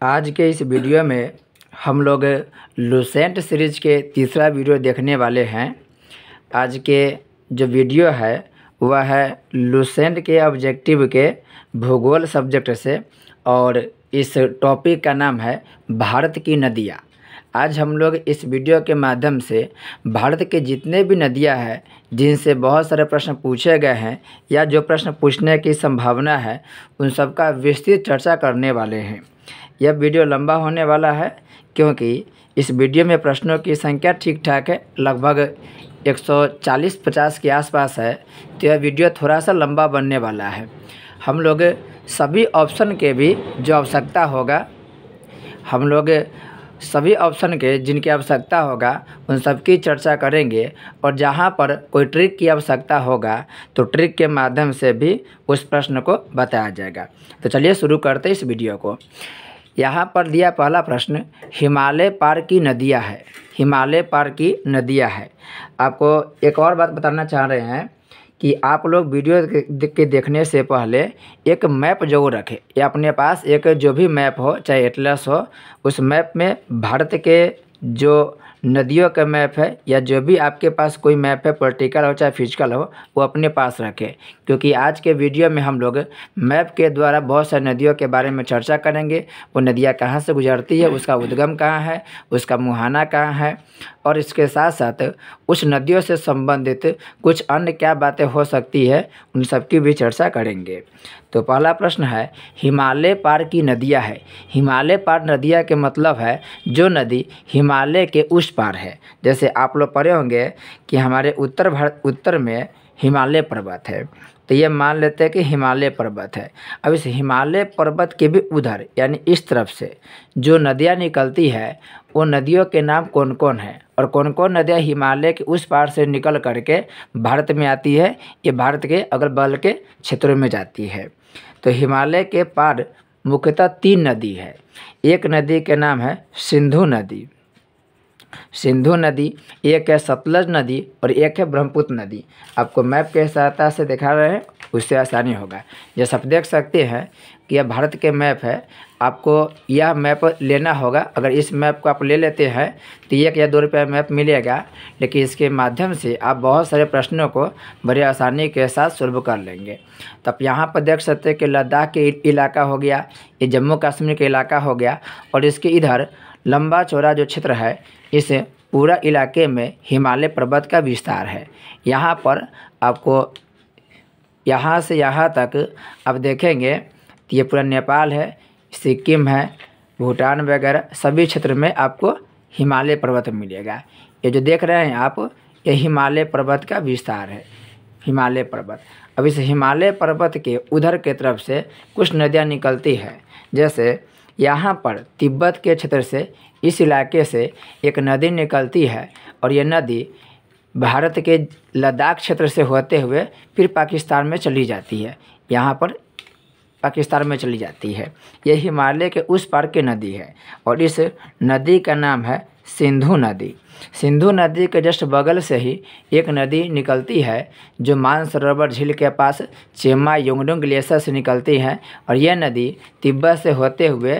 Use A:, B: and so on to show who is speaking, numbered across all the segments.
A: आज के इस वीडियो में हम लोग लुसेंट सीरीज के तीसरा वीडियो देखने वाले हैं। आज के जो वीडियो है वह है लुसेंट के ऑब्जेक्टिव के भूगोल सब्जेक्ट से, और इस टॉपिक का नाम है भारत की नदियाँ। आज हम लोग इस वीडियो के माध्यम से भारत के जितने भी नदियाँ हैं जिनसे बहुत सारे प्रश्न पूछे गए हैं या जो प्रश्न पूछने की संभावना है उन सब का विस्तृत चर्चा करने वाले हैं। यह वीडियो लंबा होने वाला है क्योंकि इस वीडियो में प्रश्नों की संख्या ठीक ठाक है, लगभग 140-50 के आसपास है, तो यह वीडियो थोड़ा सा लंबा बनने वाला है। हम लोग सभी ऑप्शन के भी जो आवश्यकता होगा, हम लोग सभी ऑप्शन के जिनकी आवश्यकता होगा उन सब की चर्चा करेंगे, और जहां पर कोई ट्रिक की आवश्यकता होगा तो ट्रिक के माध्यम से भी उस प्रश्न को बताया जाएगा। तो चलिए शुरू करते हैं इस वीडियो को। यहाँ पर दिया पहला प्रश्न, हिमालय पार की नदियाँ है। हिमालय पार की नदियाँ है। आपको एक और बात बताना चाह रहे हैं कि आप लोग वीडियो के देखने से पहले एक मैप जरूर रखें, या अपने पास एक जो भी मैप हो, चाहे एटलस हो, उस मैप में भारत के जो नदियों का मैप है या जो भी आपके पास कोई मैप है, पॉलिटिकल हो चाहे फिजिकल हो, वो अपने पास रखें। क्योंकि आज के वीडियो में हम लोग मैप के द्वारा बहुत सारी नदियों के बारे में चर्चा करेंगे। वो नदियाँ कहाँ से गुजरती है, उसका उद्गम कहाँ है, उसका मुहाना कहाँ है, और इसके साथ साथ उस नदियों से संबंधित कुछ अन्य क्या बातें हो सकती है, उन सब की भी चर्चा करेंगे। तो पहला प्रश्न है, हिमालय पार की नदियाँ है। हिमालय पार नदियाँ के मतलब है जो नदी हिमालय के उस पार है। जैसे आप लोग पढ़े होंगे कि हमारे उत्तर में हिमालय पर्वत है, तो ये मान लेते हैं कि हिमालय पर्वत है। अब इस हिमालय पर्वत के भी उधर यानी इस तरफ से जो नदियाँ निकलती है, वो नदियों के नाम कौन कौन हैं और कौन कौन नदियाँ हिमालय के उस पार से निकल करके भारत में आती है, ये भारत के अगल बगल के क्षेत्रों में जाती है। तो हिमालय के पार मुख्यतः 3 नदी है। एक नदी के नाम है सिंधु नदी, सिंधु नदी, एक है सतलज नदी और एक है ब्रह्मपुत्र नदी। आपको मैप के सहायता से दिखा रहे हैं, उससे आसानी होगा। जैसे आप देख सकते हैं कि यह भारत के मैप है। आपको यह मैप लेना होगा। अगर इस मैप को आप ले लेते हैं तो 1 या 2 रुपये मैप मिलेगा, लेकिन इसके माध्यम से आप बहुत सारे प्रश्नों को बड़े आसानी के साथ सॉल्व कर लेंगे। तो आप यहाँ पर देख सकते हैं कि लद्दाख के इलाका हो गया, ये जम्मू कश्मीर के इलाका हो गया, और इसके इधर लंबा चौड़ा जो क्षेत्र है, इस पूरा इलाके में हिमालय पर्वत का विस्तार है। यहाँ पर आपको यहाँ से यहाँ तक आप देखेंगे तो ये पूरा नेपाल है, सिक्किम है, भूटान वगैरह सभी क्षेत्र में आपको हिमालय पर्वत मिलेगा। ये जो देख रहे हैं आप, ये हिमालय पर्वत का विस्तार है, हिमालय पर्वत। अब इस हिमालय पर्वत के उधर के तरफ से कुछ नदियाँ निकलती है। जैसे यहाँ पर तिब्बत के क्षेत्र से, इस इलाके से एक नदी निकलती है, और ये नदी भारत के लद्दाख क्षेत्र से होते हुए फिर पाकिस्तान में चली जाती है। यहाँ पर पाकिस्तान में चली जाती है। ये हिमालय के उस पार की नदी है, और इस नदी का नाम है सिंधु नदी। सिंधु नदी के जस्ट बगल से ही एक नदी निकलती है जो मानसरोवर झील के पास चेमा योंगडोंग ग्लेशियर से निकलती है, और यह नदी तिब्बत से होते हुए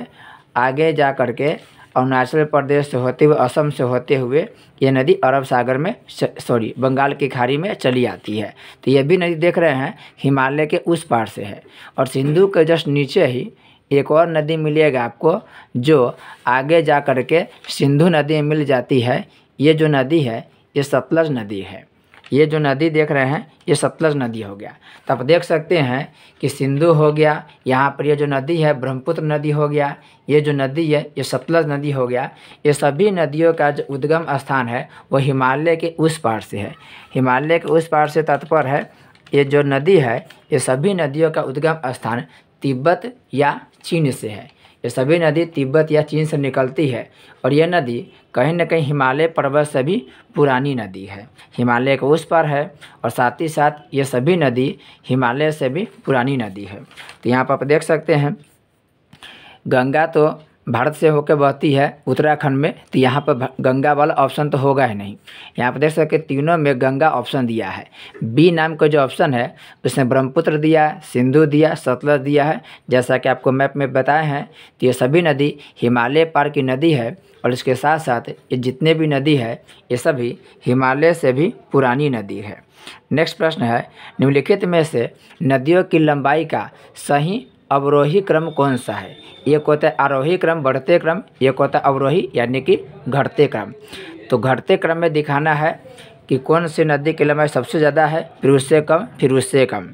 A: आगे जा कर के अरुणाचल प्रदेश से होते हुए, असम से होते हुए ये नदी अरब सागर में बंगाल की खाड़ी में चली आती है। तो ये भी नदी देख रहे हैं हिमालय के उस पार से है। और सिंधु के जस्ट नीचे ही एक और नदी मिलेगा आपको, जो आगे जा कर के सिंधु नदी मिल जाती है। ये जो नदी है ये सतलज नदी है। ये जो नदी देख रहे हैं ये सतलज नदी हो गया। तो आप देख सकते हैं कि सिंधु हो गया, यहाँ पर ये जो नदी है ब्रह्मपुत्र नदी हो गया, ये जो नदी है ये सतलज नदी हो गया। ये सभी नदियों का जो उद्गम स्थान है वो हिमालय के उस पार से है। हिमालय के उस पार से तात्पर्य है ये जो नदी है, ये सभी नदियों का उद्गम स्थान तिब्बत या चीन से है। ये सभी नदी तिब्बत या चीन से निकलती है, और यह नदी कहीं न कहीं हिमालय पर्वत से भी पुरानी नदी है, हिमालय के उस पार है, और साथ ही साथ ये सभी नदी हिमालय से भी पुरानी नदी है। तो यहाँ पर आप देख सकते हैं गंगा तो भारत से होकर बहती है उत्तराखंड में, तो यहाँ पर गंगा वाला ऑप्शन तो होगा ही नहीं। यहाँ पर देख सकते तीनों में गंगा ऑप्शन दिया है। बी नाम का जो ऑप्शन है उसमें ब्रह्मपुत्र दिया है, सिंधु दिया, सतलज दिया है। जैसा कि आपको मैप में बताए हैं, तो ये सभी नदी हिमालय पार की नदी है और इसके साथ साथ ये जितने भी नदी है ये सभी हिमालय से भी पुरानी नदी है। नेक्स्ट प्रश्न है, निम्नलिखित में से नदियों की लंबाई का सही अवरोही क्रम कौन सा है? एक होता है आरोही क्रम, बढ़ते क्रम, एक होता है अवरोही यानी कि घटते क्रम। तो घटते क्रम में दिखाना है कि कौन सी नदी की लंबाई सबसे ज़्यादा है, फिर उससे कम, फिर उससे कम।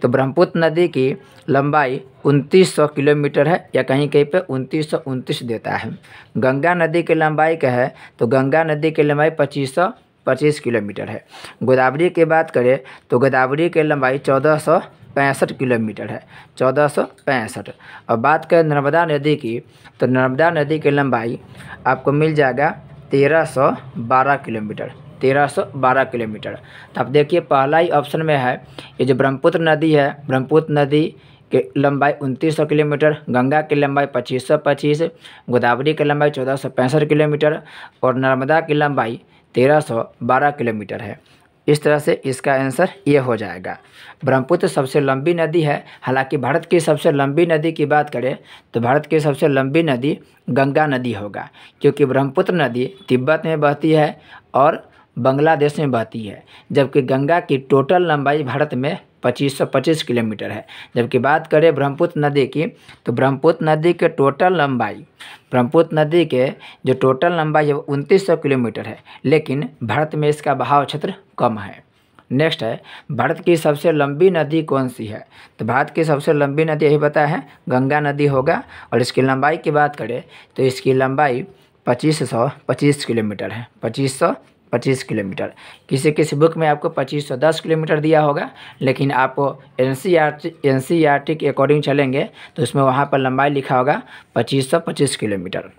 A: तो ब्रह्मपुत्र नदी की लंबाई 2900 किलोमीटर है, या कहीं कहीं पे 2929 देता है। गंगा नदी की लंबाई क्या है, तो गंगा नदी की लंबाई 2525 किलोमीटर है। गोदावरी की बात करें तो गोदावरी की लंबाई 1465 किलोमीटर है, 1465। और बात करें नर्मदा नदी की, तो नर्मदा नदी की लंबाई आपको मिल जाएगा 1312 किलोमीटर, 1312 किलोमीटर। तो आप देखिए पहला ही ऑप्शन में है ये जो ब्रह्मपुत्र नदी है, ब्रह्मपुत्र नदी की लंबाई 2900 किलोमीटर, गंगा की लंबाई 2525, गोदावरी की लंबाई 1465 किलोमीटर और नर्मदा की लंबाई 1312 किलोमीटर है। इस तरह से इसका आंसर ये हो जाएगा। ब्रह्मपुत्र सबसे लंबी नदी है। हालांकि भारत की सबसे लंबी नदी की बात करें तो भारत की सबसे लंबी नदी गंगा नदी होगा, क्योंकि ब्रह्मपुत्र नदी तिब्बत में बहती है और बांग्लादेश में बहती है, जबकि गंगा की टोटल लंबाई भारत में 2525 किलोमीटर है। जबकि बात करें ब्रह्मपुत्र नदी की, तो ब्रह्मपुत्र नदी के टोटल लंबाई, ब्रह्मपुत्र नदी के जो टोटल लंबाई है वो 2900 किलोमीटर है, लेकिन भारत में इसका बहाव क्षेत्र कम है। नेक्स्ट है, भारत की सबसे लंबी नदी कौन सी है? तो भारत की सबसे लंबी नदी यही पता है, गंगा नदी होगा। और इसकी लंबाई की बात करें तो इसकी लंबाई 2525 किलोमीटर है, 2525 किलोमीटर। किसी किसी बुक में आपको 2510 किलोमीटर दिया होगा, लेकिन आप एनसीईआरटी के अकॉर्डिंग चलेंगे तो उसमें वहाँ पर लंबाई लिखा होगा 2525 किलोमीटर।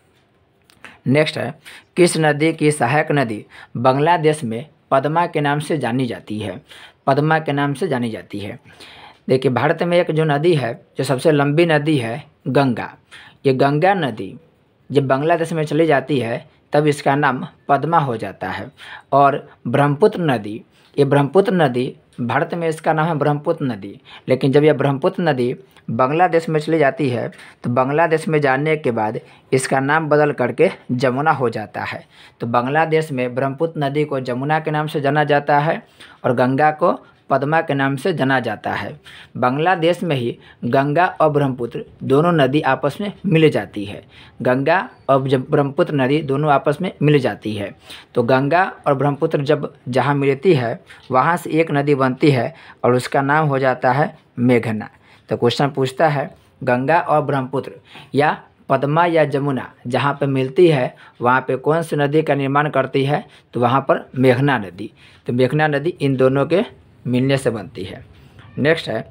A: नेक्स्ट है, किस नदी की सहायक नदी बांग्लादेश में पद्मा के नाम से जानी जाती है? पद्मा के नाम से जानी जाती है। देखिए भारत में एक जो नदी है जो सबसे लंबी नदी है गंगा। ये गंगा नदी जब बांग्लादेश में चली जाती है तब इसका नाम पद्मा हो जाता है। और ब्रह्मपुत्र नदी, ये ब्रह्मपुत्र नदी भारत में इसका नाम है ब्रह्मपुत्र नदी, लेकिन जब यह ब्रह्मपुत्र नदी बांग्लादेश में चली जाती है तो बांग्लादेश में जाने के बाद इसका नाम बदल करके जमुना हो जाता है। तो बांग्लादेश में ब्रह्मपुत्र नदी को जमुना के नाम से जाना जाता है और गंगा को पद्मा के नाम से जाना जाता है। बांग्लादेश में ही गंगा और ब्रह्मपुत्र दोनों नदी आपस में मिल जाती है। गंगा और जब ब्रह्मपुत्र नदी दोनों आपस में मिल जाती है, तो गंगा और ब्रह्मपुत्र जब जहाँ मिलती है वहाँ से एक नदी बनती है और उसका नाम हो जाता है मेघना। तो क्वेश्चन पूछता है गंगा और ब्रह्मपुत्र या पद्मा या जमुना जहाँ पे मिलती है वहाँ पे कौन सी नदी का निर्माण करती है? तो वहाँ पर मेघना नदी। तो मेघना नदी इन दोनों के मिलने से बनती है। नेक्स्ट है,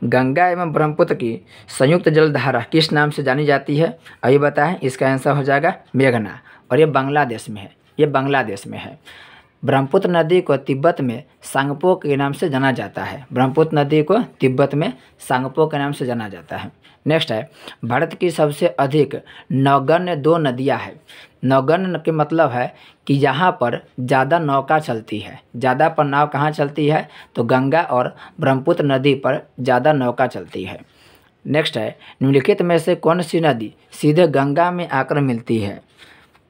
A: गंगा एवं ब्रह्मपुत्र की संयुक्त जलधारा किस नाम से जानी जाती है? अभी बताएं, इसका आंसर हो जाएगा मेघना। और ये बांग्लादेश में है, ये बांग्लादेश में है। ब्रह्मपुत्र नदी को तिब्बत में सांगपो के नाम से जाना जाता है। ब्रह्मपुत्र नदी को तिब्बत में सांगपो के नाम से जाना जाता है। नेक्स्ट है, भारत की सबसे अधिक नौगण्य दो नदियां हैं। नौगण्य के मतलब है कि यहाँ पर ज़्यादा नौका चलती है। ज़्यादा पर नाव कहाँ चलती है? तो गंगा और ब्रह्मपुत्र नदी पर ज़्यादा नौका चलती है। नेक्स्ट है, निम्नलिखित में से कौन सी नदी सीधे गंगा में आकर मिलती है?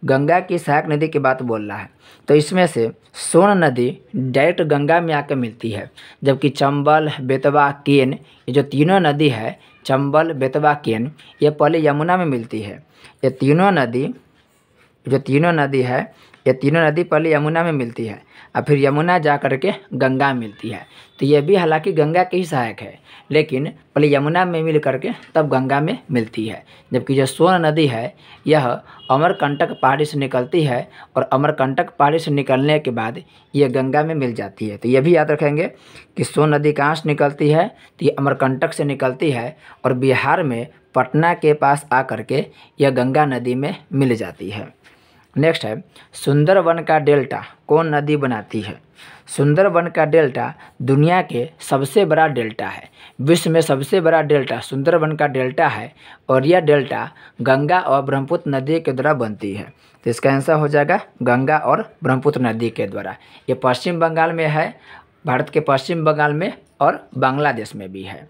A: गंगा की सहायक नदी की बात बोल रहा है, तो इसमें से सोन नदी डायरेक्ट गंगा में आकर मिलती है, जबकि चंबल, बेतवा, केन, ये जो तीनों नदी है चंबल, बेतवा, केन, ये पहले यमुना में मिलती है। ये तीनों नदी ये तीनों नदी पहले यमुना में मिलती है और फिर यमुना जा कर के गंगा में मिलती है। तो ये भी हालांकि गंगा के ही सहायक है, लेकिन पहले यमुना में मिल करके तब गंगा में मिलती है। जबकि जो सोन नदी है यह अमरकंटक पहाड़ी से निकलती है और अमरकंटक पहाड़ी से निकलने के बाद ये गंगा में मिल जाती है। तो ये भी याद रखेंगे कि सोन नदी कहाँ से निकलती है? तो ये अमरकंटक से निकलती है और बिहार में पटना के पास आ करके यह गंगा नदी में मिल जाती है। नेक्स्ट है, सुंदरवन का डेल्टा कौन नदी बनाती है? सुंदरबन का डेल्टा दुनिया के सबसे बड़ा डेल्टा है। विश्व में सबसे बड़ा डेल्टा सुंदरबन का डेल्टा है और यह डेल्टा गंगा और ब्रह्मपुत्र नदी के द्वारा बनती है। तो इसका आंसर हो जाएगा गंगा और ब्रह्मपुत्र नदी के द्वारा। ये पश्चिम बंगाल में है, भारत के पश्चिम बंगाल में और बांग्लादेश में भी है।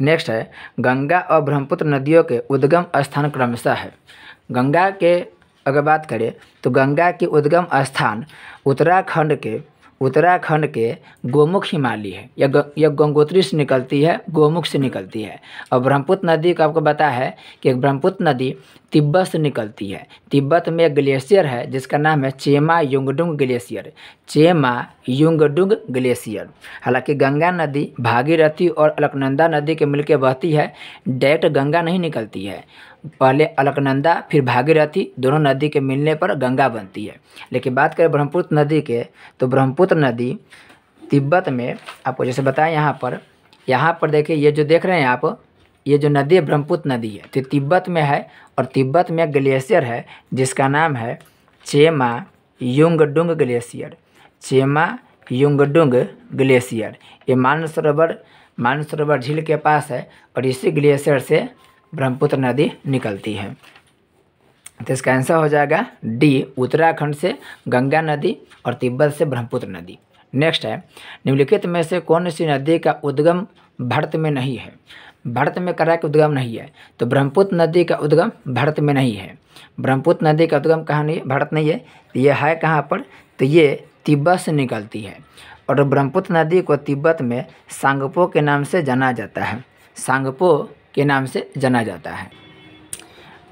A: नेक्स्ट है गंगा और ब्रह्मपुत्र नदियों के उद्गम स्थान क्रमशः है। गंगा के अगर बात करें तो गंगा के उद्गम स्थान उत्तराखंड के गोमुख हिमालय है। यह गंगोत्री से निकलती है, गोमुख से निकलती है। और ब्रह्मपुत्र नदी का आपको पता है कि ब्रह्मपुत्र नदी तिब्बत से निकलती है। तिब्बत में एक ग्लेशियर है जिसका नाम है चेमा युंगडुंग ग्लेशियर। हालांकि गंगा नदी भागीरथी और अलकनंदा नदी के मिलकर बहती है, डायरेक्ट गंगा नहीं निकलती है। पहले अलकनंदा फिर भागीरथी दोनों नदी के मिलने पर गंगा बनती है। लेकिन बात करें ब्रह्मपुत्र नदी के तो ब्रह्मपुत्र नदी तिब्बत में, आपको जैसे बताएं यहाँ पर देखिए, ये जो देख रहे हैं आप, ये जो नदी है ब्रह्मपुत्र नदी है तो तिब्बत में है और तिब्बत में एक ग्लेशियर है जिसका नाम है चेमा युंगडुंग ग्लेशियर। ये मानसरोवर झील के पास है और इसी ग्लेशियर से ब्रह्मपुत्र नदी निकलती है। तो इसका आंसर हो जाएगा डी, उत्तराखंड से गंगा नदी और तिब्बत से ब्रह्मपुत्र नदी। नेक्स्ट है निम्नलिखित में से कौन सी नदी का उद्गम भारत में नहीं है। भारत में करा के उद्गम नहीं है तो ब्रह्मपुत्र नदी का उद्गम भारत में नहीं है। ब्रह्मपुत्र नदी का उद्गम कहाँ नहीं है, भारत नहीं है। तो ये है कहाँ पर, तो ये तिब्बत से निकलती है और ब्रह्मपुत्र नदी को तिब्बत में सांगपो के नाम से जाना जाता है।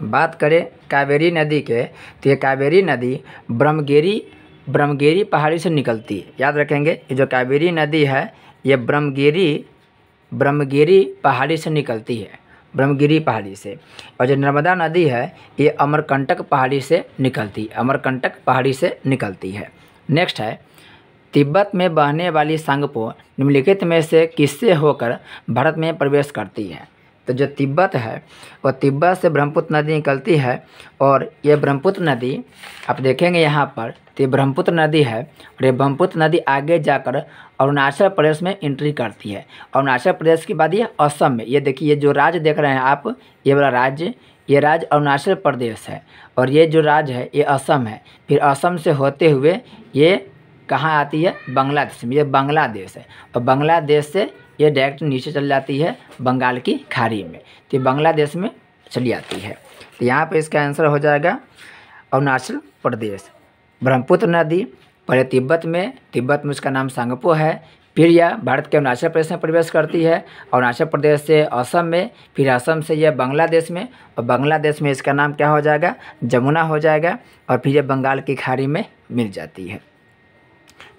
A: बात करें कावेरी नदी के तो ये कावेरी नदी ब्रह्मगिरी पहाड़ी से निकलती है। याद रखेंगे, ये जो कावेरी नदी है ये ब्रह्मगिरी पहाड़ी से निकलती है, ब्रह्मगिरी पहाड़ी से। और जो नर्मदा नदी है ये अमरकंटक पहाड़ी से निकलती है। नेक्स्ट है तिब्बत में बहने वाली सांगपो निम्नलिखित में से किससे होकर भारत में प्रवेश करती है। तो जो तिब्बत है वो तिब्बत से ब्रह्मपुत्र नदी निकलती है और ये ब्रह्मपुत्र नदी आप देखेंगे यहाँ पर, तो ये ब्रह्मपुत्र नदी है और ये ब्रह्मपुत्र नदी आगे जाकर अरुणाचल प्रदेश में एंट्री करती है। अरुणाचल प्रदेश के बाद ये असम में, ये देखिए, ये जो राज्य देख रहे हैं आप, ये वाला राज्य, ये राज्य अरुणाचल प्रदेश है और ये जो राज्य है ये असम है। फिर असम से होते हुए ये कहाँ आती है, बांग्लादेश में। ये बांग्लादेश है और बांग्लादेश से ये डायरेक्ट नीचे चल जाती है बंगाल की खाड़ी में, तो ये बांग्लादेश में चली आती है। तो यहाँ पे इसका आंसर हो जाएगा अरुणाचल प्रदेश। ब्रह्मपुत्र नदी पहले तिब्बत में उसका नाम सांगपो है, फिर यह भारत के अरुणाचल प्रदेश में प्रवेश करती है, अरुणाचल प्रदेश से असम में, फिर असम से यह बांग्लादेश में और बांग्लादेश में इसका नाम क्या हो जाएगा, जमुना हो जाएगा और फिर यह बंगाल की खाड़ी में मिल जाती है।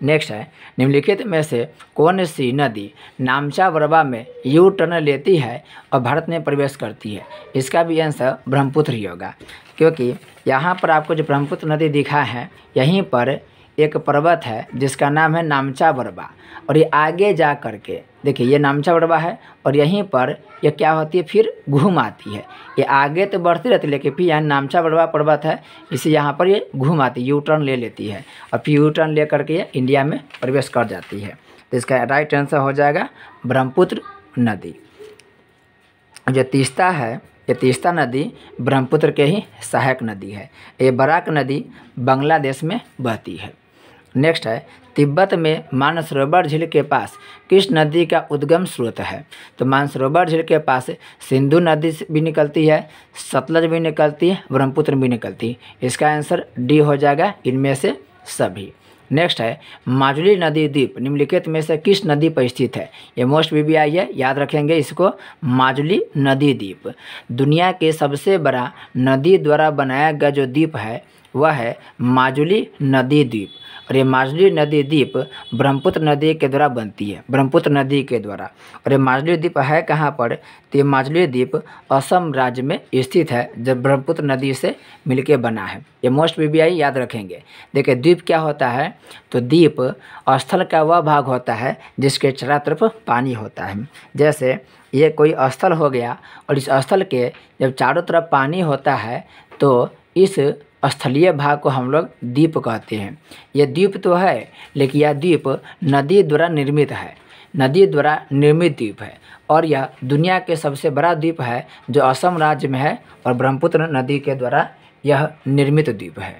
A: नेक्स्ट है निम्नलिखित में से कौन सी नदी नामचा बरवा में यू टर्न लेती है और भारत में प्रवेश करती है। इसका भी आंसर ब्रह्मपुत्र ही होगा, क्योंकि यहाँ पर आपको जो ब्रह्मपुत्र नदी दिखा है यहीं पर एक पर्वत है जिसका नाम है नामचा बरवा और ये आगे जा कर के देखिए, ये नामचा बरवा है और यहीं पर ये क्या होती है, फिर घूम आती है। ये आगे तो बढ़ती रहती है लेकिन फिर यहाँ नामचा बरवा पर्वत है, इसे यहाँ पर ये घूम आती है, यू टर्न ले लेती है और फिर यू टर्न ले करके ये इंडिया में प्रवेश कर जाती है। तो इसका राइट आंसर हो जाएगा ब्रह्मपुत्र नदी। जो तीस्ता है, ये तीस्ता नदी ब्रह्मपुत्र के ही सहायक नदी है। ये बराक नदी बांग्लादेश में बहती है। नेक्स्ट है तिब्बत में मानसरोवर झील के पास किस नदी का उद्गम स्रोत है। तो मानसरोवर झील के पास सिंधु नदी भी निकलती है, सतलज भी निकलती है, ब्रह्मपुत्र भी निकलती है। इसका आंसर डी हो जाएगा, इनमें से सभी। नेक्स्ट है माजुली नदी द्वीप निम्नलिखित में से किस नदी पर स्थित है। ये मोस्ट VBI है, याद रखेंगे इसको। माजुली नदी द्वीप दुनिया के सबसे बड़ा नदी द्वारा बनाया गया जो द्वीप है वह है माजुली नदी द्वीप और ये माजुली नदी द्वीप ब्रह्मपुत्र नदी के द्वारा बनती है, ब्रह्मपुत्र नदी के द्वारा। और ये माजुली द्वीप है कहाँ पर, तो ये माजुली द्वीप असम राज्य में स्थित है जो ब्रह्मपुत्र नदी से मिलके बना है। ये मोस्ट VBI याद रखेंगे। देखिए द्वीप क्या होता है, तो द्वीप स्थल का वह भाग होता है जिसके चारों तरफ पानी होता है। जैसे ये कोई स्थल हो गया और इस स्थल के जब चारों तरफ पानी होता है तो इस स्थलीय भाग को हम लोग द्वीप कहते हैं। यह द्वीप तो है, लेकिन यह द्वीप नदी द्वारा निर्मित है, नदी द्वारा निर्मित द्वीप है और यह दुनिया के सबसे बड़ा द्वीप है जो असम राज्य में है और ब्रह्मपुत्र नदी के द्वारा यह निर्मित द्वीप है।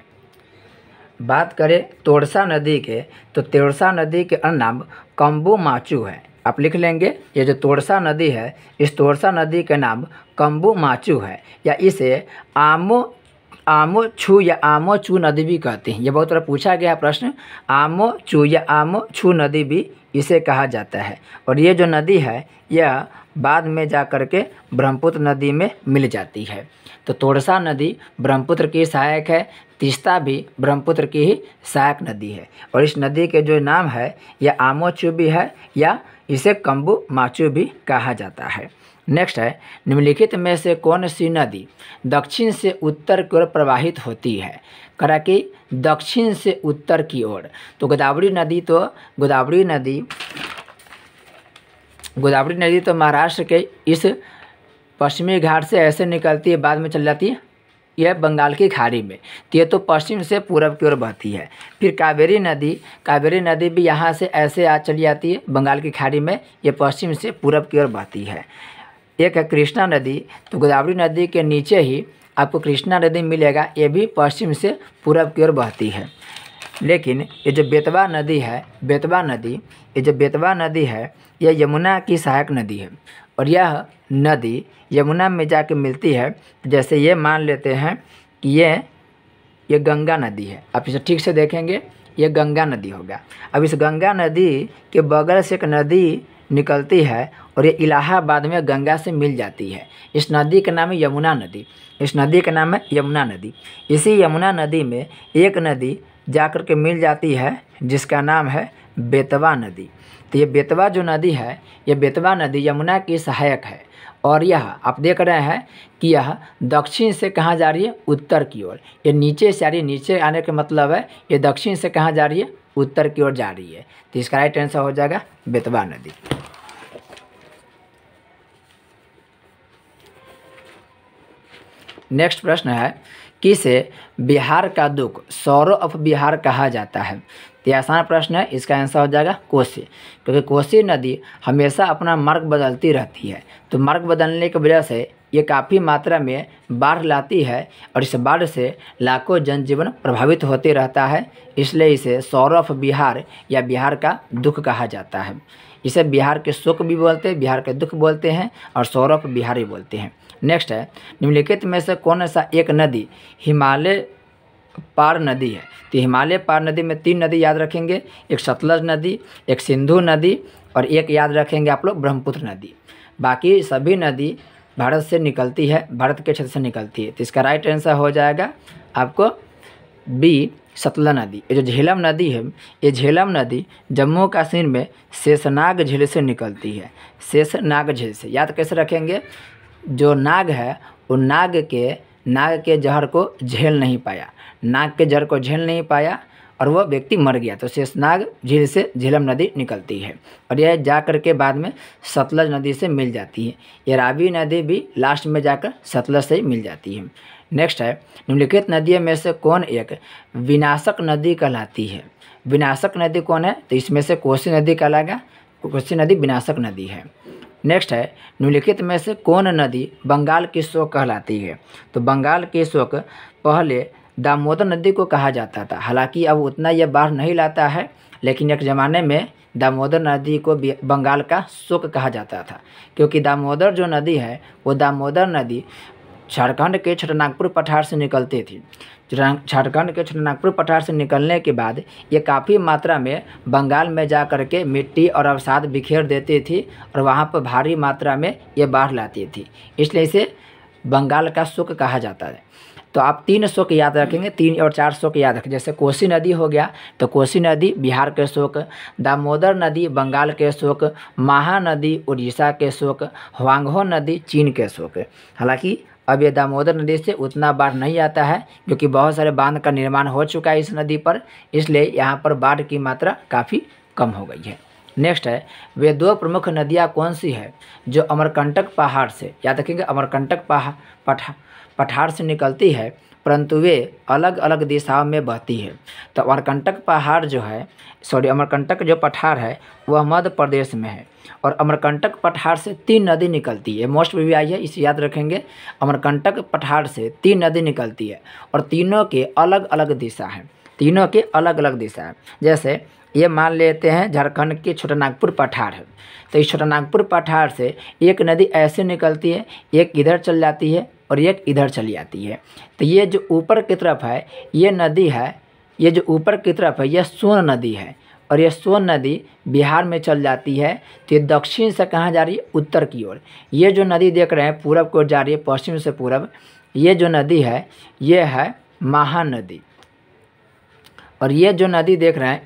A: बात करें तोरसा नदी के, तो तोरसा नदी के अन्य नाम कम्बू माचू है। आप लिख लेंगे, ये जो तोरसा नदी है, इस तोरसा नदी का नाम कम्बू माचू है, या इसे आमो छू या आमो चू नदी भी कहते हैं। ये बहुत बार पूछा गया प्रश्न, आमो चू या आमो छू नदी भी इसे कहा जाता है। और ये जो नदी है यह बाद में जा कर के ब्रह्मपुत्र नदी में मिल जाती है। तो तोरसा नदी ब्रह्मपुत्र की सहायक है, तीस्ता भी ब्रह्मपुत्र की ही सहायक नदी है। और इस नदी के जो नाम है यह आमोचू भी है या इसे कम्बू माचू भी कहा जाता है। नेक्स्ट है, निम्नलिखित में से कौन सी नदी दक्षिण से उत्तर की ओर प्रवाहित होती है? करा कि दक्षिण से उत्तर की ओर, तो गोदावरी नदी तो महाराष्ट्र के इस पश्चिमी घाट से ऐसे निकलती है, बाद में चल जाती है यह बंगाल की खाड़ी में, तो ये तो पश्चिम से पूरब की ओर बहती है। फिर कावेरी नदी भी यहाँ से ऐसे चली जाती है बंगाल की खाड़ी में, ये पश्चिम से पूरब की ओर बहती है। एक है कृष्णा नदी, तो गोदावरी नदी के नीचे ही आपको कृष्णा नदी मिलेगा, ये भी पश्चिम से पूरब की ओर बहती है। लेकिन ये जो बेतवा नदी है यह यमुना की सहायक नदी है और यह नदी यमुना में जाके मिलती है। जैसे ये मान लेते हैं कि ये गंगा नदी है, आप इसे ठीक से देखेंगे ये गंगा नदी होगा। अब इस गंगा नदी के बगल से एक नदी निकलती है और ये इलाहाबाद में गंगा से मिल जाती है। इस नदी का नाम है यमुना नदी। इसी यमुना नदी में एक नदी जाकर के मिल जाती है जिसका नाम है बेतवा नदी। तो ये बेतवा जो नदी है, ये बेतवा नदी यमुना की सहायक है और यह आप देख रहे हैं कि यह दक्षिण से कहाँ जा रही है? उत्तर की ओर। ये नीचे से आ रही है, नीचे आने का मतलब है ये दक्षिण से कहाँ जा रही है? उत्तर की ओर जा रही है। तो इसका राइट आंसर हो जाएगा बेतवा नदी। नेक्स्ट प्रश्न है, किसे बिहार का दुख सौरो ऑफ बिहार कहा जाता है? तो आसान प्रश्न है, इसका आंसर हो जाएगा कोसी, क्योंकि कोसी नदी हमेशा अपना मार्ग बदलती रहती है। तो मार्ग बदलने की वजह से ये काफ़ी मात्रा में बाढ़ लाती है और इस बाढ़ से लाखों जनजीवन प्रभावित होते रहता है, इसलिए इसे सौरो ऑफ बिहार या बिहार का दुख कहा जाता है। इसे बिहार के शोक भी बोलते हैं, बिहार के दुख बोलते हैं और सौरो ऑफ बिहार ही बोलते हैं। नेक्स्ट है, निम्नलिखित में से कौन सा एक नदी हिमालय पार नदी है? तो हिमालय पार नदी में 3 नदी याद रखेंगे, एक सतलज नदी, एक सिंधु नदी और एक याद रखेंगे आप लोग ब्रह्मपुत्र नदी। बाकी सभी नदी भारत से निकलती है, भारत के क्षेत्र से निकलती है। तो इसका राइट आंसर हो जाएगा आपको बी सतलज नदी। ये जो झेलम नदी है, ये झेलम नदी जम्मू कश्मीर में शेषनाग झील से निकलती है। शेषनाग झील से याद कैसे रखेंगे? जो नाग है वो नाग के जहर को झेल नहीं पाया, नाग के जहर को झेल नहीं पाया और वह व्यक्ति मर गया, तो शेषनाग झील से झेलम नदी निकलती है और यह जाकर के बाद में सतलज नदी से मिल जाती है। ये रावी नदी भी लास्ट में जाकर सतलज से ही मिल जाती है। नेक्स्ट है, निम्नलिखित नदियों में से कौन एक विनाशक नदी कहलाती है? विनाशक नदी कौन है? तो इसमें से कोसी नदी कहलाएगा, कोसी नदी विनाशक नदी है। नेक्स्ट है, निम्नलिखित में से कौन नदी बंगाल की शोक कहलाती है? तो बंगाल की शोक पहले दामोदर नदी को कहा जाता था, हालांकि अब उतना यह बाढ़ नहीं लाता है, लेकिन एक ज़माने में दामोदर नदी को बंगाल का शोक कहा जाता था, क्योंकि दामोदर जो नदी है वो दामोदर नदी झारखंड के छोटानागपुर पठार से निकलती थी। झारखंड के छोटानागपुर पठार से निकलने के बाद ये काफ़ी मात्रा में बंगाल में जा कर के मिट्टी और अवसाद बिखेर देती थी और वहाँ पर भारी मात्रा में ये बाढ़ लाती थी, इसलिए इसे बंगाल का शोक कहा जाता है। तो आप 3 शोक याद रखेंगे, 3 और 4 शोक याद रखें। जैसे कोसी नदी हो गया तो कोसी नदी बिहार के शोक, दामोदर नदी बंगाल के शोक, महानदी उड़ीसा के शोक, ह्वांगहो नदी चीन के शोक। हालांकि अब ये दामोदर नदी से उतना बाढ़ नहीं आता है, क्योंकि बहुत सारे बांध का निर्माण हो चुका है इस नदी पर, इसलिए यहाँ पर बाढ़ की मात्रा काफ़ी कम हो गई है। नेक्स्ट है, वे दो प्रमुख नदियाँ कौन सी है जो अमरकंटक पहाड़ से, याद रखेंगे अमरकंटक पठार से निकलती है परंतु वे अलग अलग दिशाओं में बहती है। तो अमरकंटक पहाड़ जो है, अमरकंटक जो पठार है वह मध्य प्रदेश में है और अमरकंटक पठार से 3 नदी निकलती है। मोस्ट भी आई है, इसे याद रखेंगे। अमरकंटक पठार से 3 नदी निकलती है और तीनों के अलग अलग दिशा हैं, तीनों के अलग अलग दिशा है। जैसे ये मान लेते हैं झारखंड के छोटानागपुर पठार है, तो इस छोटानागपुर पठार से एक नदी ऐसे निकलती है, एक इधर चल जाती है और एक इधर चली जाती है। तो ये जो ऊपर की तरफ है ये नदी है, ये जो ऊपर की तरफ है यह सोन नदी है और ये सोन नदी बिहार में चल जाती है। तो ये दक्षिण से कहाँ जा रही है, उत्तर की ओर। ये जो नदी देख रहे हैं पूरब की ओर जा रही है, पश्चिम से पूरब। ये जो नदी है ये है महानदी और ये जो नदी देख रहे हैं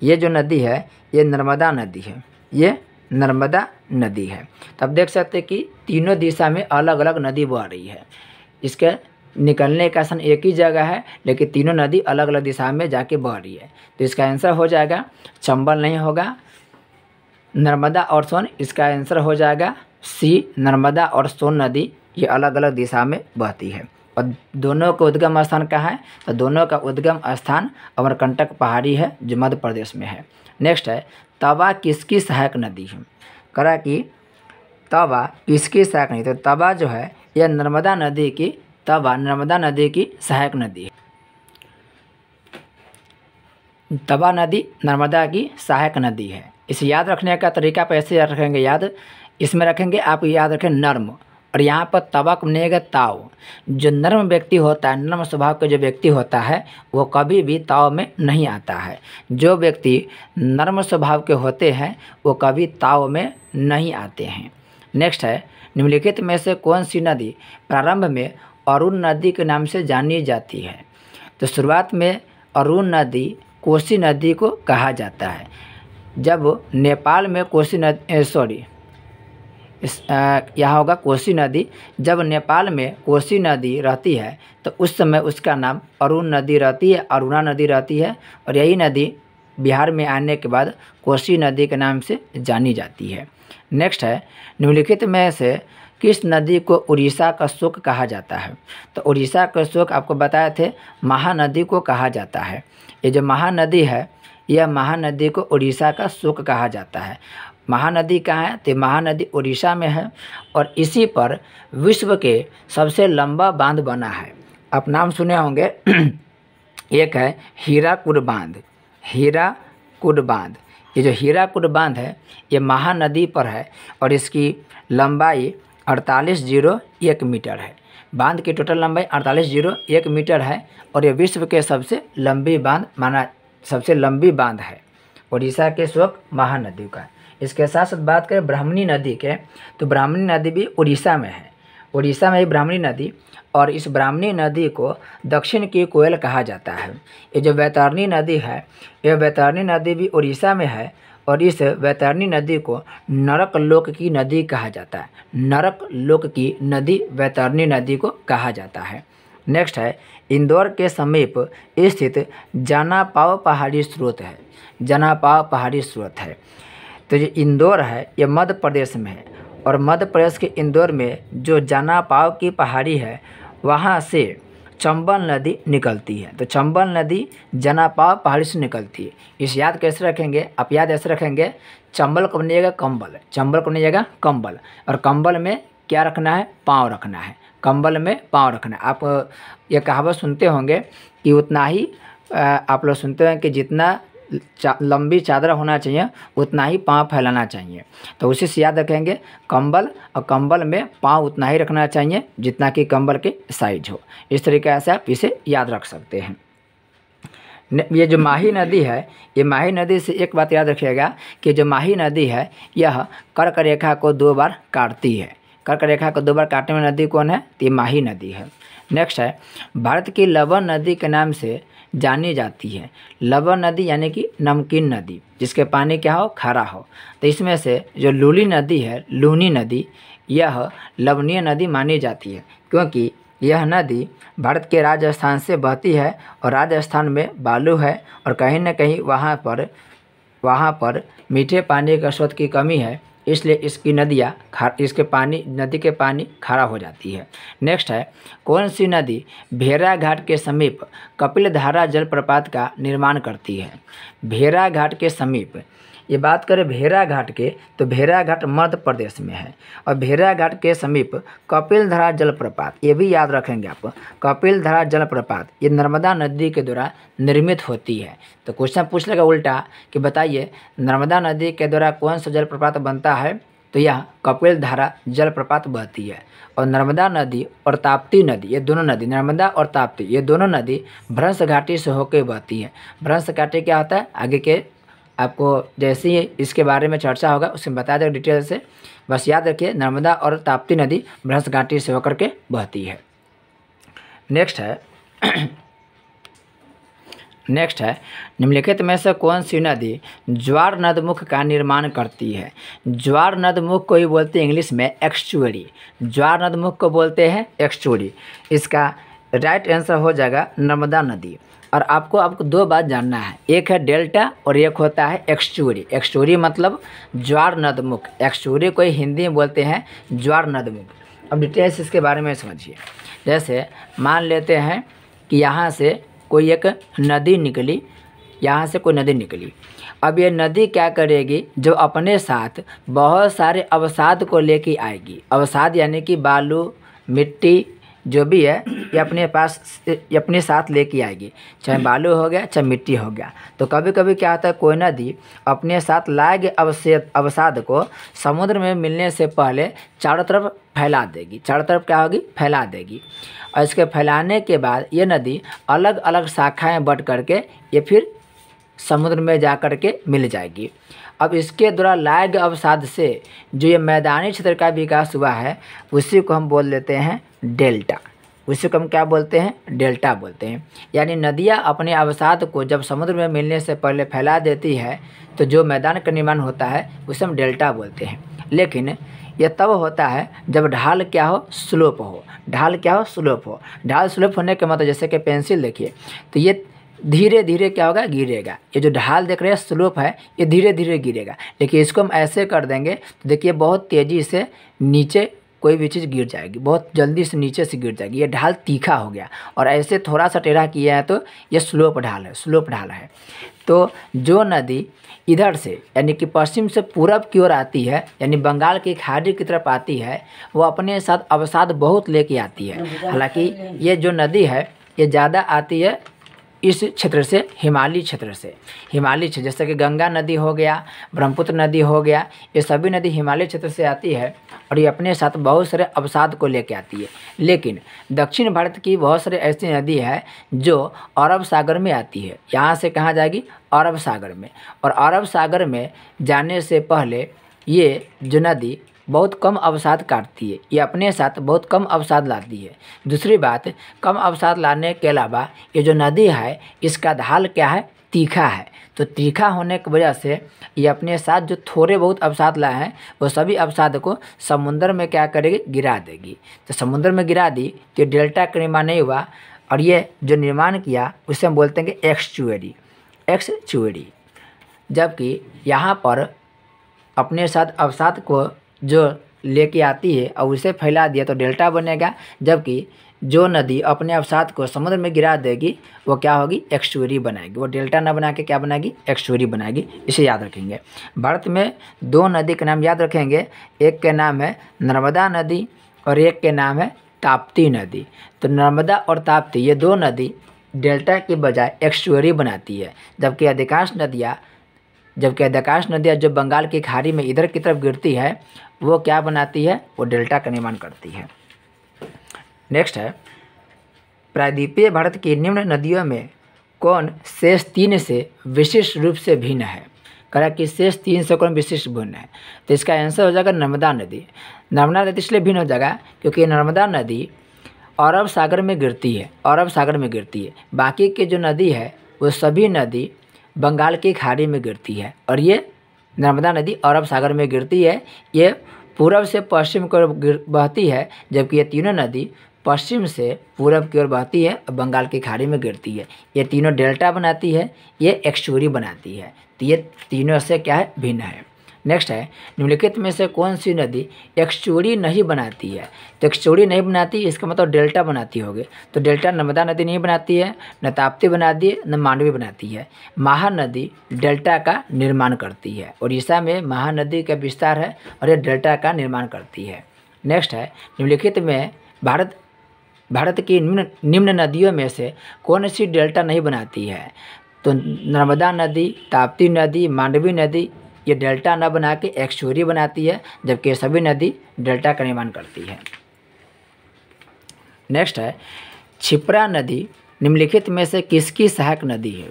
A: ये जो नदी है ये नर्मदा नदी है, ये नर्मदा नदी है। तब देख सकते हैं कि तीनों दिशा में अलग अलग नदी बह रही है। इसके निकलने का स्थान एक ही जगह है लेकिन तीनों नदी अलग अलग दिशा में जाके बह रही है। तो इसका आंसर हो जाएगा चंबल नहीं होगा, नर्मदा और सोन। इसका आंसर हो जाएगा सी, नर्मदा और सोन नदी ये अलग अलग दिशा में बहती है। और दोनों का उद्गम स्थान कहाँ है, तो दोनों का उद्गम स्थान अमरकंटक पहाड़ी है जो मध्य प्रदेश में है। नेक्स्ट है, तवा किसकी सहायक नदी है। करा कि तवा किसकी सहायक नदी, तो तवा जो है यह नर्मदा नदी की, तवा नर्मदा नदी की सहायक नदी है। तवा नदी नर्मदा की सहायक नदी है। इसे याद रखने का तरीका आप ऐसे याद रखेंगे, याद इसमें रखेंगे आप, याद रखें नर्म, और यहाँ पर तवा को बनेगा ताव। जो नर्म व्यक्ति होता है, नर्म स्वभाव का जो व्यक्ति होता है वो कभी भी ताव में नहीं आता है। जो व्यक्ति नर्म स्वभाव के होते हैं वो कभी ताव में नहीं आते हैं। नेक्स्ट है, निम्नलिखित में से कौन सी नदी प्रारंभ में अरुण नदी के नाम से जानी जाती है। तो शुरुआत में अरुण नदी कोसी नदी को कहा जाता है। जब नेपाल में कोसी नदी यहाँ होगा कोसी नदी, जब नेपाल में कोसी नदी रहती है तो उस समय उसका नाम अरुण नदी रहती है, अरुणा नदी रहती है। और यही नदी बिहार में आने के बाद कोसी नदी के नाम से जानी जाती है। नेक्स्ट है, निम्नलिखित में से किस नदी को उड़ीसा का शोक कहा जाता है। तो उड़ीसा का शोक आपको बताए थे महानदी को कहा जाता है। ये जो महानदी है यह महानदी को उड़ीसा का शोक कहा जाता है। महानदी कहाँ है, तो महानदी उड़ीसा में है और इसी पर विश्व के सबसे लंबा बांध बना है। आप नाम सुने होंगे एक है हीराकुड बांध, हीराकुड बांध। ये जो हीराकुड बांध है ये महानदी पर है और इसकी लंबाई 4801 मीटर है। बांध की टोटल लंबाई 4801 मीटर है और ये विश्व के सबसे लंबी बांध है उड़ीसा के शोक महानदी का। इसके साथ साथ बात करें ब्राह्मणी नदी के, तो ब्राह्मणी नदी भी उड़ीसा में है, उड़ीसा में ही ब्राह्मणी नदी। और इस ब्राह्मणी नदी को दक्षिण की कोयल कहा जाता है। ये जो वैतरणी नदी है यह वैतरणी नदी भी उड़ीसा में है और इस वैतरणी नदी को नरक लोक की नदी कहा जाता है। नरक लोक की नदी वैतरणी नदी को कहा जाता है। नेक्स्ट है, इंदौर के समीप स्थित जनापाव पहाड़ी स्रोत है। जनापाव पहाड़ी स्रोत है, तो जो इंदौर है यह मध्य प्रदेश में है और मध्य प्रदेश के इंदौर में जो जनापाव की पहाड़ी है वहाँ से चंबल नदी निकलती है। तो चंबल नदी जनापाव पहाड़ी से निकलती है। इस याद कैसे रखेंगे, आप याद ऐसे रखेंगे, चंबल को बनिएगा कंबल, चंबल को बनिएगा कंबल, और कंबल में क्या रखना है, पाँव रखना है, कंबल में पाँव रखना है। आप ये कहावत सुनते होंगे कि उतना ही आप लोग सुनते हैं कि जितना लंबी चादर होना चाहिए उतना ही पाँव फैलाना चाहिए। तो उसी से याद रखेंगे कंबल, और कंबल में पाँव उतना ही रखना चाहिए जितना कि कंबल के साइज हो। इस तरीके से आप इसे याद रख सकते हैं। ये जो माही नदी है, ये माही नदी से एक बात याद रखिएगा कि जो माही नदी है यह कर्क रेखा को 2 बार काटती है। कर्क रेखा को 2 बार काटने वाली नदी कौन है, तो ये माही नदी है। नेक्स्ट है, भारत की लवण नदी के नाम से जानी जाती है। लवण नदी यानी कि नमकीन नदी, जिसके पानी क्या हो, खारा हो। तो इसमें से जो लूनी नदी है, लूनी नदी, यह लवणीय नदी मानी जाती है क्योंकि यह नदी भारत के राजस्थान से बहती है और राजस्थान में बालू है और कहीं न कहीं वहाँ पर वहाँ पर मीठे पानी का स्रोत की कमी है, इसलिए इसकी नदियाँ नदी के पानी खारा हो जाती है। नेक्स्ट है, कौन सी नदी भेड़ाघाट के समीप कपिलधारा जलप्रपात का निर्माण करती है? भेड़ाघाट के समीप, ये बात करें भेड़ाघाट के तो भेड़ाघाट मध्य प्रदेश में है और भेड़ाघाट के समीप कपिलधारा जलप्रपात, ये भी याद रखेंगे आप, कपिलधारा जलप्रपात ये नर्मदा नदी के द्वारा निर्मित होती है। तो क्वेश्चन पूछ लेगा उल्टा कि बताइए नर्मदा नदी के द्वारा कौन सा जलप्रपात बनता है? तो यह कपिलधारा जलप्रपात बहती है। और नर्मदा नदी और ताप्ती नदी, ये दोनों नदी, नर्मदा और ताप्ती, ये दोनों नदी भ्रंश घाटी से होकर बहती है। भ्रंश घाटी क्या होता है आगे के आपको जैसे ही इसके बारे में चर्चा होगा उसमें बता देगा डिटेल से, बस याद रखिए नर्मदा और ताप्ती नदी भ्रंश घाटी से होकर के बहती है। नेक्स्ट है निम्नलिखित में से कौन सी नदी ज्वार नदमुख का निर्माण करती है? ज्वार नदमुख को ही बोलते हैं इंग्लिश में एक्सचुअरी, ज्वार नदमुख को बोलते हैं एक्सचुअरी। इसका राइट आंसर हो जाएगा नर्मदा नदी। और आपको दो बात जानना है, एक है डेल्टा और एक होता है एक्सचुअरी। एक्सचुअरी मतलब ज्वार नदमुख, एक्सचुअरी को हिंदी में बोलते हैं ज्वार नदमुख। अब डिटेल्स इसके बारे में समझिए। जैसे मान लेते हैं कि यहाँ से कोई एक नदी निकली, यहाँ से कोई नदी निकली। अब ये नदी क्या करेगी, जो अपने साथ बहुत सारे अवसाद को लेके आएगी। अवसाद यानी कि बालू, मिट्टी जो भी है ये अपने साथ लेके आएगी, चाहे बालू हो गया चाहे मिट्टी हो गया। तो कभी कभी क्या होता है, कोई नदी अपने साथ लाए गए अवसाद को समुद्र में मिलने से पहले चारों तरफ फैला देगी। चारों तरफ क्या होगी, फैला देगी। और इसके फैलाने के बाद ये नदी अलग अलग शाखाएं बट करके ये फिर समुद्र में जा कर के मिल जाएगी। अब इसके द्वारा लाए गए अवसाद से जो ये मैदानी क्षेत्र का विकास हुआ है उसी को हम बोल देते हैं डेल्टा। उसी को हम क्या बोलते हैं, डेल्टा बोलते हैं। यानी नदियाँ अपने अवसाद को जब समुद्र में मिलने से पहले फैला देती है तो जो मैदान का निर्माण होता है उसे हम डेल्टा बोलते हैं। लेकिन यह तब होता है जब ढाल क्या हो, स्लोप हो। ढाल क्या हो, स्लोप हो। ढाल स्लोप होने के मतलब जैसे कि पेंसिल देखिए तो ये धीरे धीरे क्या होगा, गिरेगा। ये जो ढाल देख रहे हैं स्लोप है ये धीरे धीरे गिरेगा। लेकिन इसको हम ऐसे कर देंगे तो देखिए बहुत तेज़ी से नीचे कोई भी चीज़ गिर जाएगी, बहुत जल्दी से नीचे से गिर जाएगी। ये ढाल तीखा हो गया और ऐसे थोड़ा सा टेढ़ा किया है तो ये स्लोप ढाल है, स्लोप ढाल है। तो जो नदी इधर से यानी कि पश्चिम से पूरब की ओर आती है, यानी बंगाल की खाड़ी की तरफ आती है, वो अपने साथ अवसाद बहुत लेके आती है। हालांकि ये जो नदी है ये ज़्यादा आती है इस क्षेत्र से, हिमालयी क्षेत्र से। हिमालयी क्षेत्र जैसे कि गंगा नदी हो गया, ब्रह्मपुत्र नदी हो गया, ये सभी नदी हिमालय क्षेत्र से आती है और ये अपने साथ बहुत सारे अवसाद को लेके आती है। लेकिन दक्षिण भारत की बहुत सारी ऐसी नदी है जो अरब सागर में आती है। यहाँ से कहाँ जाएगी, अरब सागर में। और अरब सागर में जाने से पहले ये जो नदी बहुत कम अवसाद काटती है, ये अपने साथ बहुत कम अवसाद लाती है। दूसरी बात, कम अवसाद लाने के अलावा ये जो नदी है इसका ढाल क्या है, तीखा है। तो तीखा होने की वजह से ये अपने साथ जो थोड़े बहुत अवसाद लाए हैं वो सभी अवसाद को समुद्र में क्या करेगी, गिरा देगी। तो समुद्र में गिरा दी तो डेल्टा का निर्माण नहीं हुआ और ये जो निर्माण किया उसे हम बोलते हैं कि एक्सचुअरी। जबकि यहाँ पर अपने साथ अवसाद को जो लेके आती है और उसे फैला दिया तो डेल्टा बनेगा। जबकि जो नदी अपने अवसाद को समुद्र में गिरा देगी वो क्या होगी, एक्सचुअरी बनाएगी। वो डेल्टा ना बना के क्या बनाएगी, एक्सचुअरी बनाएगी। इसे याद रखेंगे। भारत में दो नदी के नाम याद रखेंगे, एक के नाम है नर्मदा नदी और एक के नाम है ताप्ती नदी। तो नर्मदा और ताप्ती ये दो नदी डेल्टा के बजाय एक्सचुअरी बनाती है। जबकि अधिकांश नदियाँ जो बंगाल की खाड़ी में इधर की तरफ गिरती है वो क्या बनाती है, वो डेल्टा का निर्माण करती है। नेक्स्ट है, प्रायद्वीपीय भारत की निम्न नदियों में कौन शेष तीन से विशिष्ट रूप से भिन्न है? कहा कि शेष तीन से कौन विशिष्ट भिन्न है, तो इसका आंसर हो जाएगा नर्मदा नदी। नर्मदा नदी इसलिए भिन्न हो जाएगा क्योंकि नर्मदा नदी अरब सागर में गिरती है, अरब सागर में गिरती है। बाकी की जो नदी है वो सभी नदी बंगाल की खाड़ी में गिरती है और ये नर्मदा नदी अरब सागर में गिरती है। ये पूरब से पश्चिम की ओर बहती है, जबकि ये तीनों नदी पश्चिम से पूरब की ओर बहती है और बंगाल की खाड़ी में गिरती है। ये तीनों डेल्टा बनाती है, ये एक्सचुअरी बनाती है। तो ये तीनों से क्या है, भिन्न है। नेक्स्ट है, निम्नलिखित में से कौन सी नदी एक्सचुरी नहीं बनाती है। तो एक्सचुरी नहीं बनाती, इसका मतलब डेल्टा बनाती होगी। तो डेल्टा नर्मदा नदी नहीं बनाती है, न ताप्ती बनाती है, न मांडवी बनाती है। महानदी डेल्टा का निर्माण करती है। उड़ीसा में महानदी का विस्तार है और ये डेल्टा का निर्माण करती है। नेक्स्ट है, निम्नलिखित में भारत की निम्न नदियों में से कौन सी डेल्टा नहीं बनाती है। तो नर्मदा नदी, ताप्ती नदी, मांडवी नदी ये डेल्टा न बना के एक्सचुरी बनाती है, जबकि ये सभी नदी डेल्टा का निर्माण करती है। नेक्स्ट है, क्षिप्रा नदी निम्नलिखित में से किसकी सहायक नदी है।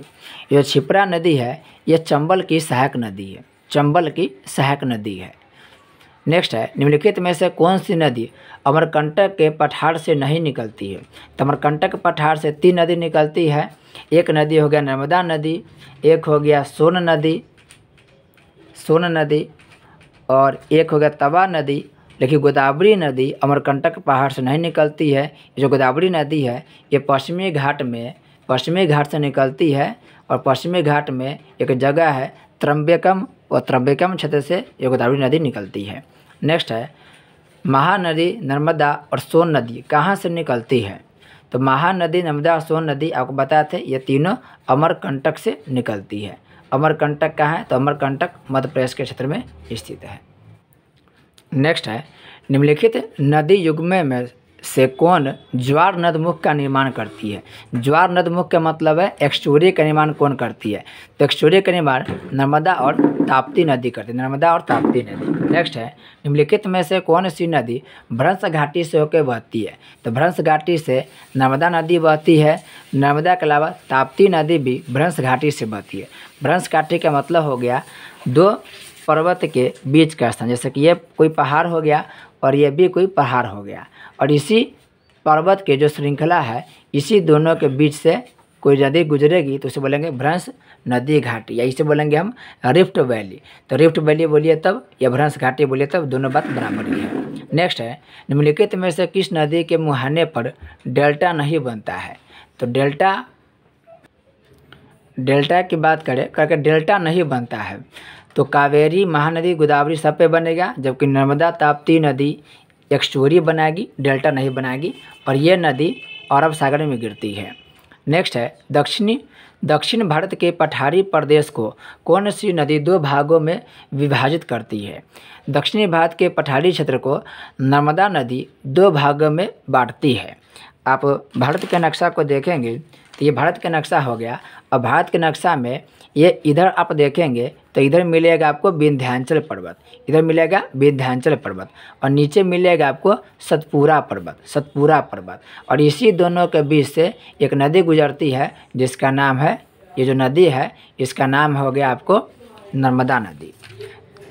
A: ये क्षिप्रा नदी है, ये चंबल की सहायक नदी है, चंबल की सहायक नदी है। नेक्स्ट है, निम्नलिखित में से कौन सी नदी अमरकंटक के पठार से नहीं निकलती है। तो अमरकंटक पठार से 3 नदी निकलती है। एक नदी हो गया नर्मदा नदी, एक हो गया सोन नदी और एक हो गया तवा नदी। लेकिन गोदावरी नदी अमरकंटक पहाड़ से नहीं निकलती है। जो गोदावरी नदी है ये पश्चिमी घाट से निकलती है और पश्चिमी घाट में एक जगह है त्रंबकम, और त्रंबकम क्षेत्र से ये गोदावरी नदी निकलती है। नेक्स्ट है, महानदी नर्मदा और सोन नदी कहाँ से निकलती है। तो महानदी, नर्मदा और सोन नदी आपको बताए थे ये तीनों अमरकंटक से निकलती है। अमरकंटक कहाँ है, तो अमरकंटक मध्य प्रदेश के क्षेत्र में स्थित है। नेक्स्ट है, निम्नलिखित नदी युग्म में से कौन ज्वार नदमुख का निर्माण करती है। ज्वार नदमुख का मतलब है एक्सचुरी का निर्माण कौन करती है। तो एक्सचुरी का निर्माण नर्मदा और ताप्ती नदी करती है, नर्मदा और ताप्ती नदी। नेक्स्ट है, निम्नलिखित में से कौन सी नदी भ्रंश घाटी से होकर बहती है। तो भ्रंश घाटी से नर्मदा नदी बहती है। नर्मदा के अलावा ताप्ती नदी भी भ्रंश घाटी से बहती है। भ्रंश घाटी का मतलब हो गया 2 पर्वत के बीच का स्थान, जैसे कि ये कोई पहाड़ हो गया और ये भी कोई पहाड़ हो गया, और इसी पर्वत के जो श्रृंखला है इसी दोनों के बीच से कोई नदी गुजरेगी तो उसे बोलेंगे भ्रंश नदी घाटी, या इसे बोलेंगे हम रिफ्ट वैली। तो रिफ्ट वैली बोलिए तब या भ्रंश घाटी बोलिए तब, दोनों बात बराबर ही है। नेक्स्ट है, निम्नलिखित में से किस नदी के मुहाने पर डेल्टा नहीं बनता है। तो डेल्टा की बात करके डेल्टा नहीं बनता है। तो कावेरी, महानदी, गोदावरी सब पे बनेगा, जबकि नर्मदा, ताप्ती नदी एक्सचुरी बनाएगी, डेल्टा नहीं बनाएगी, और ये नदी अरब सागर में गिरती है। नेक्स्ट है, दक्षिण भारत के पठारी प्रदेश को कौन सी नदी 2 भागों में विभाजित करती है। दक्षिणी भारत के पठारी क्षेत्र को नर्मदा नदी 2 भागों में बांटती है। आप भारत के नक्शा को देखेंगे तो ये भारत का नक्शा हो गया, और भारत के नक्शा में ये इधर आप देखेंगे तो इधर मिलेगा आपको विंध्याचल पर्वत, इधर मिलेगा विंध्याचल पर्वत, और नीचे मिलेगा आपको सतपुरा पर्वत, और इसी दोनों के बीच से एक नदी गुजरती है जिसका नाम है, ये जो नदी है इसका नाम हो गया आपको नर्मदा नदी।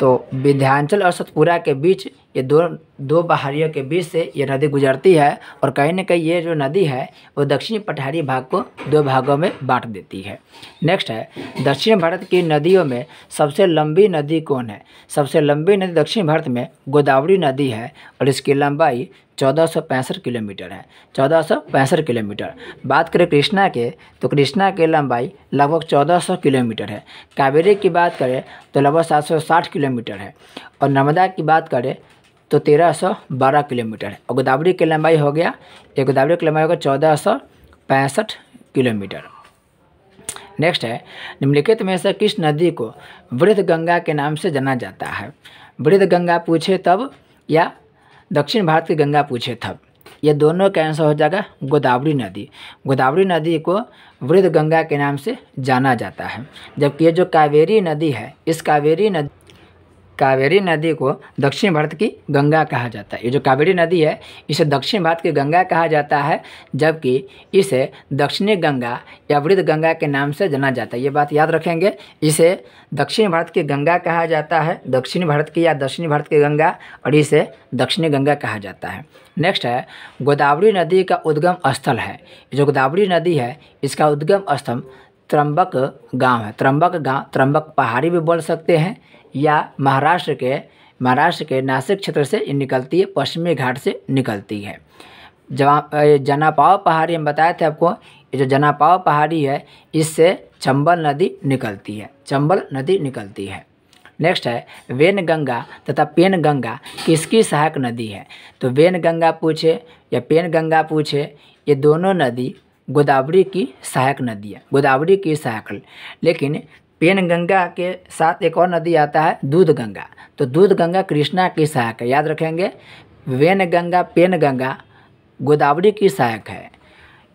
A: तो विंध्याचल और सतपुरा के बीच ये दो पहाड़ियों के बीच से ये नदी गुजरती है, और कहीं न कहीं ये जो नदी है वो दक्षिणी पठारी भाग को 2 भागों में बांट देती है। नेक्स्ट है, दक्षिण भारत की नदियों में सबसे लंबी नदी कौन है। सबसे लंबी नदी दक्षिण भारत में गोदावरी नदी है, और इसकी लंबाई 1465 किलोमीटर है, 1465 किलोमीटर। बात करें कृष्णा के, तो कृष्णा की लंबाई लगभग 1400 किलोमीटर है। कावेरी की बात करें तो लगभग 760 किलोमीटर है, और नर्मदा की बात करें तो 1312 किलोमीटर है, और गोदावरी की लंबाई हो गया, एक गोदावरी की लंबाई होगा 1465 किलोमीटर। नेक्स्ट है, निम्नलिखित में से किस नदी को वृद्ध गंगा के नाम से जाना जाता है। वृद्ध गंगा पूछे तब या दक्षिण भारत की गंगा पूछे तब, ये दोनों का आंसर हो जाएगा गोदावरी नदी। गोदावरी नदी को वृद्ध गंगा के नाम से जाना जाता है, जबकि ये जो कावेरी नदी है इस कावेरी नदी को दक्षिण भारत की गंगा कहा जाता है। ये जो कावेरी नदी है इसे दक्षिण भारत की गंगा कहा जाता है, जबकि इसे दक्षिणी गंगा या वृद्ध गंगा के नाम से जाना जाता है। ये बात याद रखेंगे, इसे दक्षिण भारत की गंगा कहा जाता है, दक्षिण भारत की या दक्षिणी भारत की गंगा, और इसे दक्षिणी गंगा कहा जाता है। नेक्स्ट है, गोदावरी नदी का उद्गम स्थल है। जो गोदावरी नदी है इसका उद्गम स्थल त्रंबक गाँव है। त्रंबक पहाड़ी भी बोल सकते हैं, या महाराष्ट्र के नासिक क्षेत्र से ये निकलती है, पश्चिमी घाट से निकलती है। जहाँ जनापाव पहाड़ी हम बताए थे आपको, ये जो जनापाव पहाड़ी है इससे चंबल नदी निकलती है, चंबल नदी निकलती है। नेक्स्ट है वेनगंगा तथा पेनगंगा किसकी सहायक नदी है? तो वेनगंगा पूछे या पेनगंगा पूछे, ये दोनों नदी गोदावरी की सहायक नदी है, गोदावरी की सहायक। लेकिन पेनगंगा के साथ एक और नदी आता है दूधगंगा, तो दूधगंगा कृष्णा की सहायक है, याद रखेंगे। वेनगंगा पेनगंगा गोदावरी की सहायक है।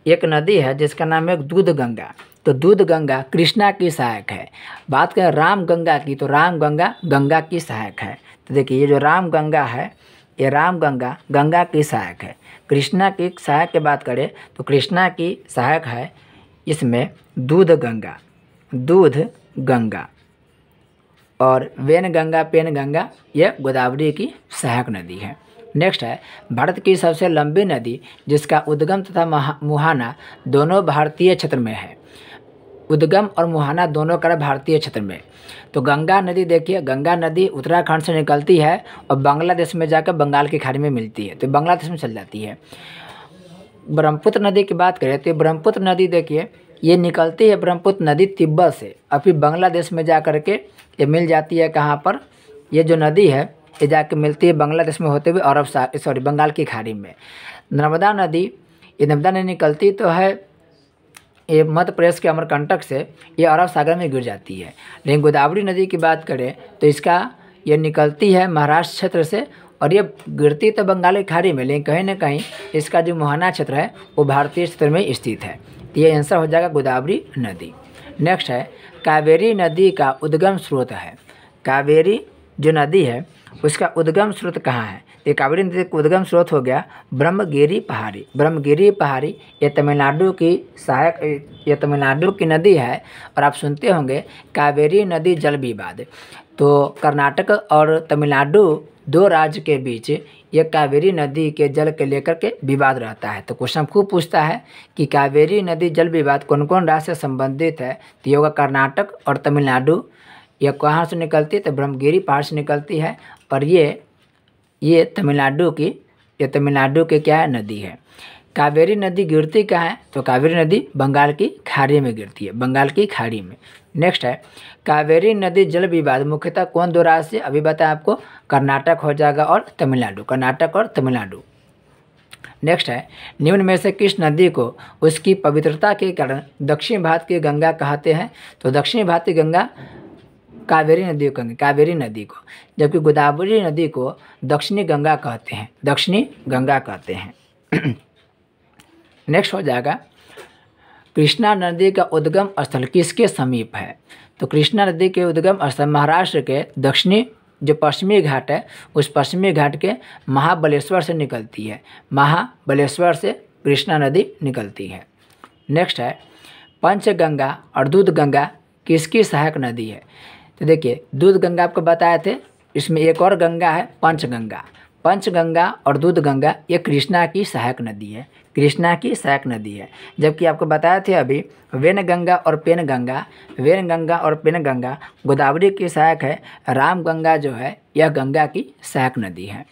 A: एक नदी है जिसका नाम है दूधगंगा, तो दूधगंगा कृष्णा की सहायक है। बात करें रामगंगा की, तो रामगंगा गंगा की सहायक है। तो देखिए ये जो रामगंगा है, ये रामगंगा गंगा की सहायक है। कृष्णा की सहायक की बात करें तो कृष्णा की सहायक है इसमें दूधगंगा, दूधगंगा। और वेनगंगा पेनगंगा ये गोदावरी की सहायक नदी है। नेक्स्ट है भारत की सबसे लंबी नदी जिसका उद्गम तथा मुहाना दोनों भारतीय क्षेत्र में है। उद्गम और मुहाना दोनों कर भारतीय क्षेत्र में। तो गंगा नदी देखिए, गंगा नदी उत्तराखंड से निकलती है और बांग्लादेश में जाकर बंगाल की खाड़ी में मिलती है, तो बांग्लादेश में चल जाती है। ब्रह्मपुत्र नदी की बात करें तो ब्रह्मपुत्र नदी देखिए ये निकलती है ब्रह्मपुत्र नदी तिब्बत से और फिर बांग्लादेश में जा कर के ये मिल जाती है। कहाँ पर? ये जो नदी है ये जाके मिलती है बांग्लादेश में होते हुए बंगाल की खाड़ी में। नर्मदा नदी, ये नर्मदा नदी निकलती तो है ये मध्य प्रदेश के अमरकंटक से, ये अरब सागर में गिर जाती है। लेकिन गोदावरी नदी की बात करें तो इसका ये निकलती है महाराष्ट्र क्षेत्र से और ये गिरती तो बंगाल की खाड़ी में, लेकिन कहीं ना कहीं इसका जो मुहाना क्षेत्र है वो भारतीय क्षेत्र में स्थित है। तो ये आंसर हो जाएगा गोदावरी नदी। नेक्स्ट है कावेरी नदी का उद्गम स्रोत है। कावेरी जो नदी है उसका उद्गम स्रोत कहाँ है? ये कावेरी नदी का उद्गम स्रोत हो गया ब्रह्मगिरी पहाड़ी। ब्रह्मगिरी पहाड़ी ये तमिलनाडु की सहायक, ये तमिलनाडु की नदी है। और आप सुनते होंगे कावेरी नदी जल विवाद, तो कर्नाटक और तमिलनाडु दो राज्य के बीच ये कावेरी नदी के जल के लेकर के विवाद रहता है। तो क्वेश्चन खूब पूछता है कि कावेरी नदी जल विवाद कौन कौन राज्य से संबंधित है? तो ये होगा कर्नाटक और तमिलनाडु। यह कहाँ से निकलती है? तो ब्रह्मगिरी पहाड़ से निकलती है और ये तमिलनाडु की, ये तमिलनाडु के क्या है नदी है। कावेरी नदी गिरती कहाँ है? तो कावेरी नदी बंगाल की खाड़ी में गिरती है, बंगाल की खाड़ी में। नेक्स्ट है कावेरी नदी जल विवाद मुख्यतः कौन दो राज्य से? अभी बताया आपको, कर्नाटक हो जाएगा और तमिलनाडु, कर्नाटक और तमिलनाडु। नेक्स्ट है निम्न में से किस नदी को उसकी पवित्रता के कारण दक्षिण भारत की गंगा कहते हैं? तो दक्षिण भारत की गंगा कावेरी नदी को कहेंगे, कावेरी नदी को, जबकि गोदावरी नदी को दक्षिणी गंगा कहते हैं, दक्षिणी गंगा कहते हैं। नेक्स्ट हो जाएगा कृष्णा नदी का उद्गम स्थल किसके समीप है? तो कृष्णा नदी के उद्गम स्थल महाराष्ट्र के दक्षिणी जो पश्चिमी घाट है उस पश्चिमी घाट के महाबलेश्वर से निकलती है, महाबलेश्वर से कृष्णा नदी निकलती है। नेक्स्ट है पंचगंगा और दूधगंगा किसकी सहायक नदी है? तो देखिए दूधगंगा आपको बताए थे, इसमें एक और गंगा है पंचगंगा। पंचगंगा और दूधगंगा ये कृष्णा की सहायक नदी है, कृष्णा की सहायक नदी है। जबकि आपको बताए थे अभी वेनगंगा और पेनगंगा, वेनगंगा और पेनगंगा गोदावरी की सहायक है, रामगंगा जो है यह गंगा की सहायक नदी है।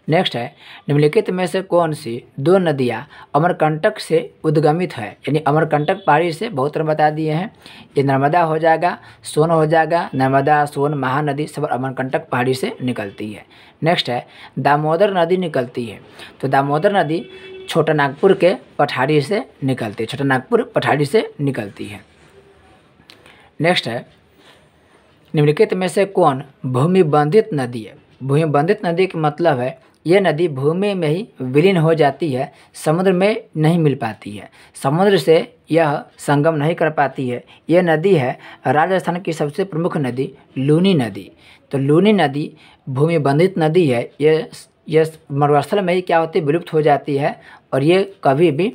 A: नेक्स्ट है निम्नलिखित में से कौन सी दो नदियाँ अमरकंटक से उद्गमित है? यानी अमरकंटक पहाड़ी से बहुत तरह बता दिए हैं। ये नर्मदा हो जाएगा, सोन हो जाएगा, नर्मदा सोन महानदी सब अमरकंटक पहाड़ी से निकलती है। नेक्स्ट है दामोदर नदी निकलती है। तो दामोदर नदी छोटा नागपुर के पठारी से निकलती है, छोटा नागपुर पठारी से निकलती है। नेक्स्ट है निम्नलिखित में से कौन भूमि बंधित नदी है? भूमि बंधित नदी का मतलब है ये नदी भूमि में ही विलीन हो जाती है, समुद्र में नहीं मिल पाती है, समुद्र से यह संगम नहीं कर पाती है। यह नदी है राजस्थान की सबसे प्रमुख नदी लूनी नदी। तो लूनी नदी भूमि बंधित नदी है, ये मरुस्थल में ही क्या होती है विलुप्त हो जाती है और ये कभी भी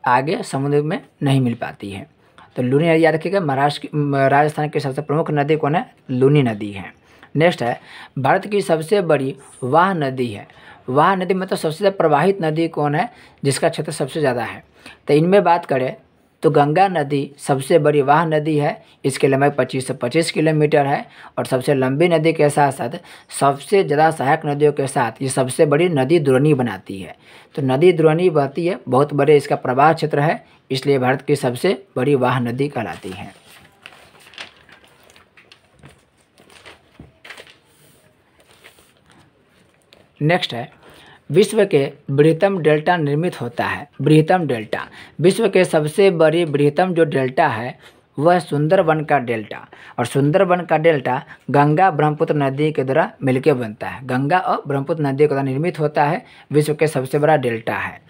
A: आगे समुद्र में नहीं मिल पाती है। तो लूनी नदी याद रखिएगा, राजस्थान की सबसे प्रमुख नदी कौन है? लूनी नदी है। नेक्स्ट है भारत की सबसे बड़ी वाह नदी है। वाह नदी मतलब सबसे ज़्यादा प्रवाहित नदी कौन है जिसका क्षेत्र सबसे ज़्यादा है? तो इनमें बात करें तो गंगा नदी सबसे बड़ी वाह नदी है, इसकी लंबाई 25 से 25 किलोमीटर है और सबसे लंबी नदी के साथ साथ सबसे ज़्यादा सहायक नदियों के साथ ये सबसे बड़ी नदी द्रोणी बनाती है। तो नदी द्रोणी बहती है, बहुत बड़े इसका प्रवाह क्षेत्र है, इसलिए भारत की सबसे बड़ी वाह नदी कहलाती है। नेक्स्ट है, विश्व के बृहत्तम डेल्टा निर्मित होता है। बृहत्तम डेल्टा, विश्व के सबसे बड़ी बृहत्तम जो डेल्टा है वह सुंदरबन का डेल्टा, और सुंदरबन का डेल्टा गंगा ब्रह्मपुत्र नदी के द्वारा मिलकर बनता है। गंगा और ब्रह्मपुत्र नदी के द्वारा निर्मित होता है, विश्व के सबसे बड़ा डेल्टा है।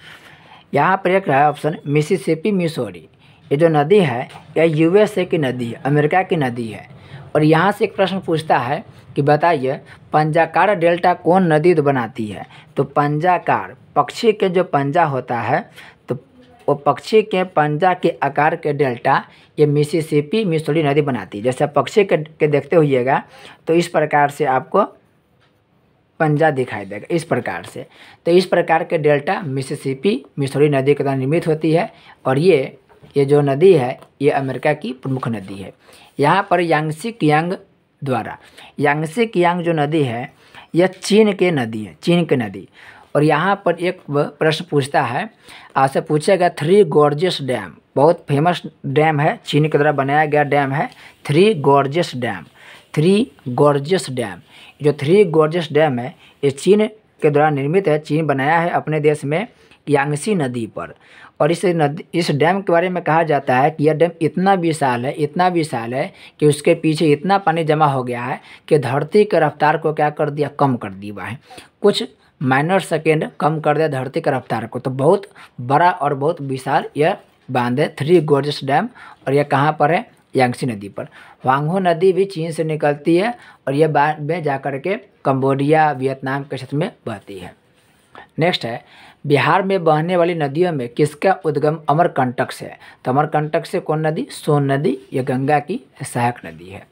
A: यहाँ पर एक है ऑप्शन मिसिसिपी मिसौरी। ये जो नदी है यह यूएसए की नदी है, अमेरिका की नदी है। और यहाँ से एक प्रश्न पूछता है कि बताइए पंजाकार डेल्टा कौन नदी बनाती है। तो पंजाकार, पक्षी के जो पंजा होता है तो वो पक्षी के पंजा के आकार के डेल्टा ये मिसिसिपी मिसौरी नदी बनाती है। जैसे पक्षी के देखते होइएगा तो इस प्रकार से आपको पंजा दिखाई देगा, इस प्रकार से। तो इस प्रकार के डेल्टा मिसिसिपी मिसौरी नदी के द्वारा निर्मित होती है। और ये जो नदी है ये अमेरिका की प्रमुख नदी है। यहाँ पर यांगसी कियांग द्वारा, यांगसी कियांग जो नदी है यह चीन के नदी है, चीन की नदी। और यहाँ पर एक प्रश्न पूछता है, आपसे पूछेगा थ्री गॉर्जियस डैम, बहुत फेमस डैम है, चीन के द्वारा बनाया गया डैम है three gorgeous dam. Three gorgeous dam, जो थ्री गॉर्जियस डैम है ये चीन के द्वारा निर्मित है, चीन बनाया है अपने देश में यांगसी नदी पर। और इस डैम के बारे में कहा जाता है कि यह डैम इतना विशाल है कि उसके पीछे इतना पानी जमा हो गया है कि धरती के रफ्तार को क्या कर दिया, कम कर दिया है। कुछ माइनर सेकेंड कम कर दिया धरती के रफ्तार को। तो बहुत बड़ा और बहुत विशाल यह बांध है थ्री गॉर्जियस डैम। और यह कहाँ पर है, यांगसी नदी पर। वांगहो नदी भी चीन से निकलती है और यह बाद में जाकर के कंबोडिया, वियतनाम के क्षेत्र में बहती है। नेक्स्ट है, बिहार में बहने वाली नदियों में किसका उद्गम अमरकंटक से है। तो अमरकंटक से कौन नदी, सोन नदी, यह गंगा की सहायक नदी है।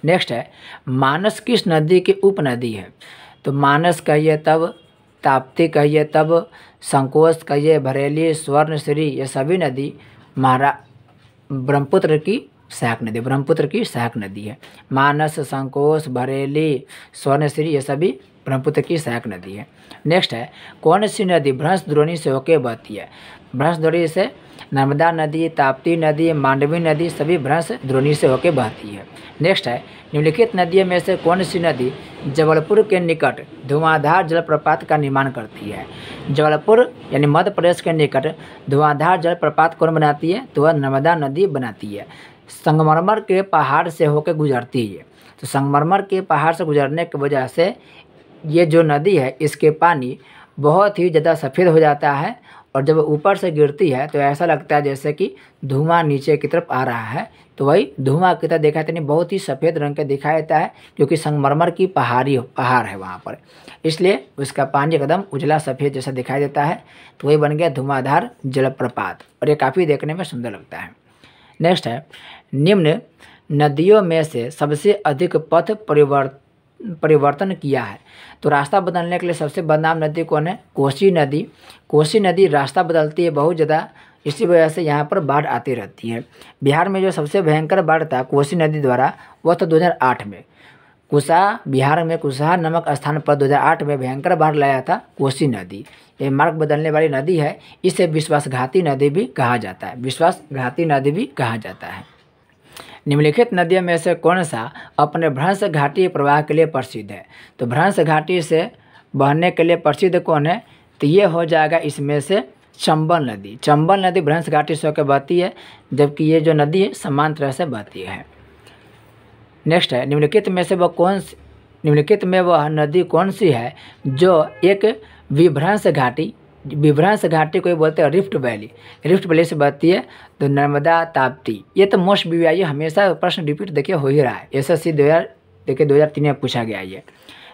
A: नेक्स्ट है, मानस किस नदी की उपनदी है। तो मानस कहिए तब, ताप्ती कहिए तब, संकोच कहिए, भरेली, स्वर्णश्री, ये सभी नदी ब्रह्मपुत्र की सहायक नदी, ब्रह्मपुत्र की सहायक नदी है। मानस, संकोच, भरेली, स्वर्णश्री ये सभी ब्रह्मपुत्र की सहायक नदी है। नेक्स्ट है, कौन सी नदी भ्रंश द्रोणी से होकर बहती है। भ्रंश द्रोणी से नर्मदा नदी, ताप्ती नदी, मांडवी नदी सभी भ्रंश द्रोणी से होकर बहती है। नेक्स्ट है, निम्नलिखित नदियों में से कौन सी नदी जबलपुर के निकट धुआंधार जलप्रपात का निर्माण करती है। जबलपुर यानी मध्य प्रदेश के निकट धुआंधार जलप्रपात कौन बनाती है, तो वह नर्मदा नदी बनाती है। संगमरमर के पहाड़ से होकर गुजरती है। तो संगमरमर के पहाड़ से गुजरने की वजह से ये जो नदी है इसके पानी बहुत ही ज़्यादा सफ़ेद हो जाता है। और जब ऊपर से गिरती है तो ऐसा लगता है जैसे कि धुआं नीचे की तरफ आ रहा है। तो वही धुआं की तरह देखा नहीं, बहुत ही सफ़ेद रंग का दिखाई देता है क्योंकि संगमरमर की पहाड़ है वहाँ पर, इसलिए उसका पानी एकदम उजला सफ़ेद जैसा दिखाई देता है। तो वही बन गया धुआंधार जलप्रपात और ये काफ़ी देखने में सुंदर लगता है। नेक्स्ट है, निम्न नदियों में से सबसे अधिक पथ परिवर्तन किया है। तो रास्ता बदलने के लिए सबसे बदनाम नदी कौन है, कोसी नदी। कोसी नदी रास्ता बदलती है बहुत ज़्यादा, इसी वजह से यहाँ पर बाढ़ आती रहती है। बिहार में जो सबसे भयंकर बाढ़ था कोसी नदी द्वारा वह था 2008 में। बिहार में कुशहा नामक स्थान पर 2008 में भयंकर बाढ़ लाया था कोसी नदी। ये मार्ग बदलने वाली नदी है, इसे विश्वासघाती नदी भी कहा जाता है, विश्वासघाती नदी भी कहा जाता है। निम्नलिखित नदियों में से कौन सा अपने भ्रंश घाटी प्रवाह के लिए प्रसिद्ध है। तो भ्रंश घाटी से बहने के लिए प्रसिद्ध कौन है, तो ये हो जाएगा इसमें से चंबल नदी। चंबल नदी भ्रंश घाटी से होकर बहती है, जबकि ये जो नदी है समान तरह से बहती है। नेक्स्ट है, निम्नलिखित में वह नदी कौन सी है जो एक विभ्रंश घाटी को बोलते हैं रिफ्ट वैली से बहती है। तो नर्मदा, ताप्ती, ये तो मोस्ट वीआई हमेशा प्रश्न रिपीट देखिए हो ही रहा है। SSC 2003 में पूछा गया ये।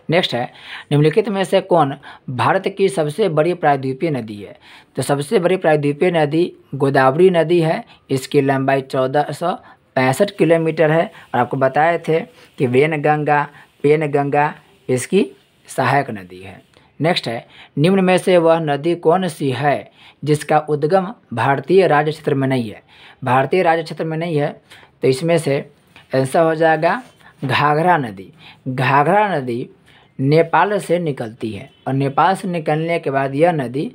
A: नेक्स्ट है, निम्नलिखित में से कौन भारत की सबसे बड़ी प्रायद्वीपीय नदी है। तो सबसे बड़ी प्रायद्वीपीय नदी गोदावरी नदी है, इसकी लंबाई 1465 किलोमीटर है। और आपको बताए थे कि पेनगंगा इसकी सहायक नदी है। नेक्स्ट है, निम्न में से वह नदी कौन सी है जिसका उद्गम भारतीय राज्य क्षेत्र में नहीं है। भारतीय राज्य क्षेत्र में नहीं है तो इसमें से आंसर हो जाएगा घाघरा नदी। घाघरा नदी नेपाल से निकलती है और नेपाल से निकलने के बाद यह नदी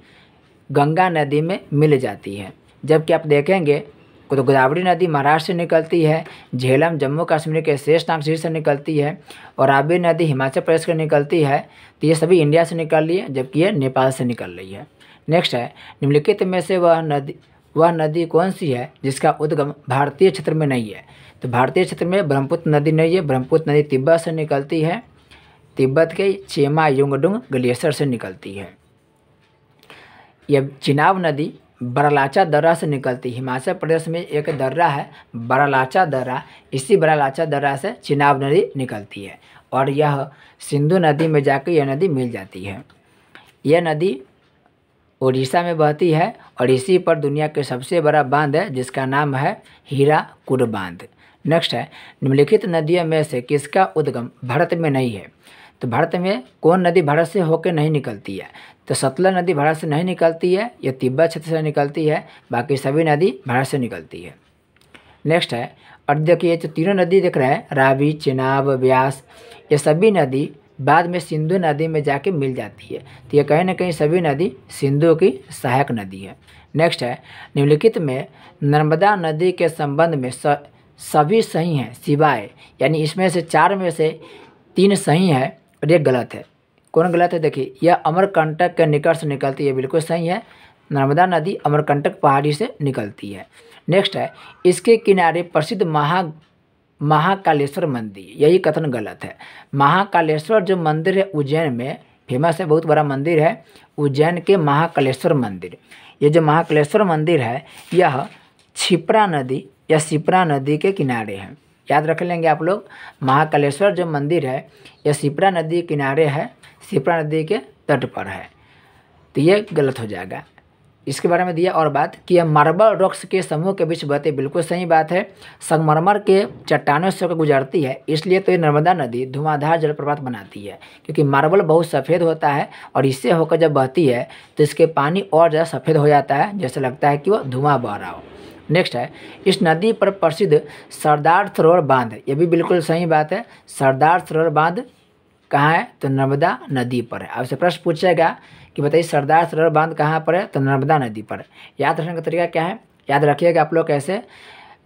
A: गंगा नदी में मिल जाती है। जबकि आप देखेंगे तो गोदावरी नदी महाराष्ट्र से निकलती है, झेलम जम्मू कश्मीर के शेषनाग झील से निकलती है, और रावी नदी हिमाचल प्रदेश से निकलती है। तो ये सभी इंडिया से निकल रही है, जबकि ये नेपाल से निकल रही है। नेक्स्ट है, निम्नलिखित में से वह नदी कौन सी है जिसका उद्गम भारतीय क्षेत्र में नहीं है। तो भारतीय क्षेत्र में ब्रह्मपुत्र नदी नहीं है। ब्रह्मपुत्र नदी तिब्बत से निकलती है, तिब्बत के चेमा युंगडुंग ग्लेशियर से निकलती है। यह चिनाब नदी बरालाचा दर्रा से निकलती है। हिमाचल प्रदेश में एक दर्रा है बरालाचा दर्रा, इसी बरालाचा दर्रा से चिनाब नदी निकलती है, और यह सिंधु नदी में जाकर यह नदी मिल जाती है। यह नदी उड़ीसा में बहती है, और इसी पर दुनिया के सबसे बड़ा बांध है जिसका नाम है हीराकुड बांध। नेक्स्ट है, निम्नलिखित नदियों में से किसका उद्गम भारत में नहीं है। तो भारत में कौन नदी भारत से होकर नहीं निकलती है। तो सतलज नदी भारत से नहीं निकलती है, यह तिब्बत क्षेत्र से निकलती है, बाकी सभी नदी भारत से निकलती है। नेक्स्ट है, और देखिए जो तीनों नदी दिख रहे हैं, रावी, चिनाब, व्यास, ये सभी नदी बाद में सिंधु नदी में जाके मिल जाती है। तो ये कहीं ना कहीं सभी नदी सिंधु की सहायक नदी है। नेक्स्ट है, निम्नलिखित में नर्मदा नदी के संबंध में सभी सही हैं सिवाय, यानी इसमें से 4 में से 3 सही है और 1 गलत है। कौन गलत है, देखिए यह अमरकंटक के निकट से निकलती है, बिल्कुल सही है। नर्मदा नदी अमरकंटक पहाड़ी से निकलती है। नेक्स्ट है, इसके किनारे प्रसिद्ध महाकालेश्वर मंदिर, यही कथन गलत है। महाकालेश्वर जो मंदिर है उज्जैन में फेमस है, बहुत बड़ा मंदिर है उज्जैन के महाकालेश्वर मंदिर। ये जो महाकालेश्वर मंदिर है यह क्षिप्रा नदी या शिप्रा नदी के किनारे है। याद रख लेंगे आप लोग, महाकालेश्वर जो मंदिर है यह शिप्रा नदी के किनारे है, शिप्रा नदी के तट पर है। तो ये गलत हो जाएगा। इसके बारे में दिया और बात कि यह मार्बल रॉक्स के समूह के बीच बहती, बिल्कुल सही बात है। संगमरमर के चट्टानों से होकर गुजरती है, इसलिए तो ये नर्मदा नदी धुआंधार जलप्रपात बनाती है, क्योंकि मार्बल बहुत सफ़ेद होता है और इससे होकर जब बहती है तो इसके पानी और ज़्यादा सफ़ेद हो जाता है, जैसे लगता है कि वह धुआं बह रहा हो। नेक्स्ट है, इस नदी पर प्रसिद्ध सरदार सरोवर बांध, ये भी बिल्कुल सही बात है। सरदार सरोवर बांध कहाँ है, तो नर्मदा नदी पर है। आपसे प्रश्न पूछेगा कि बताइए सरदार सरोवर बांध कहाँ पर है, तो नर्मदा नदी पर। याद रखने का तरीका क्या है, याद रखिएगा आप लोग कैसे,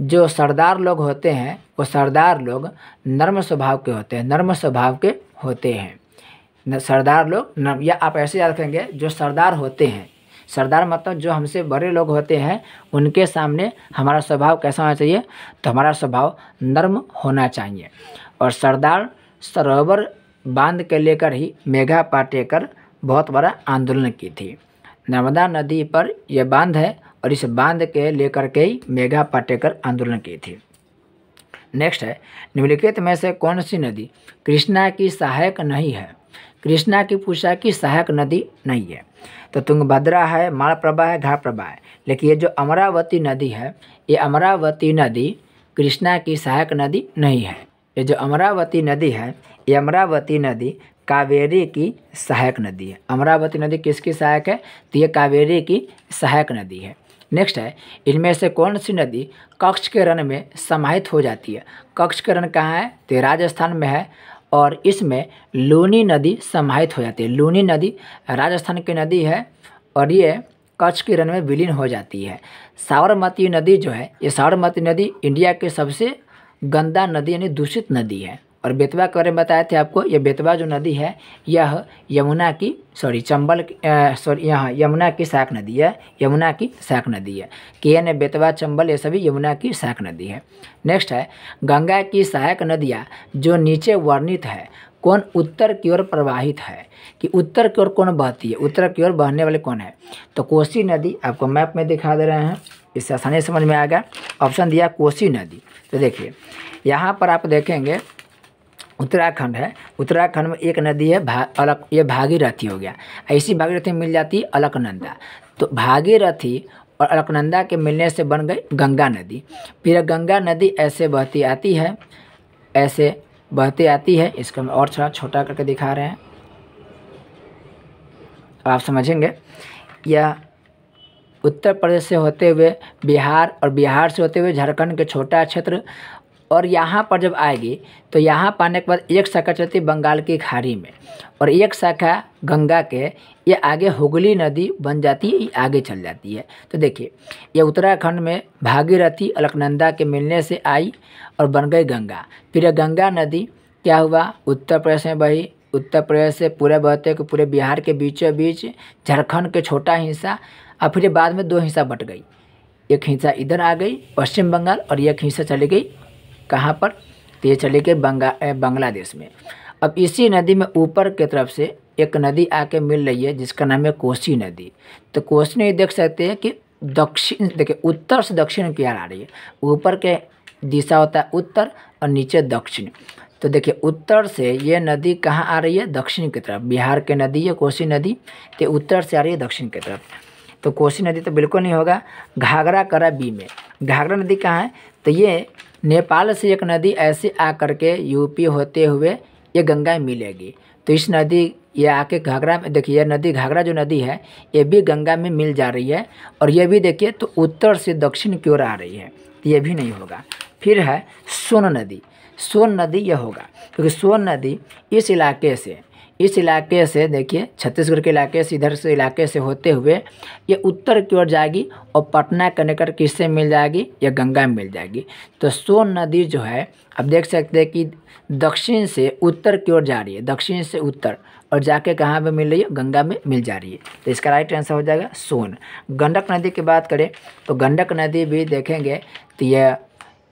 A: जो सरदार लोग होते हैं वो सरदार लोग नर्म स्वभाव के होते हैं, नर्म स्वभाव के होते हैं सरदार लोग। या आप ऐसे याद रखेंगे, जो सरदार होते हैं, सरदार मतलब जो हमसे बड़े लोग होते हैं, उनके सामने हमारा स्वभाव कैसा होना चाहिए, तो हमारा स्वभाव नर्म होना चाहिए। और सरदार सरोवर बांध के लेकर ही मेघा पाटेकर बहुत बड़ा आंदोलन की थी। नर्मदा नदी पर यह बांध है और इस बांध के लेकर के ही मेघा पाटेकर आंदोलन की थी। नेक्स्ट है, निम्नलिखित में से कौन सी नदी कृष्णा की सहायक नहीं है। कृष्णा की पूछा की सहायक नदी नहीं है, तो तुंगभद्रा है, मालप्रभा है, घाटप्रभा है। लेकिन ये जो अमरावती नदी है, ये अमरावती नदी कृष्णा की सहायक नदी नहीं है। ये जो अमरावती नदी है, ये अमरावती नदी कावेरी की सहायक नदी है। अमरावती नदी किसकी सहायक है, तो ये कावेरी की सहायक नदी है। नेक्स्ट है, इनमें से कौन सी नदी कच्छ के रण में समाहित हो जाती है। कच्छ के रण कहाँ है, तो राजस्थान में है, और इसमें लूनी नदी समाहित हो जाती है। लूनी नदी राजस्थान की नदी है और ये कच्छ के रण में विलीन हो जाती है। साबरमती नदी जो है, ये साबरमती नदी इंडिया के सबसे गंदा नदी यानी दूषित नदी है। और बेतवा के बारे में बताए थे आपको, ये बेतवा जो नदी है यह यमुना की यमुना की सहायक नदी है, यमुना की सहायक नदी है। केन, बेतवा, चंबल ये सभी यमुना की सहायक नदी है। नेक्स्ट है, गंगा की सहायक नदियाँ जो नीचे वर्णित है कौन उत्तर की ओर प्रवाहित है, कि उत्तर की ओर कौन बहती है, उत्तर की ओर बहने वाले कौन है, तो कोसी नदी आपको मैप में दिखा दे रहे हैं, इससे आसानी समझ में आ गया। ऑप्शन दिया कोसी नदी। तो देखिए यहाँ पर आप देखेंगे उत्तराखंड है, उत्तराखंड में एक नदी है ये भागीरथी हो गया, ऐसी भागीरथी मिल जाती है अलकनंदा। तो भागीरथी और अलकनंदा के मिलने से बन गई गंगा नदी। फिर गंगा ऐसे बहती आती है, ऐसे बहती आती है। इसको हम और थोड़ा छोटा करके दिखा रहे हैं, आप समझेंगे। यह उत्तर प्रदेश से होते हुए बिहार और बिहार से होते हुए झारखंड के छोटा क्षेत्र और यहाँ पर जब आएगी तो यहाँ पर आने के बाद एक शाखा चलती है बंगाल की खाड़ी में और एक शाखा गंगा के ये आगे हुगली नदी बन जाती है, ये आगे चल जाती है। तो देखिए ये उत्तराखंड में भागीरथी अलकनंदा के मिलने से आई और बन गई गंगा। फिर ये गंगा नदी क्या हुआ, उत्तर प्रदेश में बही, उत्तर प्रदेश से पूरे बहते हुए पूरे बिहार के बीचों बीच झारखंड के छोटा हिस्सा, और फिर बाद में 2 हिस्सा बट गई। एक हिस्सा इधर आ गई पश्चिम बंगाल और एक हिस्सा चली गई कहाँ पर, तो ये चली गई बांग्लादेश में। अब इसी नदी में ऊपर की तरफ से एक नदी आके मिल रही है जिसका नाम है कोसी नदी। तो कोसी नदी देख सकते हैं कि दक्षिण, देखिए उत्तर से दक्षिण की ओर आ रही है। ऊपर के दिशा होता है उत्तर और नीचे दक्षिण। तो देखिए उत्तर से ये नदी कहाँ आ रही है, दक्षिण की तरफ। बिहार की नदी है कोसी नदी, तो उत्तर से आ रही है दक्षिण की तरफ। तो कोसी नदी तो बिल्कुल नहीं होगा। घाघरा करा बी में, घाघरा नदी कहाँ है, तो ये नेपाल से एक नदी ऐसे आ करके यूपी होते हुए ये गंगा में मिलेगी। तो इस नदी ये आके घाघरा में, देखिए ये नदी घाघरा जो नदी है ये भी गंगा में मिल जा रही है। और ये भी देखिए तो उत्तर से दक्षिण की ओर आ रही है, तो ये भी नहीं होगा। फिर है सोन नदी, सोन नदी यह होगा क्योंकि सोन नदी इस इलाके से देखिए छत्तीसगढ़ के इलाके से, इधर से इलाके से होते हुए ये उत्तर की ओर जाएगी और पटना के निकट किससे मिल जाएगी, या गंगा में मिल जाएगी। तो सोन नदी जो है अब देख सकते हैं कि दक्षिण से उत्तर की ओर जा रही है, दक्षिण से उत्तर, और जाके कहाँ पे मिल रही है, गंगा में मिल जा रही है। तो इसका राइट आंसर हो जाएगा सोन। गंडक नदी की बात करें तो गंडक नदी भी देखेंगे तो यह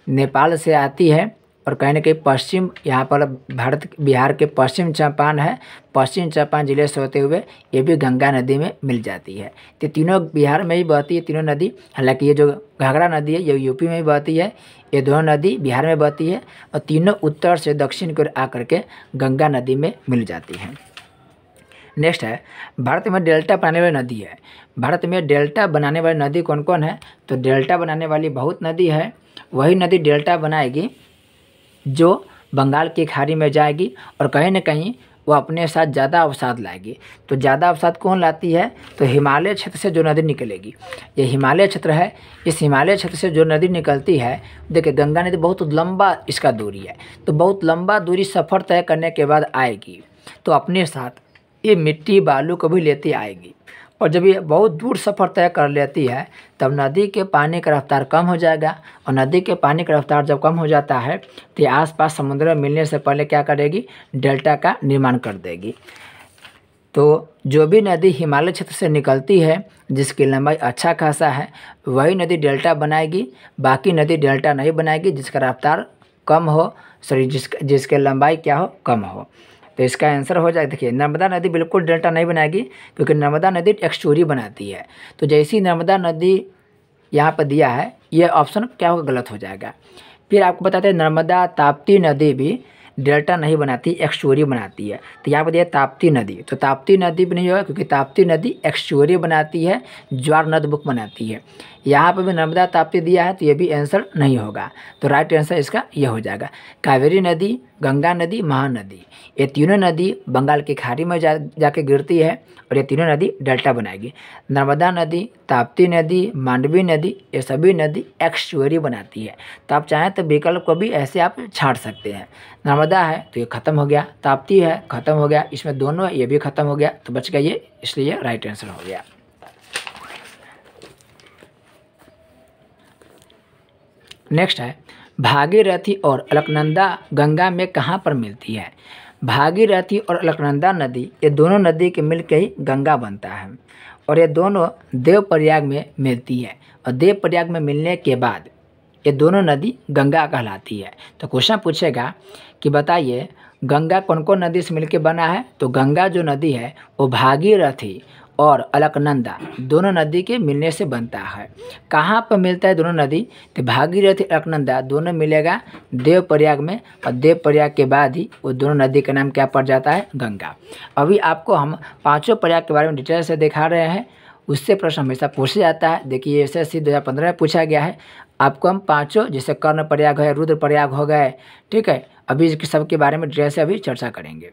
A: नेपाल से आती है और कहीं ना कहीं पश्चिम, यहाँ पर भारत बिहार के पश्चिम चंपारण है, पश्चिम चंपारण जिले से होते हुए ये भी गंगा नदी में मिल जाती है। तो तीनों बिहार में ही बहती है तीनों नदी। हालांकि ये जो घाघरा नदी है ये यूपी में ही बहती है, ये दोनों नदी बिहार में बहती है और तीनों उत्तर से दक्षिण की ओर आकर के गंगा नदी में मिल जाती है। नेक्स्ट है भारत में डेल्टा बनाने वाली नदी है। भारत में डेल्टा बनाने वाली नदी कौन कौन है, तो डेल्टा बनाने वाली बहुत नदी है। वही नदी डेल्टा बनाएगी जो बंगाल की खाड़ी में जाएगी और कहीं ना कहीं वो अपने साथ ज़्यादा अवसाद लाएगी। तो ज़्यादा अवसाद कौन लाती है, तो हिमालय क्षेत्र से जो नदी निकलेगी, ये हिमालय क्षेत्र है, इस हिमालय क्षेत्र से जो नदी निकलती है, देखिए गंगा नदी बहुत लंबा इसका दूरी है, तो बहुत लंबा दूरी सफ़र तय करने के बाद आएगी तो अपने साथ ये मिट्टी बालू को भी लेती आएगी। और जब ये बहुत दूर सफ़र तय कर लेती है तब नदी के पानी का रफ्तार कम हो जाएगा, और नदी के पानी का रफ्तार जब कम हो जाता है तो ये आसपास समुद्र में मिलने से पहले क्या करेगी, डेल्टा का निर्माण कर देगी। तो जो भी नदी हिमालय क्षेत्र से निकलती है जिसकी लंबाई अच्छा खासा है वही नदी डेल्टा बनाएगी, बाकी नदी डेल्टा नहीं बनाएगी जिसका रफ्तार कम हो, सॉरी जिसके लंबाई क्या हो, कम हो। तो इसका आंसर हो जाएगा, देखिए नर्मदा नदी बिल्कुल डेल्टा नहीं बनाएगी क्योंकि नर्मदा नदी एक्सचोरी बनाती है। तो जैसी नर्मदा नदी यहाँ पर दिया है ये ऑप्शन क्या होगा, गलत हो जाएगा। फिर आपको बताते हैं नर्मदा ताप्ती नदी भी डेल्टा नहीं बनाती, एक्सचोरी बनाती है। तो यहाँ पर दिया ताप्ती नदी, तो ताप्ती नदी भी नहीं होगा क्योंकि ताप्ती नदी एक्सचोरी बनाती है, ज्वार नदबुक बनाती है। यहाँ पर भी नर्मदा ताप्ती दिया है तो ये भी आंसर नहीं होगा। तो राइट आंसर इसका ये हो जाएगा। कावेरी नदी, गंगा नदी, महानदी, ये तीनों नदी बंगाल की खाड़ी में जाके गिरती है और ये तीनों नदी डेल्टा बनाएगी। नर्मदा नदी, ताप्ती नदी, मांडवी नदी, ये सभी नदी एक्सचुअरी बनाती है। तो आप चाहें तो विकल्प को भी ऐसे आप छाट सकते हैं। नर्मदा है तो ये खत्म हो गया, ताप्ती है खत्म हो गया, इसमें दोनों है ये भी खत्म हो गया, तो बच गया ये, इसलिए राइट आंसर हो गया। नेक्स्ट है भागीरथी और अलकनंदा गंगा में कहाँ पर मिलती है। भागीरथी और अलकनंदा नदी ये दोनों नदी के मिल के ही गंगा बनता है और ये दोनों देवप्रयाग में मिलती है और देवप्रयाग में मिलने के बाद ये दोनों नदी गंगा कहलाती है। तो क्वेश्चन पूछेगा कि बताइए गंगा कौन कौन नदी से मिलकर बना है, तो गंगा जो नदी है वो भागीरथी और अलकनंदा दोनों नदी के मिलने से बनता है। कहाँ पर मिलता है दोनों नदी, तो भागीरथी अलकनंदा दोनों मिलेगा देवप्रयाग में और देवप्रयाग के बाद ही वो दोनों नदी का नाम क्या पड़ जाता है, गंगा। अभी आपको हम पांचों प्रयाग के बारे में डिटेल से दिखा रहे हैं, उससे प्रश्न हमेशा पूछा जाता है। देखिए SSC 2015 में पूछा गया है। आपको हम पांचों जैसे कर्ण प्रयाग है, रुद्र प्रयाग हो गए, ठीक है, अभी सब के बारे में डिटेल से अभी चर्चा करेंगे।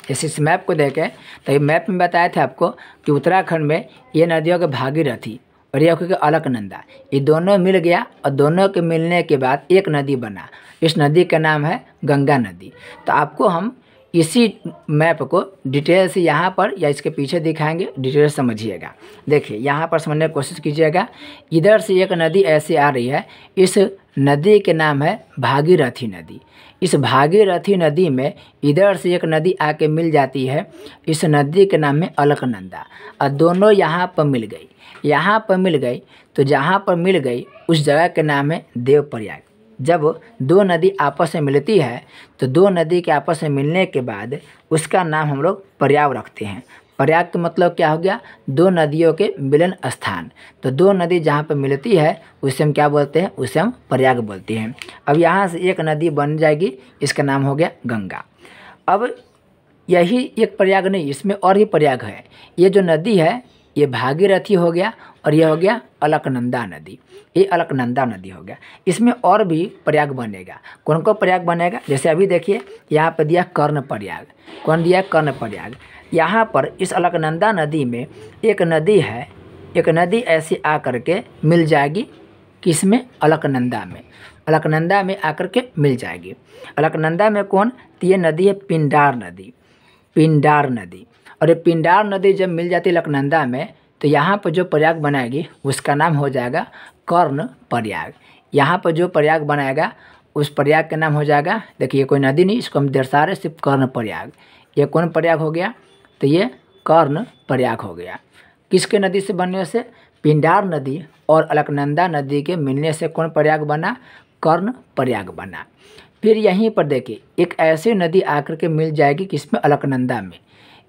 A: इस मैप को देखें तो ये मैप में बताया था आपको कि उत्तराखंड में ये नदियों के भागीरथी और यह हो गया अलकनंदा। ये दोनों मिल गया और दोनों के मिलने के बाद एक नदी बना। इस नदी का नाम है गंगा नदी। तो आपको हम इसी मैप को डिटेल से यहाँ पर या इसके पीछे दिखाएंगे, डिटेल समझिएगा। देखिए यहाँ पर समझने की कोशिश कीजिएगा। इधर से एक नदी ऐसे आ रही है, इस नदी के नाम है भागीरथी नदी। इस भागीरथी नदी में इधर से एक नदी आके मिल जाती है, इस नदी के नाम है अलकनंदा। और दोनों यहाँ पर मिल गई। यहाँ पर मिल गई तो जहाँ पर मिल गई उस जगह के नाम है देवप्रयाग। जब दो नदी आपस में मिलती है तो दो नदी के आपस में मिलने के बाद उसका नाम हम लोग प्रयाग रखते हैं। प्रयाग का मतलब क्या हो गया? दो नदियों के मिलन स्थान। तो दो नदी जहाँ पर मिलती है उसे हम क्या बोलते हैं? उसे हम प्रयाग बोलते हैं। अब यहाँ से एक नदी बन जाएगी, इसका नाम हो गया गंगा। अब यही एक प्रयाग नहीं, इसमें और भी प्रयाग है। ये जो नदी है ये भागीरथी हो गया और ये हो गया अलकनंदा नदी। ये अलकनंदा नदी हो गया। इसमें और भी प्रयाग बनेगा। कौन कौन प्रयाग बनेगा? जैसे अभी देखिए यहाँ पर दिया कर्ण प्रयाग। कौन दिया? कर्ण प्रयाग। यहाँ पर इस अलकनंदा नदी में एक नदी है, एक नदी ऐसे आकर के मिल जाएगी। किसमें? अलकनंदा में। अलकनंदा में आकर के मिल जाएगी। अलकनंदा में कौन? तो ये नदी है पिंडार नदी। पिंडार नदी। और ये पिंडार नदी जब मिल जाती है अलकनंदा में तो यहाँ पर जो प्रयाग बनाएगी उसका नाम हो जाएगा कर्ण प्रयाग। यहाँ पर जो प्रयाग बनाएगा उस प्रयाग का नाम हो जाएगा, देखिए कोई नदी नहीं, इसको हम दर्शा रहे सिर्फ कर्ण प्रयाग। ये कौन प्रयाग हो गया? तो ये कर्ण प्रयाग हो गया। किसके नदी से बनने से? पिंडार नदी और अलकनंदा नदी के मिलने से कौन प्रयाग बना? कर्ण प्रयाग बना। फिर यहीं पर देखिए एक ऐसी नदी आकर के मिल जाएगी किसमें? अलकनंदा में।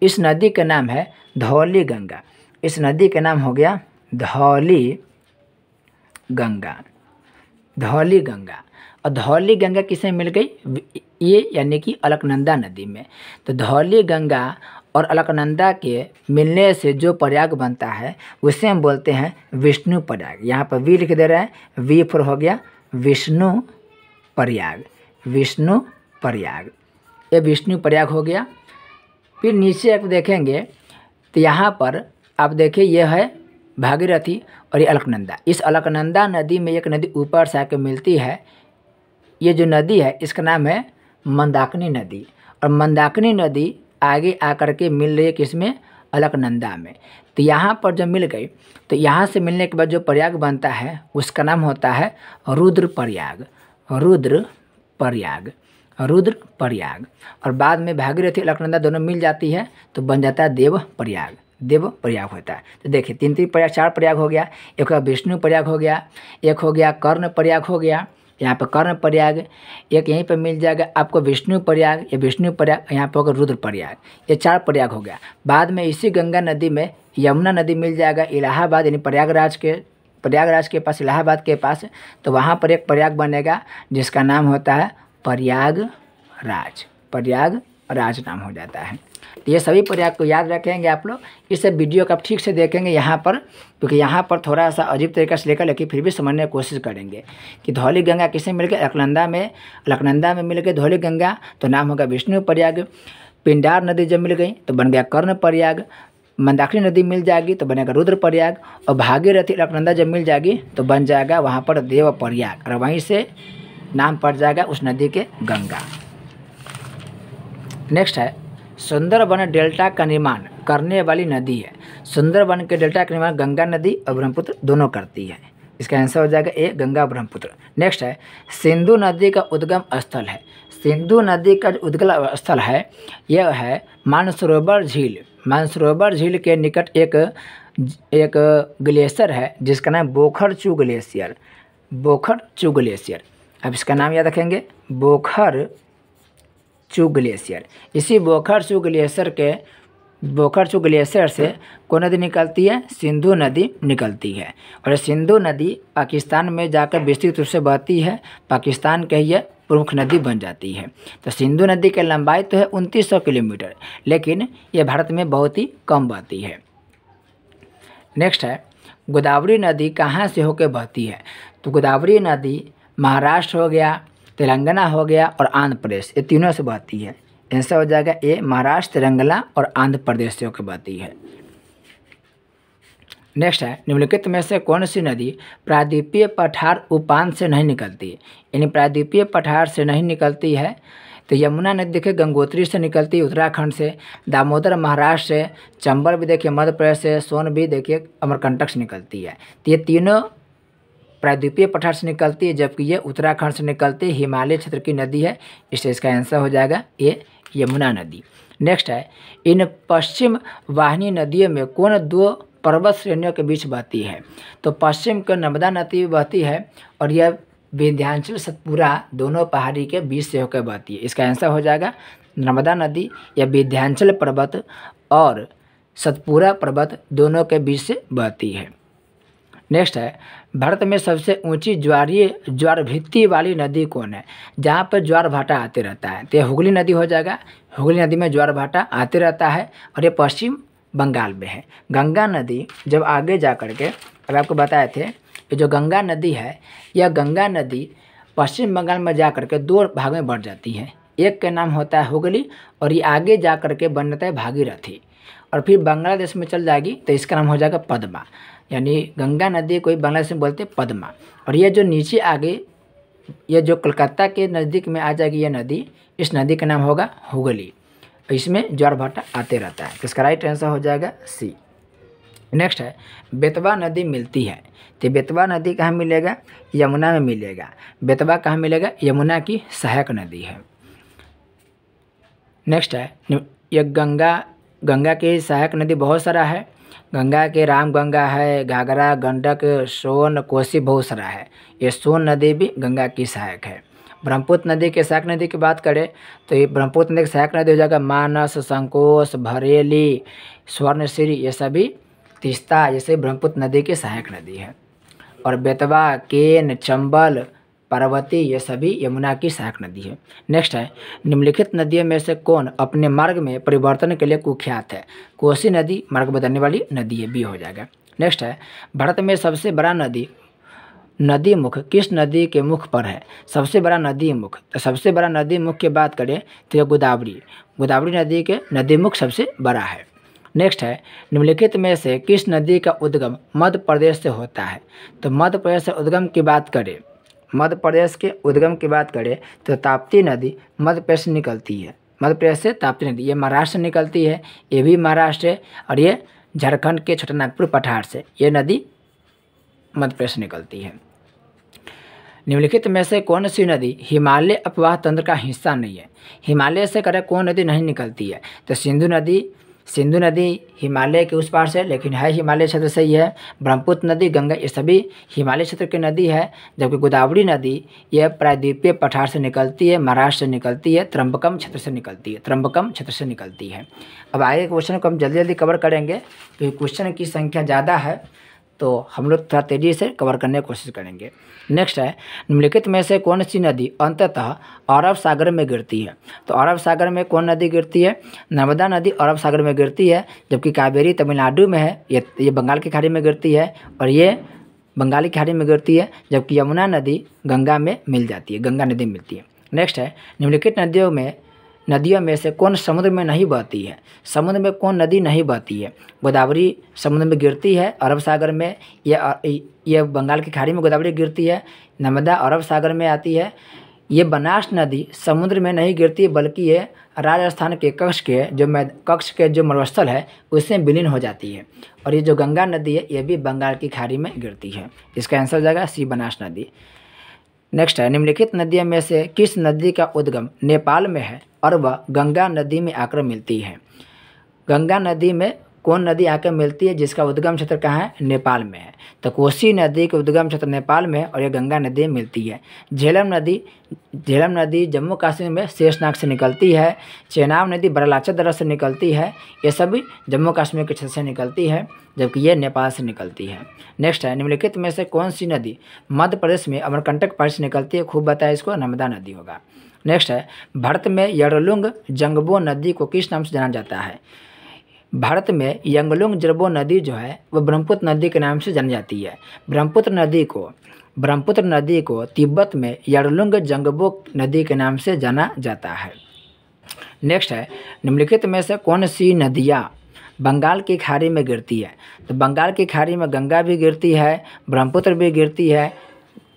A: इस नदी का नाम है धौली गंगा। इस नदी का नाम हो गया धौली गंगा। धौली गंगा। और धौली गंगा किसमें मिल गई? ये यानी कि अलकनंदा नदी में। तो धौली गंगा और अलकनंदा के मिलने से जो प्रयाग बनता है उसे हम बोलते हैं विष्णु प्रयाग। यहाँ पर वी लिख दे रहे हैं, वी पर हो गया विष्णु प्रयाग। विष्णु प्रयाग, ये विष्णु प्रयाग हो गया। फिर नीचे आप देखेंगे तो यहाँ पर आप देखिए यह है भागीरथी और ये अलकनंदा। इस अलकनंदा नदी में एक नदी ऊपर से आकर मिलती है। ये जो नदी है इसका नाम है मंदाकिनी नदी। और मंदाकिनी नदी आगे आकर के मिल रही है किसमें? अलकनंदा में। तो यहाँ पर जब मिल गई तो यहाँ से मिलने के बाद जो प्रयाग बनता है उसका नाम होता है रुद्र प्रयाग। रुद्र प्रयाग। रुद्र प्रयाग। और बाद में भागीरथी अलकनंदा दोनों मिल जाती है तो बन जाता है देव प्रयाग। देव प्रयाग होता है। तो देखिए तीन प्रयाग, चार प्रयाग हो गया। एक विष्णु प्रयाग हो गया, एक हो गया कर्ण प्रयाग हो गया, यहाँ पर कर्ण प्रयाग। एक यहीं पर मिल जाएगा आपको विष्णु प्रयाग, या विष्णु प्रयाग, यहाँ पर होगा रुद्र प्रयाग। ये चार प्रयाग हो गया। बाद में इसी गंगा नदी में यमुना नदी मिल जाएगा इलाहाबाद यानी प्रयागराज के पास, इलाहाबाद के पास। तो वहाँ पर एक प्रयाग बनेगा जिसका नाम होता है प्रयागराज। प्रयागराज नाम हो जाता है। तो ये सभी प्रयाग को याद रखेंगे आप लोग। इस वीडियो को आप ठीक से देखेंगे यहाँ पर, क्योंकि यहाँ पर थोड़ा सा अजीब तरीके से लेकर लेकिन फिर भी समझने की कोशिश करेंगे कि धौली गंगा किससे मिल गई? अलकनंदा में मिल गई धौली गंगा तो नाम होगा विष्णु प्रयाग। पिंडार नदी जब मिल गई तो बन गया कर्ण प्रयाग। मंदाकिनी नदी मिल जाएगी तो बनेगा रुद्र प्रयाग। और भागीरथी अलकनंदा जब मिल जाएगी तो बन जाएगा वहाँ पर देव प्रयाग। और वहीं से नाम पड़ जाएगा उस नदी के गंगा। नेक्स्ट है सुंदरबन डेल्टा का निर्माण करने वाली नदी है। सुंदरबन के डेल्टा का निर्माण गंगा नदी और ब्रह्मपुत्र दोनों करती है। इसका आंसर हो जाएगा ए, गंगा ब्रह्मपुत्र। नेक्स्ट है सिंधु नदी का उद्गम स्थल है। सिंधु नदी का जो उद्गम स्थल है यह है मानसरोवर झील। मानसरोवर झील के निकट एक ग्लेशियर है जिसका नाम बोखरचू ग्लेशियर। बोखरचू ग्लेशियर, अब इसका नाम याद रखेंगे बोखरचू ग्लेशियर। इसी बोखरचू ग्लेशियर से कौन नदी निकलती है? सिंधु नदी निकलती है। और सिंधु नदी पाकिस्तान में जाकर विस्तृत रूप से बहती है। पाकिस्तान के यह प्रमुख नदी बन जाती है। तो सिंधु नदी की लंबाई तो है 2900 किलोमीटर, लेकिन यह भारत में बहुत ही कम बहती है। नेक्स्ट है गोदावरी नदी कहाँ से होकर बहती है? तो गोदावरी नदी महाराष्ट्र हो गया, तेलंगाना हो गया और आंध्र प्रदेश, ये तीनों से बहती है। आंसर हो जाएगा ए, महाराष्ट्र, तेलंगाना और आंध्र प्रदेश से होकर बहती है। नेक्स्ट है, निम्नलिखित में से कौन सी नदी प्रायद्वीपीय पठार उफान से नहीं निकलती, यानी प्रायद्वीपीय पठार से नहीं निकलती है। तो यमुना नदी देखिए गंगोत्री से निकलती है उत्तराखंड से, दामोदर महाराष्ट्र से, चंबल भी देखिए मध्य प्रदेश से, सोन भी देखिए अमरकंटक से निकलती है। तो ये तीनों प्रायद्वीपीय पठार से निकलती है, जबकि ये उत्तराखंड से निकलती हिमालय क्षेत्र की नदी है, इसलिए इसका आंसर हो जाएगा ये यमुना नदी। नेक्स्ट है, इन पश्चिम वाहिनी नदियों में कौन दो पर्वत श्रेणियों के बीच बहती है। तो पश्चिम को नर्मदा नदी बहती है और यह विंध्याचल सतपुरा दोनों पहाड़ी के बीच से होकर बहती है। इसका आंसर हो जाएगा नर्मदा नदी या विंध्याचल पर्वत और सतपुरा पर्वत दोनों के बीच से बहती है। नेक्स्ट है, भारत में सबसे ऊंची ज्वार भित्ति वाली नदी कौन है, जहाँ पर ज्वार भाटा आते रहता है। तो यह हुगली नदी हो जाएगा। हुगली नदी में ज्वार भाटा आते रहता है और ये पश्चिम बंगाल में है। गंगा नदी जब आगे जा कर के, अब आपको बताए थे, ये जो गंगा नदी है, यह गंगा नदी पश्चिम बंगाल में जा कर के दो भाग में बढ़ जाती है। एक का नाम होता है हुगली और ये आगे जा कर के बनता है भागीरथी और फिर बांग्लादेश में चल जाएगी तो इसका नाम हो जाएगा पद्मा। यानी गंगा नदी को बांग्लादेश में बोलते हैं पद्मा। और ये जो नीचे आगे, ये जो कलकत्ता के नज़दीक में आ जाएगी ये नदी, इस नदी का नाम होगा हुगली। इसमें ज्वार भाटा आते रहता है। इसका राइट आंसर हो जाएगा सी। नेक्स्ट है, बेतवा नदी मिलती है। तो बेतवा नदी कहाँ मिलेगा, यमुना में मिलेगा। बेतवा कहाँ मिलेगा, यमुना की सहायक नदी है। नेक्स्ट है, ये गंगा की सहायक नदी बहुत सारा है। गंगा के राम गंगा है, घाघरा, गंडक, सोन, कोसी बहुत सारा है। ये सोन नदी भी गंगा की सहायक है। ब्रह्मपुत्र नदी के सहायक नदी की बात करें तो ये ब्रह्मपुत्र नदी की सहायक नदी हो जाएगा मानस, संकोश, भरेली, स्वर्णश्री, ये सभी, तीस्ता, जैसे ब्रह्मपुत्र नदी की सहायक नदी है। और बेतवा, केन, चंबल, पार्वती, ये सभी यमुना की सहायक नदी है। नेक्स्ट है, निम्नलिखित नदियों में से कौन अपने मार्ग में परिवर्तन के लिए कुख्यात है। कोसी नदी मार्ग बदलने वाली नदी है, बी हो जाएगा। नेक्स्ट है, भारत में सबसे बड़ा नदी मुख किस नदी के मुख पर है। सबसे बड़ा नदी मुख, तो सबसे बड़ा नदी मुख की बात करें तो यह गोदावरी नदी के नदी मुख सबसे बड़ा है। नेक्स्ट है, निम्नलिखित में से किस नदी का उद्गम मध्य प्रदेश से होता है। तो मध्य प्रदेश से उद्गम की बात करें, मध्य प्रदेश के उद्गम की बात करें तो ताप्ती नदी मध्य प्रदेश से निकलती है। मध्य प्रदेश से ताप्ती नदी, ये महाराष्ट्र से निकलती है, ये भी महाराष्ट्र है। और ये झारखंड के छोटानागपुर पठार से ये नदी मध्य प्रदेश से निकलती है। निम्नलिखित में से कौन सी नदी हिमालय अपवाह तंत्र का हिस्सा नहीं है। हिमालय से करे कौन नदी नहीं निकलती है। तो सिंधु नदी हिमालय के उस पार से, लेकिन है हिमालय क्षेत्र से ही है। ब्रह्मपुत्र नदी, गंगा, ये सभी हिमालय क्षेत्र की नदी है। जबकि गोदावरी नदी यह प्रायद्वीपीय पठार से निकलती है, महाराष्ट्र से निकलती है, त्रंबकम क्षेत्र से निकलती है। अब आगे क्वेश्चन को हम जल्दी जल्दी कवर करेंगे क्योंकि क्वेश्चन की संख्या ज़्यादा है, तो हम लोग थोड़ा तेज़ी से कवर करने की कोशिश करेंगे। नेक्स्ट है, निम्नलिखित में से कौन सी नदी अंततः अरब सागर में गिरती है। तो अरब सागर में कौन नदी गिरती है, नर्मदा नदी अरब सागर में गिरती है। जबकि कावेरी तमिलनाडु में है, ये बंगाल की खाड़ी में गिरती है और ये बंगाली खाड़ी में गिरती है। जबकि यमुना नदी गंगा में मिल जाती है, गंगा नदी मिलती है। नेक्स्ट है, निम्नलिखित नदियों में से कौन समुद्र में नहीं बहती है। समुद्र में कौन नदी नहीं बहती है। गोदावरी समुद्र में गिरती है अरब सागर में, ये बंगाल की खाड़ी में गोदावरी गिरती है। नर्मदा अरब सागर में आती है। ये बनास नदी समुद्र में नहीं गिरती बल्कि ये राजस्थान के कक्ष के जो मरुस्थल है उससे विलीन हो जाती है। और ये जो गंगा नदी है ये भी बंगाल की खाड़ी में गिरती है। इसका आंसर हो जाएगा सी, बनास नदी। नेक्स्ट है, निम्नलिखित नदियों में से किस नदी का उद्गम नेपाल में है और वह गंगा नदी में आकर मिलती है। गंगा नदी में कौन नदी आकर मिलती है जिसका उद्गम क्षेत्र कहाँ है, नेपाल में है। तो कोसी नदी का उद्गम क्षेत्र नेपाल में है और यह गंगा नदी मिलती है। झेलम नदी जम्मू कश्मीर में शेषनाग से निकलती है। चेनाब नदी बरलाचा दर्रा से निकलती है। ये सभी जम्मू कश्मीर के क्षेत्र से निकलती है, जबकि ये नेपाल से निकलती है। नेक्स्ट है, निम्नलिखित में से कौन सी नदी मध्य प्रदेश में अमरकंटक पहाड़ी से निकलती है। खूब बताया इसको, नर्मदा नदी होगा। नेक्स्ट है, भारत में यरलुंग जंगबो नदी को किस नाम से जाना जाता है। भारत में यंगलुंग जरबो नदी जो है वह ब्रह्मपुत्र नदी के नाम से जानी जाती है। ब्रह्मपुत्र नदी को तिब्बत में यरलुंग जंगबो नदी के नाम से जाना जाता है। नेक्स्ट है, निम्नलिखित में से कौन सी नदियाँ बंगाल की खाड़ी में गिरती है। तो बंगाल की खाड़ी में गंगा भी गिरती है, ब्रह्मपुत्र भी गिरती है,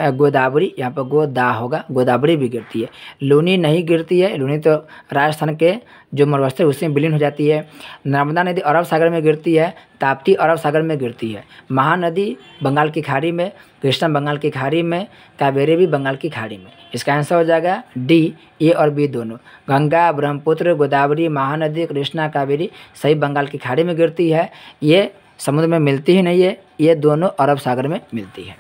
A: गोदावरी, यहाँ पर गोदा होगा, गोदावरी भी गिरती है। लूनी नहीं गिरती है, लूनी तो राजस्थान के जो मरुस्थल उसमें विलीन हो जाती है। नर्मदा नदी अरब सागर में गिरती है, ताप्ती अरब सागर में गिरती है। महानदी बंगाल की खाड़ी में, कृष्णा बंगाल की खाड़ी में, कावेरी भी बंगाल की खाड़ी में। इसका आंसर हो जाएगा डी, ए और बी दोनों। गंगा, ब्रह्मपुत्र, गोदावरी, महानदी, कृष्णा, कावेरी सही बंगाल की खाड़ी में गिरती है। ये समुद्र में मिलती ही नहीं है, ये दोनों अरब सागर में मिलती है।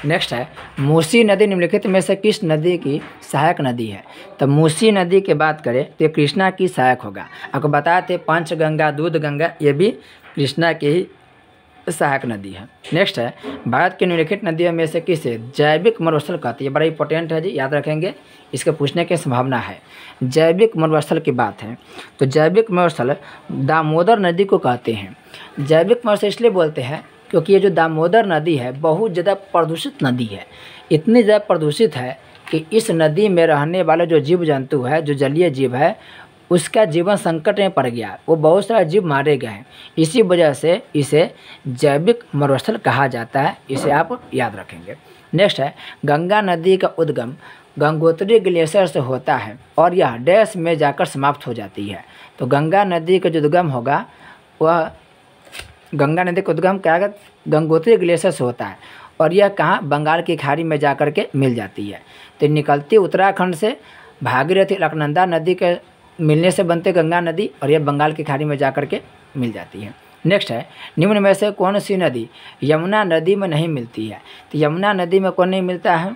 A: नेक्स्ट है, मूसी नदी निम्नलिखित में से किस नदी की सहायक नदी है? तो मूसी नदी की बात करें तो ये कृष्णा की सहायक होगा। आपको बताए थे पंचगंगा, दूध गंगा, ये भी कृष्णा की ही सहायक नदी है। नेक्स्ट है, भारत की निम्नलिखित नदियों में से किसे जैविक मरुस्थल कहती है? बड़ा इंपॉर्टेंट है जी, याद रखेंगे, इसके पूछने की संभावना है। जैविक मरुस्थल की बात है तो जैविक मरुस्थल दामोदर नदी को कहते हैं। जैविक मरुस्थल इसलिए बोलते हैं क्योंकि ये जो दामोदर नदी है बहुत ज़्यादा प्रदूषित नदी है। इतनी ज़्यादा प्रदूषित है कि इस नदी में रहने वाले जो जीव जंतु है, जो जलीय जीव है, उसका जीवन संकट में पड़ गया, वो बहुत सारे जीव मारे गए हैं। इसी वजह से इसे जैविक मरुस्थल कहा जाता है, इसे आप याद रखेंगे। नेक्स्ट है, गंगा नदी का उद्गम गंगोत्री ग्लेशियर से होता है और यह डैश में जाकर समाप्त हो जाती है। तो गंगा नदी का जो उद्गम होगा वह गंगा नदी का उद्गम क्या है? गंगोत्री ग्लेशियर से होता है और यह कहाँ? बंगाल की खाड़ी में जाकर के मिल जाती है। तो निकलती उत्तराखंड से भागीरथी अलकनंदा नदी के मिलने से बनते गंगा नदी और यह बंगाल की खाड़ी में जाकर के मिल जाती है। नेक्स्ट है, निम्न में से कौन सी नदी यमुना नदी में नहीं मिलती है? तो यमुना नदी में कौन नहीं मिलता है?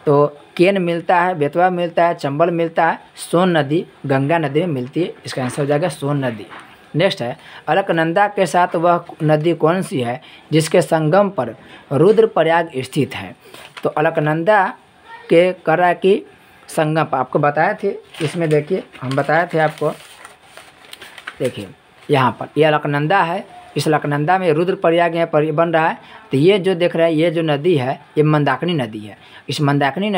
A: तो केन मिलता है, बेतवा मिलता है, चंबल मिलता है, सोन नदी गंगा नदी में मिलती है। इसका आंसर हो जाएगा सोन नदी। नेक्स्ट है, अलकनंदा के साथ वह नदी कौन सी है जिसके संगम पर रुद्रप्रयाग स्थित है? तो अलकनंदा के करा की संगम आपको बताए थे, इसमें देखिए हम बताए थे आपको, देखिए यहाँ पर यह अलकनंदा है, इस अलकनंदा में रुद्रप्रयाग यहाँ पर बन रहा है। तो ये जो देख रहे हैं ये जो नदी है ये मंदाकिनी नदी है। इस मंदाकिनी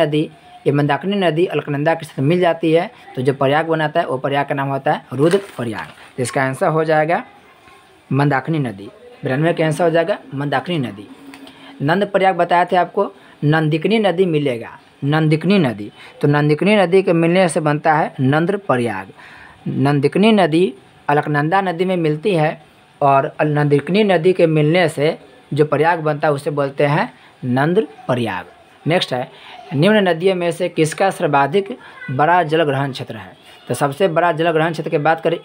A: नदी अलकनंदा के साथ मिल जाती है तो जो प्रयाग बनाता है वो प्रयाग का नाम होता है रुद्रप्रयाग। तो इसका आंसर हो जाएगा मंदाकिनी नदी। 92 का आंसर हो जाएगा मंदाकिनी नदी। नंद प्रयाग बताए थे आपको, नंदिकनी नदी मिलेगा, नंदिकनी नदी। तो नंदिकनी नदी के मिलने से बनता है नंद्र प्रयाग। नंदिकनी नदी अलकनंदा नदी में मिलती है और नंदिकनी नदी के मिलने से जो प्रयाग बनता है उसे बोलते हैं नंद्र प्रयाग। नेक्स्ट है, निम्न नदियों में से किसका सर्वाधिक बड़ा जलग्रहण क्षेत्र है? तो सबसे बड़ा जलग्रहण क्षेत्र की बात करें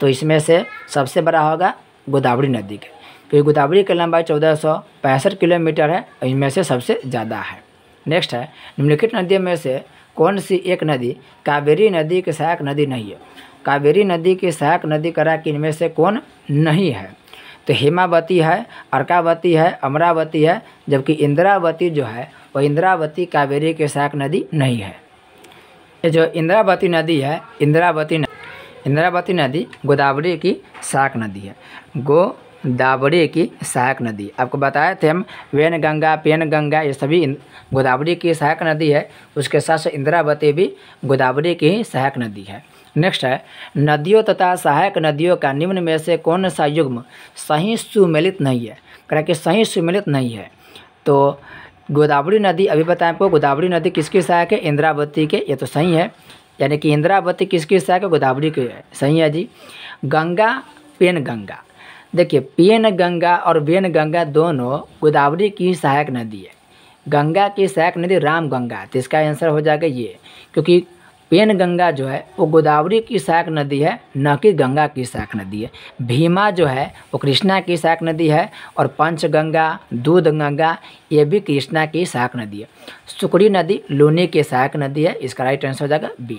A: इसमें से सबसे बड़ा होगा गोदावरी नदी के, क्योंकि गोदावरी की लंबाई 1465 किलोमीटर है, इनमें से सबसे ज़्यादा है। नेक्स्ट है, निम्नलिखित नदियों में से कौन सी एक नदी कावेरी नदी की सहायक नदी नहीं है? कावेरी नदी की सहायक नदी करा कि इनमें से कौन नहीं है? तो हेमावती है, अर्कावती है, अमरावती है, जबकि इंद्रावती जो है वह इंद्रावती कावेरी की सहायक नदी नहीं है। ये जो इंद्रावती नदी है, इंद्रावती नदी गोदावरी की सहायक नदी है, गोदावरी की सहायक नदी। आपको बताए थे हम, वेन गंगा, पेन गंगा ये सभी गोदावरी की सहायक नदी है, उसके साथ साथ इंद्रावती भी गोदावरी की ही सहायक नदी है। नेक्स्ट है, नदियों तथा सहायक नदियों का निम्न में से कौन सा युग्म सही सुमेलित नहीं है? कह कि सही सुमेलित नहीं है। तो गोदावरी नदी अभी बताएं आपको, गोदावरी नदी किसकी सहायक है? इंद्रावती के, ये तो सही है, यानी कि इंद्रावती किसकी सहायक है? गोदावरी के है, सही है जी। गंगा, पेन गंगा, देखिए पेन गंगा और वेन गंगा दोनों गोदावरी की सहायक नदी है। गंगा की सहायक नदी राम गंगा, तो इसका आंसर हो जाएगा ये, क्योंकि पेन गंगा जो है वो गोदावरी की सहायक नदी है, न कि गंगा की सहायक नदी है। भीमा जो है वो कृष्णा की सहायक नदी है और पंचगंगा, दूध गंगा ये भी कृष्णा की सहायक नदी है। सुकड़ी नदी लूनी की सहायक नदी है, इसका राइट आंसर हो जाएगा बी।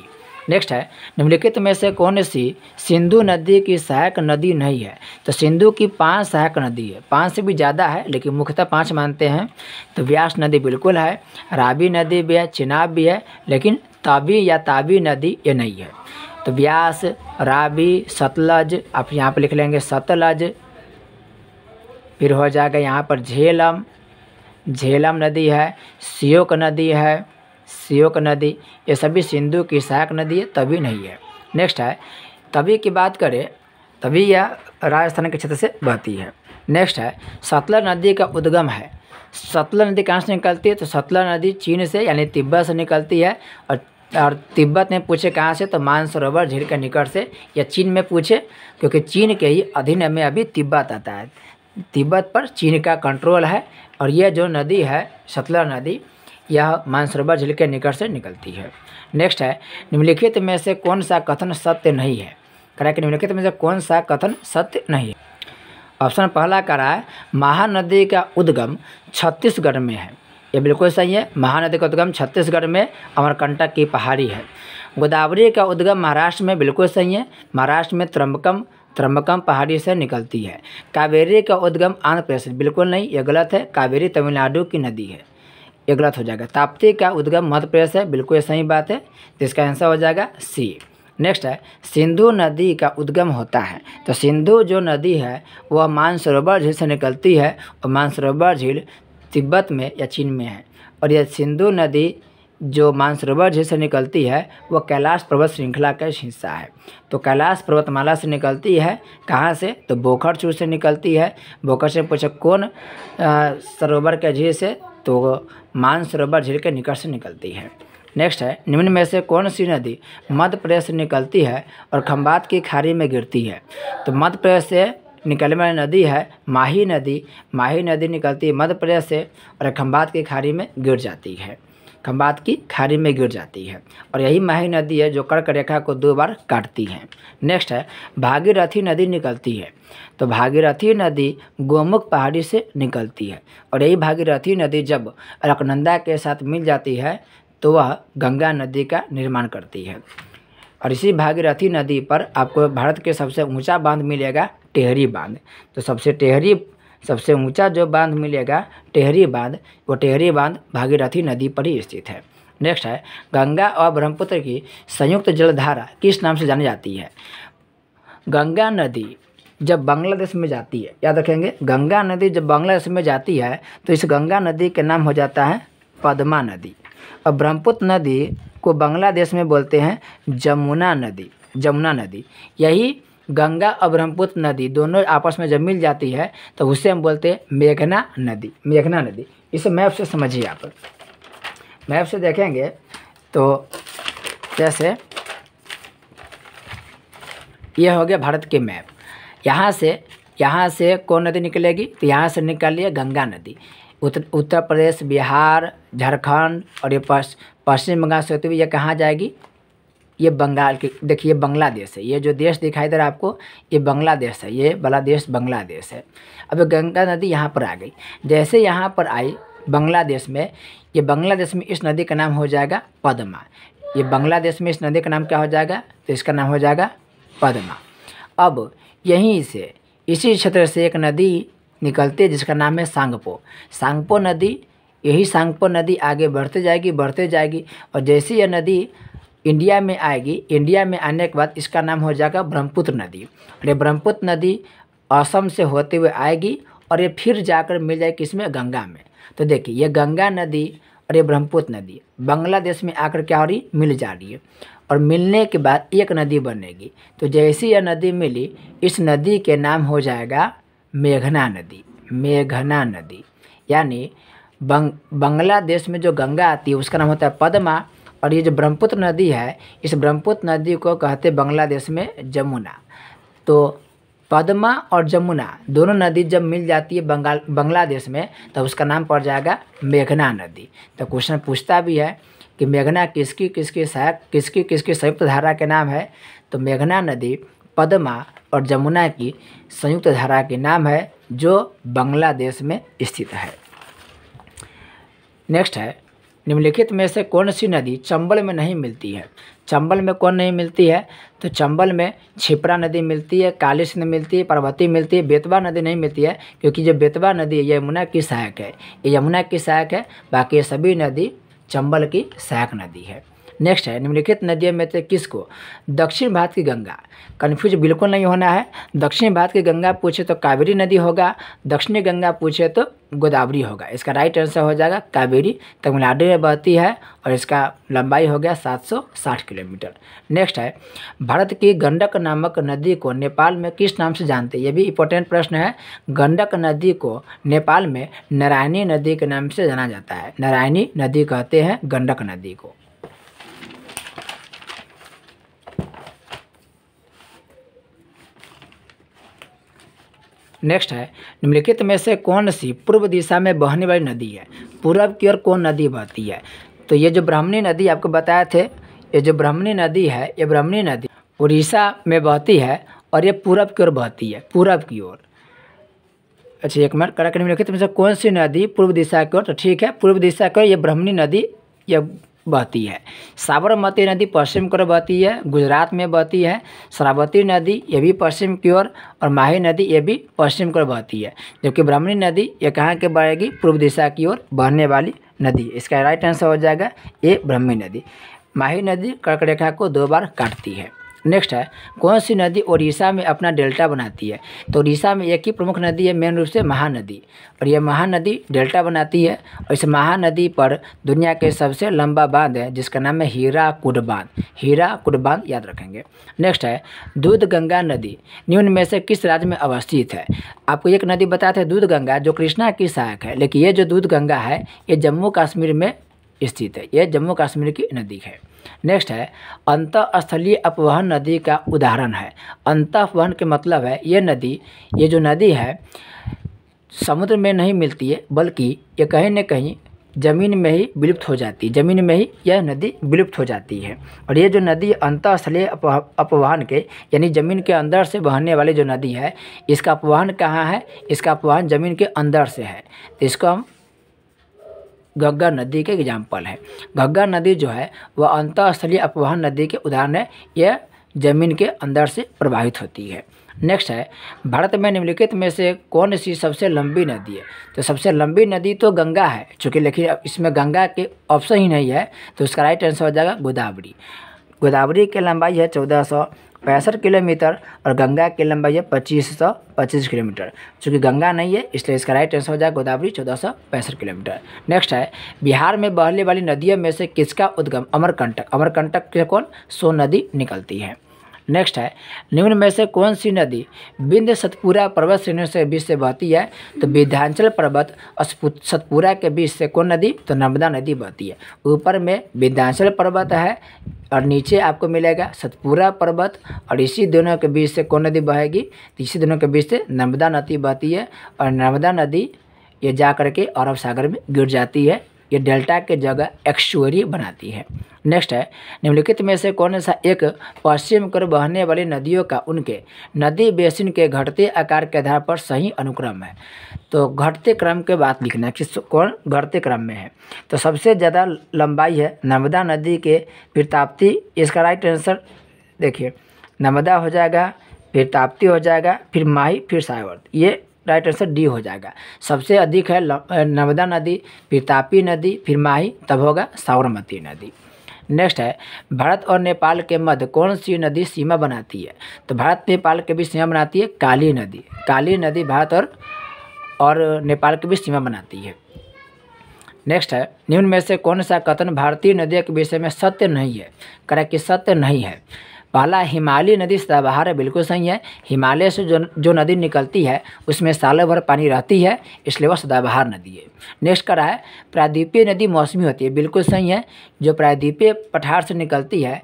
A: नेक्स्ट है, निम्नलिखित में से कौन सी सिंधु नदी की सहायक नदी नहीं है? तो सिंधु की 5 सहायक नदी है, 5 से भी ज़्यादा है लेकिन मुख्यतः 5 मानते हैं। तो व्यास नदी बिल्कुल है, रावी नदी भी है, चिनाब भी है, लेकिन ताबी या ताबी नदी ये नहीं है। तो व्यास, रावी, सतलज, आप यहाँ पर लिख लेंगे सतलज, फिर हो जाएगा यहाँ पर झेलम नदी है, सियोक नदी है, श्योक नदी, ये सभी सिंधु की सहायक नदी है, तवी नहीं है। नेक्स्ट है तवी की बात करें, तवी यह राजस्थान के क्षेत्र से बहती है। नेक्स्ट है सतलज नदी का उद्गम है। सतलज नदी कहाँ से निकलती है? तो सतलज नदी चीन से यानी तिब्बत से निकलती है। और तिब्बत में पूछे कहाँ से, तो मानसरोवर झील के निकट से, या चीन में पूछे क्योंकि चीन के ही अधीन में अभी तिब्बत आता है। तिब्बत पर चीन का कंट्रोल है। और यह जो नदी है सतलज नदी, यह मानसरोवर झील के निकट से निकलती है। नेक्स्ट है निम्नलिखित में से कौन सा कथन सत्य नहीं है? कह रहा है कि निम्नलिखित में से कौन सा कथन सत्य नहीं है? ऑप्शन पहला कह रहा है महानदी का उद्गम छत्तीसगढ़ में है। ये बिल्कुल सही है। महानदी का उद्गम छत्तीसगढ़ में अमरकंटक की पहाड़ी है। गोदावरी का उद्गम महाराष्ट्र में, बिल्कुल सही है। महाराष्ट्र में त्रंबकम पहाड़ी से निकलती है। कावेरी का उद्गम आंध्र प्रदेश, बिल्कुल नहीं, ये गलत है। कावेरी तमिलनाडु की नदी है, ये गलत हो जाएगा। ताप्ती का उद्गम मध्य प्रदेश है, बिल्कुल सही बात है। तो इसका आंसर हो जाएगा सी। नेक्स्ट है सिंधु नदी का उद्गम होता है। तो सिंधु जो नदी है वह मानसरोवर झील से निकलती है, और मानसरोवर झील तिब्बत में या चीन में है। और यह सिंधु नदी जो मानसरोवर झील से निकलती है वह कैलाश पर्वत श्रृंखला का हिस्सा है। तो कैलाश पर्वतमाला से निकलती है, कहाँ से? तो बोखरचूर से निकलती है। बोखर से पूछे कौन सरोवर के झील से, तो मानसरोवर झील के निकट से निकलती है। नेक्स्ट है निम्न में से कौन सी नदी मध्य प्रदेश से निकलती है और खंबात की खाड़ी में गिरती है? तो मध्य प्रदेश से निकलने वाली नदी है माही नदी। माही नदी निकलती है मध्य प्रदेश से और खंबात की खाड़ी में गिर जाती है। खंबात की खाड़ी में गिर जाती है, और यही माही नदी है जो कर्क रेखा को 2 बार काटती है। नेक्स्ट है भागीरथी नदी निकलती है। तो भागीरथी नदी गोमुख पहाड़ी से निकलती है, और यही भागीरथी नदी जब अलकनंदा के साथ मिल जाती है तो वह गंगा नदी का निर्माण करती है। और इसी भागीरथी नदी पर आपको भारत के सबसे ऊंचा बांध मिलेगा टेहरी बांध। तो सबसे ऊंचा जो बांध मिलेगा टेहरी बांध, वो टेहरी बांध भागीरथी नदी पर ही स्थित है। नेक्स्ट है गंगा और ब्रह्मपुत्र की संयुक्त जलधारा किस नाम से जानी जाती है? गंगा नदी जब बांग्लादेश में जाती है, याद रखेंगे, गंगा नदी जब बांग्लादेश में जाती है तो इस गंगा नदी के नाम हो जाता है पद्मा नदी। और ब्रह्मपुत्र नदी को बांग्लादेश में बोलते हैं जमुना नदी। यही गंगा और ब्रह्मपुत्र नदी दोनों आपस में जब मिल जाती है तो उसे हम बोलते हैं मेघना नदी। इसे मैप से समझिए आप। मैप से देखेंगे तो जैसे यह हो गया भारत के मैप। यहाँ से कौन नदी निकलेगी? तो यहाँ से निकलिए गंगा नदी। उत्तर प्रदेश, बिहार, झारखंड और ये पश्चिम बंगाल से होते हुए ये कहाँ जाएगी? ये बंगाल के, देखिए बांग्लादेश है। ये जो देश दिखाई दे रहा है आपको, ये बांग्लादेश है। ये वाला देश बांग्लादेश है। अब गंगा नदी यहाँ पर आ गई। जैसे यहाँ पर आई बांग्लादेश में, ये बांग्लादेश में इस नदी का नाम हो जाएगा पद्मा। ये बांग्लादेश में इस नदी का नाम क्या हो जाएगा? तो इसका नाम हो जाएगा पद्मा। अब यहीं से इसी क्षेत्र से एक नदी निकलती है जिसका नाम है सांगपो नदी। यही सांगपो नदी आगे बढ़ते जाएगी और जैसे यह नदी इंडिया में आएगी, इंडिया में आने के बाद इसका नाम हो जाएगा ब्रह्मपुत्र नदी। और ये ब्रह्मपुत्र नदी असम से होते हुए आएगी और ये फिर जाकर मिल जाएगी किसमें? गंगा में। तो देखिए ये गंगा नदी और ये ब्रह्मपुत्र नदी बांग्लादेश में आकर क्या हो रही? मिल जा रही है। और मिलने के बाद एक नदी बनेगी। तो जैसी यह नदी मिली, इस नदी के नाम हो जाएगा मेघना नदी। यानी बांग्लादेश में जो गंगा आती है उसका नाम होता है पद्मा, और ये जो ब्रह्मपुत्र नदी है, इस ब्रह्मपुत्र नदी को कहते हैं बांग्लादेश में जमुना। तो पद्मा और जमुना दोनों नदी जब मिल जाती है बांग्लादेश में, तो उसका नाम पड़ जाएगा मेघना नदी। तो क्वेश्चन पूछता भी है कि मेघना किसकी संयुक्त धारा के नाम है? तो मेघना नदी पद्मा और जमुना की संयुक्त धारा के नाम है जो बांग्लादेश में स्थित है। नेक्स्ट है निम्नलिखित में से कौन सी नदी चंबल में नहीं मिलती है? चंबल में कौन नहीं मिलती है? तो चंबल में क्षिप्रा नदी मिलती है, काली सिंध मिलती है, पार्वती मिलती है, बेतवा नदी नहीं मिलती है, क्योंकि जो बेतवा नदी है यमुना की सहायक है। ये यमुना की सहायक है, बाकी ये सभी नदी चंबल की सहायक नदी है। नेक्स्ट है, निम्नलिखित नदियों में से किसको दक्षिण भारत की गंगा, कन्फ्यूज बिल्कुल नहीं होना है। दक्षिण भारत की गंगा पूछे तो कावेरी नदी होगा, दक्षिणी गंगा पूछे तो गोदावरी होगा। इसका राइट आंसर हो जाएगा कावेरी, तमिलनाडु में बहती है और इसका लंबाई हो गया 760 किलोमीटर। नेक्स्ट है, भारत की गंडक नामक नदी को नेपाल में किस नाम से जानते हैं, ये भी इंपॉर्टेंट प्रश्न है। गंडक नदी को नेपाल में नारायणी नदी के नाम से जाना जाता है, नारायणी नदी कहते हैं गंडक नदी को। नेक्स्ट है, निम्नलिखित में से कौन सी पूर्व दिशा में बहने वाली नदी है, पूर्व की ओर कौन नदी बहती है। तो ये जो ब्राह्मणी नदी आपको बताए थे, ये जो ब्राह्मणी नदी है, ये ब्राह्मणी नदी उड़ीसा में बहती है और ये पूरब की ओर बहती है, पूरब की ओर। अच्छा एक मिनट, करेक्ट। निम्नलिखित में से कौन सी नदी पूर्व दिशा की ओर, तो ठीक है पूर्व दिशा की ओर ये ब्राह्मणी नदी ये बहती है। साबरमती नदी पश्चिम की ओर बहती है, गुजरात में बहती है। शरावती नदी ये भी पश्चिम की ओर और माही नदी ये भी पश्चिम की ओर बहती है, जबकि ब्राह्मणी नदी ये कहाँ के बहेगी, पूर्व दिशा की ओर बहने वाली नदी। इसका राइट आंसर हो जाएगा ये ब्राह्मणी नदी। माही नदी कर्क रेखा को 2 बार काटती है। नेक्स्ट है, कौन सी नदी उड़ीसा में अपना डेल्टा बनाती है। तो उड़ीसा में एक ही प्रमुख नदी है मेन रूप से महानदी, और यह महानदी डेल्टा बनाती है। और इस महानदी पर दुनिया के सबसे लंबा बांध है जिसका नाम है हीराकुड बांध, हीराकुड बांध याद रखेंगे। नेक्स्ट है, दूधगंगा नदी निम्न में से किस राज्य में अवस्थित है। आपको एक नदी बताते हैं दूधगंगा जो कृष्णा की सहायक है, लेकिन ये जो दूधगंगा है ये जम्मू कश्मीर में स्थित है, ये जम्मू कश्मीर की नदी है। नेक्स्ट है, अंतःस्थलीय अपवहन नदी का उदाहरण है। अंतःवहन के मतलब है ये नदी, ये जो नदी है समुद्र में नहीं मिलती है, बल्कि ये कहीं न कहीं ज़मीन में ही विलुप्त हो जाती है, ज़मीन में ही यह नदी विलुप्त हो जाती है। और ये जो नदी अंतःस्थलीय अपवहन के यानी ज़मीन के अंदर से बहने वाली जो नदी है, इसका अपवहन कहाँ है, इसका अपवहन ज़मीन के अंदर से है। तो इसको हम घग्गर नदी के एग्जाम्पल है। घग्गर नदी जो है वह अंतःस्थलीय अपवहन नदी के उदाहरण है, यह जमीन के अंदर से प्रवाहित होती है। नेक्स्ट है, भारत में निम्नलिखित में से कौन सी सबसे लंबी नदी है। तो सबसे लंबी नदी तो गंगा है, चूँकि लेकिन इसमें गंगा के ऑप्शन ही नहीं है, तो उसका राइट आंसर हो जाएगा गोदावरी। गोदावरी की लंबाई है 1465 किलोमीटर और गंगा की लंबाई है 2525 किलोमीटर। चूँकि गंगा नहीं है इसलिए इसका राइट आंसर हो जाएगा गोदावरी 1465 किलोमीटर। नेक्स्ट है, बिहार में बहने वाली नदियों में से किसका उद्गम अमरकंटक, अमरकंटक से कौन सोन नदी निकलती है। नेक्स्ट है, निम्न में से कौन सी नदी विंध्य सतपुरा पर्वत श्रेणियों से बीच से बहती है। तो विंध्याचल पर्वत और सतपुरा के बीच से कौन नदी, तो नर्मदा नदी बहती है। ऊपर में विंध्याचल पर्वत है और नीचे आपको मिलेगा सतपुरा पर्वत, और इसी दोनों के बीच से कौन नदी बहेगी, तो इसी दोनों के बीच से नर्मदा नदी बहती है। और नर्मदा नदी ये जा करके अरब सागर में गिर जाती है, ये डेल्टा के जगह एक्सुअरी बनाती है। नेक्स्ट है, निम्नलिखित में से कौन सा एक पश्चिम की ओर बहने वाली नदियों का उनके नदी बेसिन के घटते आकार के आधार पर सही अनुक्रम है। तो घटते क्रम के बात लिखना है कि कौन घटते क्रम में है। तो सबसे ज़्यादा लंबाई है नर्मदा नदी के, फिर ताप्ती, इसका राइट आंसर देखिए नर्मदा हो जाएगा, फिर ताप्ती हो जाएगा, फिर माही, फिर सायवर्त, ये राइट आंसर डी हो जाएगा। सबसे अधिक है नर्मदा नदी, फिर तापी नदी, फिर माही, तब होगा साबरमती नदी। नेक्स्ट है, भारत और नेपाल के मध्य कौन सी नदी सीमा बनाती है। तो भारत नेपाल के बीच सीमा बनाती है काली नदी, काली नदी भारत और नेपाल के बीच सीमा बनाती है। नेक्स्ट है, निम्न में से कौन सा कथन भारतीय नदियों के विषय में सत्य नहीं है। करेक्ट कि सत्य नहीं है। पहला, हिमालय नदी सदाबहार है, बिल्कुल सही है। हिमालय से जो नदी निकलती है उसमें सालों भर पानी रहती है, इसलिए वह सदाबहार नदी है। नेक्स्ट करा है, प्रायद्वीपीय नदी मौसमी होती है, बिल्कुल सही है। जो प्रायद्वीपीय पठार से निकलती है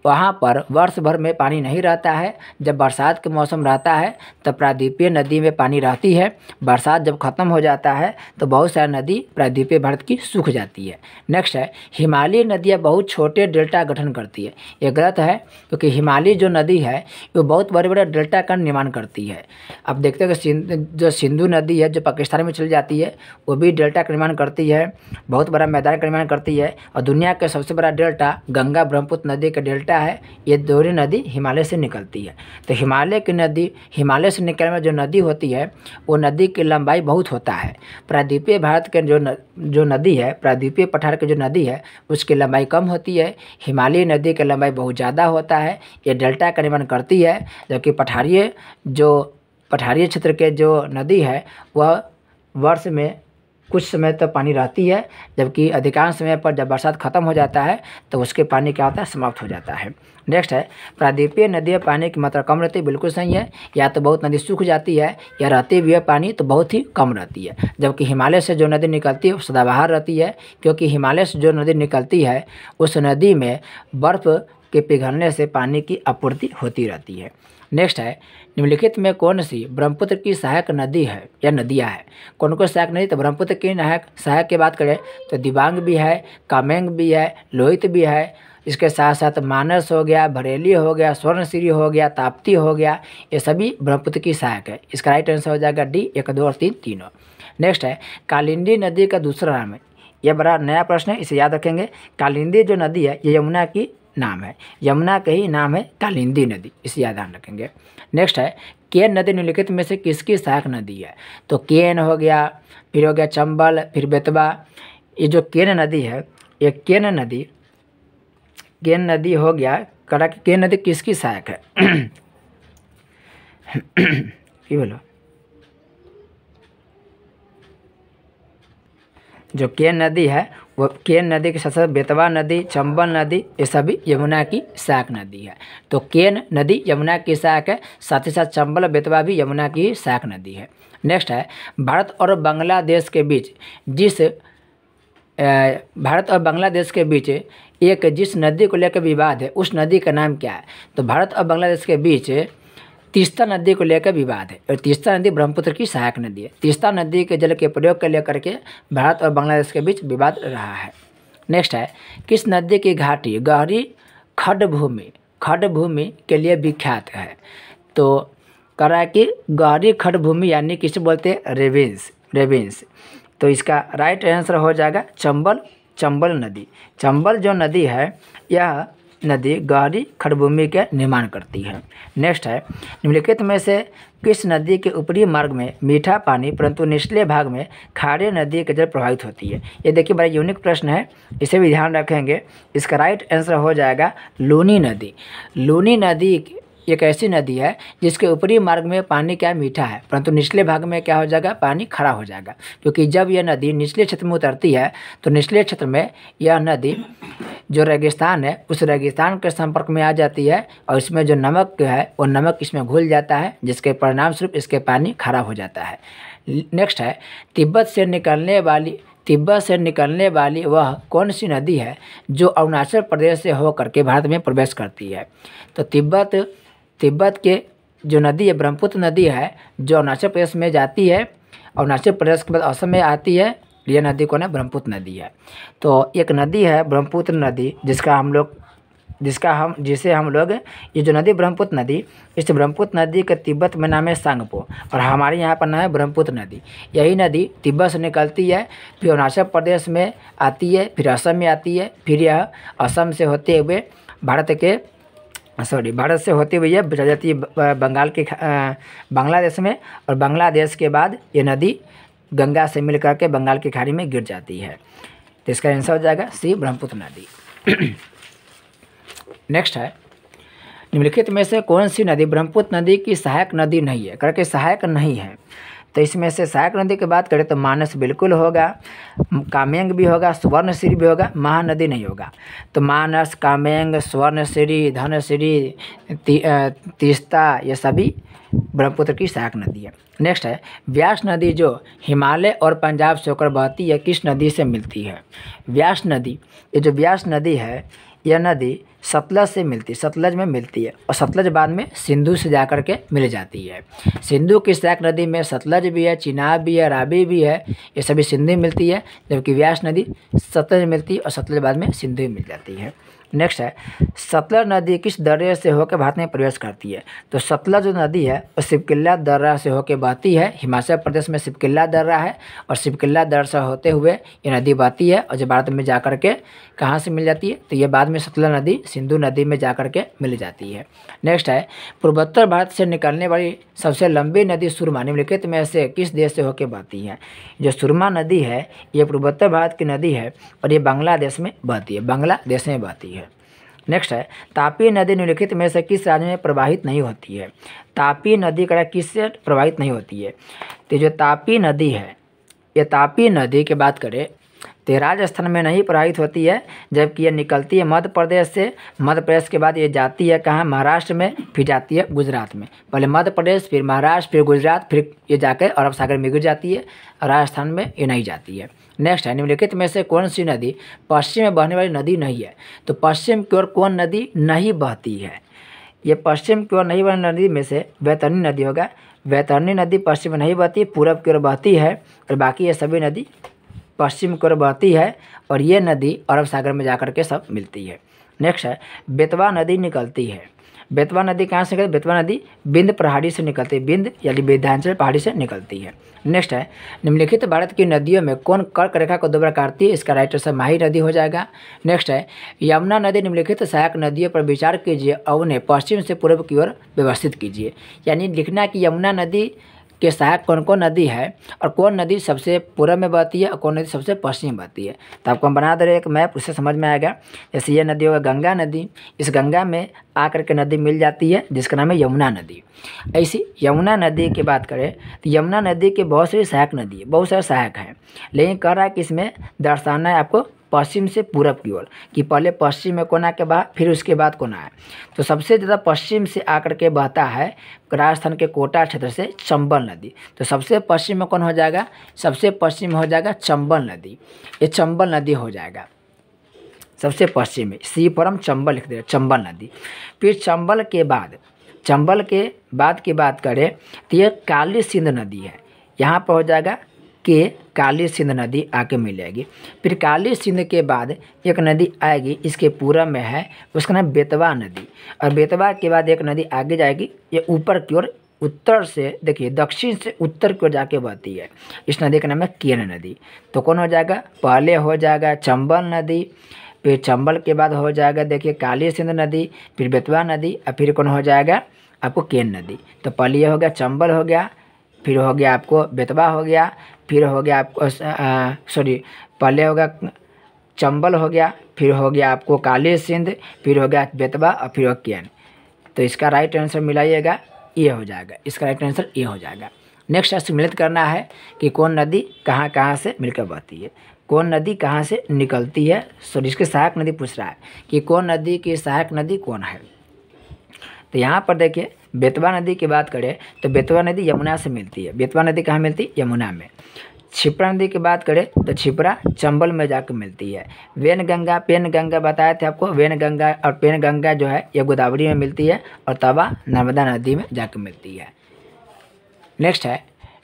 A: वहाँ पर वर्ष भर में पानी नहीं रहता है। जब बरसात के मौसम रहता है तब प्रायद्वीपीय नदी में पानी रहती है। बरसात जब ख़त्म हो जाता है तो बहुत सारी नदी प्रायद्वीपीय भारत की सूख जाती है। नेक्स्ट है, हिमालयी नदियाँ बहुत छोटे डेल्टा गठन करती है। ये गलत है, क्योंकि हिमालय जो नदी है वो बहुत बड़े बड़े डेल्टा का निर्माण करती है। अब देखते हैं कि जो सिंधु नदी है जो पाकिस्तान में चली जाती है वो भी डेल्टा का निर्माण करती है, बहुत बड़ा मैदान का निर्माण करती है। और दुनिया का सबसे बड़ा डेल्टा गंगा ब्रह्मपुत्र नदी का डेल्टा क्या है, ये दोनों नदी हिमालय से निकलती है। तो हिमालय की नदी, हिमालय से निकलने में जो नदी होती है वो नदी की लंबाई बहुत होता है। प्रायद्वीपीय भारत के जो नदी है, प्रायद्वीपीय पठार की जो नदी है उसकी लंबाई कम होती है, हिमालयी नदी की लंबाई बहुत ज़्यादा होता है। ये डेल्टा का निर्माण करती है, जबकि पठारीय क्षेत्र के जो नदी है वह वर्ष में कुछ समय तक पानी रहती है, जबकि अधिकांश समय पर जब बरसात खत्म हो जाता है तो उसके पानी क्या होता है, समाप्त हो जाता है। नेक्स्ट है, प्रायद्वीपीय नदी में पानी की मात्रा कम रहती है, बिल्कुल सही है। या तो बहुत नदी सूख जाती है या रहती भी है पानी तो बहुत ही कम रहती है। जबकि हिमालय से जो नदी निकलती है वो सदाबहार रहती है, क्योंकि हिमालय से जो नदी निकलती है उस नदी में बर्फ़ के पिघलने से पानी की आपूर्ति होती रहती है। नेक्स्ट है, निम्नलिखित में कौन सी ब्रह्मपुत्र की सहायक नदी है या नदियाँ है। कौन कौन सहायक नदी, तो ब्रह्मपुत्र की सहायक की बात करें तो दिबांग भी है, कामेंग भी है, लोहित भी है। इसके साथ साथ मानस हो गया, बरेली हो गया, स्वर्णशिरी हो गया, ताप्ती हो गया, ये सभी ब्रह्मपुत्र की सहायक है। इसका राइट आंसर हो जाएगा डी, 1, 2 और 3 तीनों। नेक्स्ट है, कालिंदी नदी का दूसरा नाम है। यह बड़ा नया प्रश्न है, इसे याद रखेंगे। कालिंदी जो नदी है ये यमुना की नाम है, यमुना का ही नाम है कालिंदी नदी, इसे याद ध्यान रखेंगे। नेक्स्ट है, केन नदी निम्नलिखित में से किसकी सहायक नदी है। तो केन हो गया, फिर हो गया चंबल, फिर बेतवा। ये जो केन नदी है, ये केन नदी हो गया, करा कि केन नदी किसकी सहायक है। ये बोलो, जो केन नदी है वो केन नदी के साथ साथ बेतवा नदी, चंबल नदी, ये सभी यमुना की सहायक नदी है। तो केन नदी यमुना की सहायक है, साथ ही साथ चंबल बेतवा भी यमुना की सहायक नदी है। नेक्स्ट है, भारत और बांग्लादेश के बीच जिस नदी को लेकर विवाद है उस नदी का नाम क्या है। तो भारत और बांग्लादेश के बीच तीस्ता नदी को लेकर विवाद है, और तीस्ता नदी ब्रह्मपुत्र की सहायक नदी है। तीस्ता नदी के जल के प्रयोग को लेकर के भारत और बांग्लादेश के बीच विवाद रहा है। नेक्स्ट है, किस नदी की घाटी गहरी खड़भूमि के लिए विख्यात है। तो करा कि गहरी खड़भूमि यानी किसे बोलते हैं, रेवेंस। तो इसका राइट आंसर हो जाएगा चंबल नदी। चंबल जो नदी है यह नदी गहरी खड़भूमि के निर्माण करती है। नेक्स्ट है, निम्नलिखित में से किस नदी के ऊपरी मार्ग में मीठा पानी परंतु निचले भाग में खारे नदी के जल प्रभावित होती है। ये देखिए बड़ा यूनिक प्रश्न है, इसे भी ध्यान रखेंगे। इसका राइट आंसर हो जाएगा लूनी नदी। लूनी नदी एक ऐसी नदी है जिसके ऊपरी मार्ग में पानी क्या मीठा है, परंतु निचले भाग में क्या हो जाएगा, पानी खड़ा हो जाएगा। क्योंकि जब यह नदी निचले क्षेत्र में उतरती है तो निचले क्षेत्र में यह नदी जो रेगिस्तान है उस रेगिस्तान के संपर्क में आ जाती है, और इसमें जो नमक है वो नमक इसमें घुल जाता है, जिसके परिणाम स्वरूप इसके पानी खड़ा हो जाता है। नेक्स्ट है, तिब्बत से निकलने वाली वह कौन सी नदी है जो अरुणाचल प्रदेश से होकर के भारत में प्रवेश करती है। तो तिब्बत के जो नदी है ब्रह्मपुत्र नदी है, जो अरुणाचल प्रदेश में जाती है, अरुणाचल प्रदेश के बाद असम में आती है, यह नदी कौन है, ब्रह्मपुत्र नदी है। तो एक नदी है ब्रह्मपुत्र नदी जिसे हम लोग ये जो नदी ब्रह्मपुत्र नदी, इस ब्रह्मपुत्र नदी के तिब्बत में नाम है सांगपो, और हमारे यहाँ पर नाम है ब्रह्मपुत्र नदी। यही नदी तिब्बत से निकलती है, फिर अरुणाचल प्रदेश में आती है, फिर असम में आती है, फिर यह असम से होते हुए भारत से होते हुए यह जाती है बांग्लादेश में, और बांग्लादेश के बाद ये नदी गंगा से मिल करके बंगाल की खाड़ी में गिर जाती है। तो इसका आंसर हो जाएगा सी, ब्रह्मपुत्र नदी। नेक्स्ट है, निम्नलिखित में से कौन सी नदी ब्रह्मपुत्र नदी की सहायक नदी नहीं है, करके सहायक नहीं है। तो इसमें से सहायक नदी की बात करें तो मानस बिल्कुल होगा, कामेंग भी होगा, स्वर्णशिरी भी होगा, महानदी नहीं होगा। तो मानस, कामेंग, स्वर्णशिरी, धनशिरी, तीस्ता, ये सभी ब्रह्मपुत्र की सहायक नदी है। नेक्स्ट है, व्यास नदी जो हिमालय और पंजाब से होकर बहती है किस नदी से मिलती है। व्यास नदी, ये जो व्यास नदी है यह नदी सतलज से मिलती है, सतलज में मिलती है, और सतलज बाद में सिंधु से जाकर के मिल जाती है। सिंधु की सहायक नदी में सतलज भी है, चिनाब भी है, रावी भी है, ये सभी सिंधु में मिलती है, जबकि व्यास नदी सतलज में मिलती है और सतलज बाद में सिंधु में मिल जाती है। नेक्स्ट है सतलज नदी किस दर्रे से होकर भारत में प्रवेश करती है। तो सतलज जो नदी है वो शिवकिल्ला दर्रा से होकर बहती है। हिमाचल प्रदेश में शिवकिल्ला दर्रा है और शिवकिल्ला दर्रा से होते हुए ये नदी बहती है और जब भारत में जा कर के कहाँ से मिल जाती है, तो ये बाद में सतलज नदी सिंधु नदी में जा कर के मिल जाती है। नेक्स्ट है पूर्वोत्तर भारत से निकलने वाली सबसे लंबी नदी सुरमा निम्नलिखित में से किस देश से होकर बहती है। जो सुरमा नदी है ये पूर्वोत्तर भारत की नदी है और ये बांग्लादेश में बहती है, बांग्लादेश में बहती है। नेक्स्ट है तापी नदी निम्नलिखित में से किस राज्य में प्रवाहित नहीं होती है। तापी नदी का किससे प्रवाहित नहीं होती है। तो जो तापी नदी है ये तापी नदी की बात करें तो राजस्थान में नहीं प्रवाहित होती है, जबकि ये निकलती है मध्य प्रदेश से। मध्य प्रदेश के बाद ये जाती है कहाँ, महाराष्ट्र में, फिर जाती है गुजरात में। पहले मध्य प्रदेश, फिर महाराष्ट्र, फिर गुजरात, फिर ये जाकर अरब सागर में गिर जाती है। राजस्थान में ये नहीं जाती है। नेक्स्ट है निम्नलिखित में से कौन सी नदी पश्चिम में बहने वाली नदी नहीं है। तो पश्चिम की ओर कौन नदी नहीं बहती है। ये पश्चिम की ओर नहीं बहने नदी में से वैतरणी नदी होगा। वैतरणी नदी पश्चिम में नहीं बहती, पूरब की ओर बहती है और बाकी ये सभी नदी पश्चिम की ओर बहती है और ये नदी अरब सागर में जाकर के सब मिलती है। नेक्स्ट है बेतवा नदी निकलती है। बेतवा नदी कहाँ से निकलती है। बेतवा नदी बिंद पहाड़ी से निकलती है, बिंद यानी विंध्याचल पहाड़ी से निकलती है। नेक्स्ट है निम्नलिखित भारत की नदियों में कौन कर्क रेखा को दोबारा काटती है। इसका राइट आंसर माही नदी हो जाएगा। नेक्स्ट है यमुना नदी निम्नलिखित सहायक नदियों पर विचार कीजिए और उन्हें पश्चिम से पूर्व की ओर व्यवस्थित कीजिए। यानी लिखना कि यमुना नदी के सहायक कौन कौन नदी है और कौन नदी सबसे पूर्व में बहती है और कौन नदी सबसे पश्चिम में बहती है। तो आपको हम बना दे रहे एक मैप, उससे समझ में आएगा। जैसे ये नदी होगा गंगा नदी, इस गंगा में आकर के नदी मिल जाती है जिसका नाम है यमुना नदी। ऐसी यमुना नदी की बात करें तो यमुना नदी के बहुत सारी सहायक नदी है, बहुत सारे सहायक हैं, लेकिन कह रहा है कि इसमें दर्शाना है आपको पश्चिम से पूरब की ओर कि पहले पश्चिम में कोना के बाद फिर उसके बाद कोना है। तो सबसे ज़्यादा पश्चिम से आकर के बहता है राजस्थान के कोटा क्षेत्र से चंबल नदी। तो सबसे पश्चिम में कौन हो जाएगा, सबसे पश्चिम में हो जाएगा चंबल नदी। ये चंबल नदी हो जाएगा सबसे पश्चिम में, सी फॉरम चंबल लिख दे, चंबल नदी। फिर चंबल के बाद की बात करें तो ये काली सिंध नदी है। यहाँ पर हो जाएगा कि काली सिंध नदी आके मिलेगी। फिर काली सिंध के बाद एक नदी आएगी इसके पूरब में है, उसका नाम बेतवा नदी। और बेतवा के बाद एक नदी आगे जाएगी, ये ऊपर की ओर उत्तर से देखिए दक्षिण से उत्तर की ओर जाके बहती है। इस नदी का नाम है केन नदी। तो कौन हो जाएगा, पहले हो जाएगा चंबल नदी, फिर चंबल के बाद हो जाएगा देखिए काली सिंध नदी, फिर बेतवा नदी और फिर कौन हो जाएगा आपको केन नदी। तो पहले ये हो गया चंबल हो गया, फिर हो गया आपको बेतवा हो गया, फिर हो गया आपको पहले होगा चंबल हो गया, फिर हो गया आपको काली सिंध, फिर हो गया बेतवा और फिर हो केन। तो इसका राइट आंसर मिलाइएगा ये हो जाएगा, इसका राइट आंसर ये हो जाएगा। नेक्स्ट सम्मिलित करना है कि कौन नदी कहाँ कहाँ से मिलकर बहती है, कौन नदी कहाँ से निकलती है। इसके सहायक नदी पूछ रहा है कि कौन नदी की सहायक नदी कौन है। तो यहाँ पर देखिए बेतवा नदी की बात करें तो बेतवा नदी यमुना से मिलती है। बेतवा नदी कहाँ मिलती है, यमुना में। क्षिप्रा नदी की बात करें तो क्षिप्रा चंबल में जाकर मिलती है। वेन गंगा पेन गंगा बताए थे आपको, वेन गंगा और पेन गंगा जो है ये गोदावरी में मिलती है और तवा नर्मदा नदी में जाकर मिलती है। नेक्स्ट है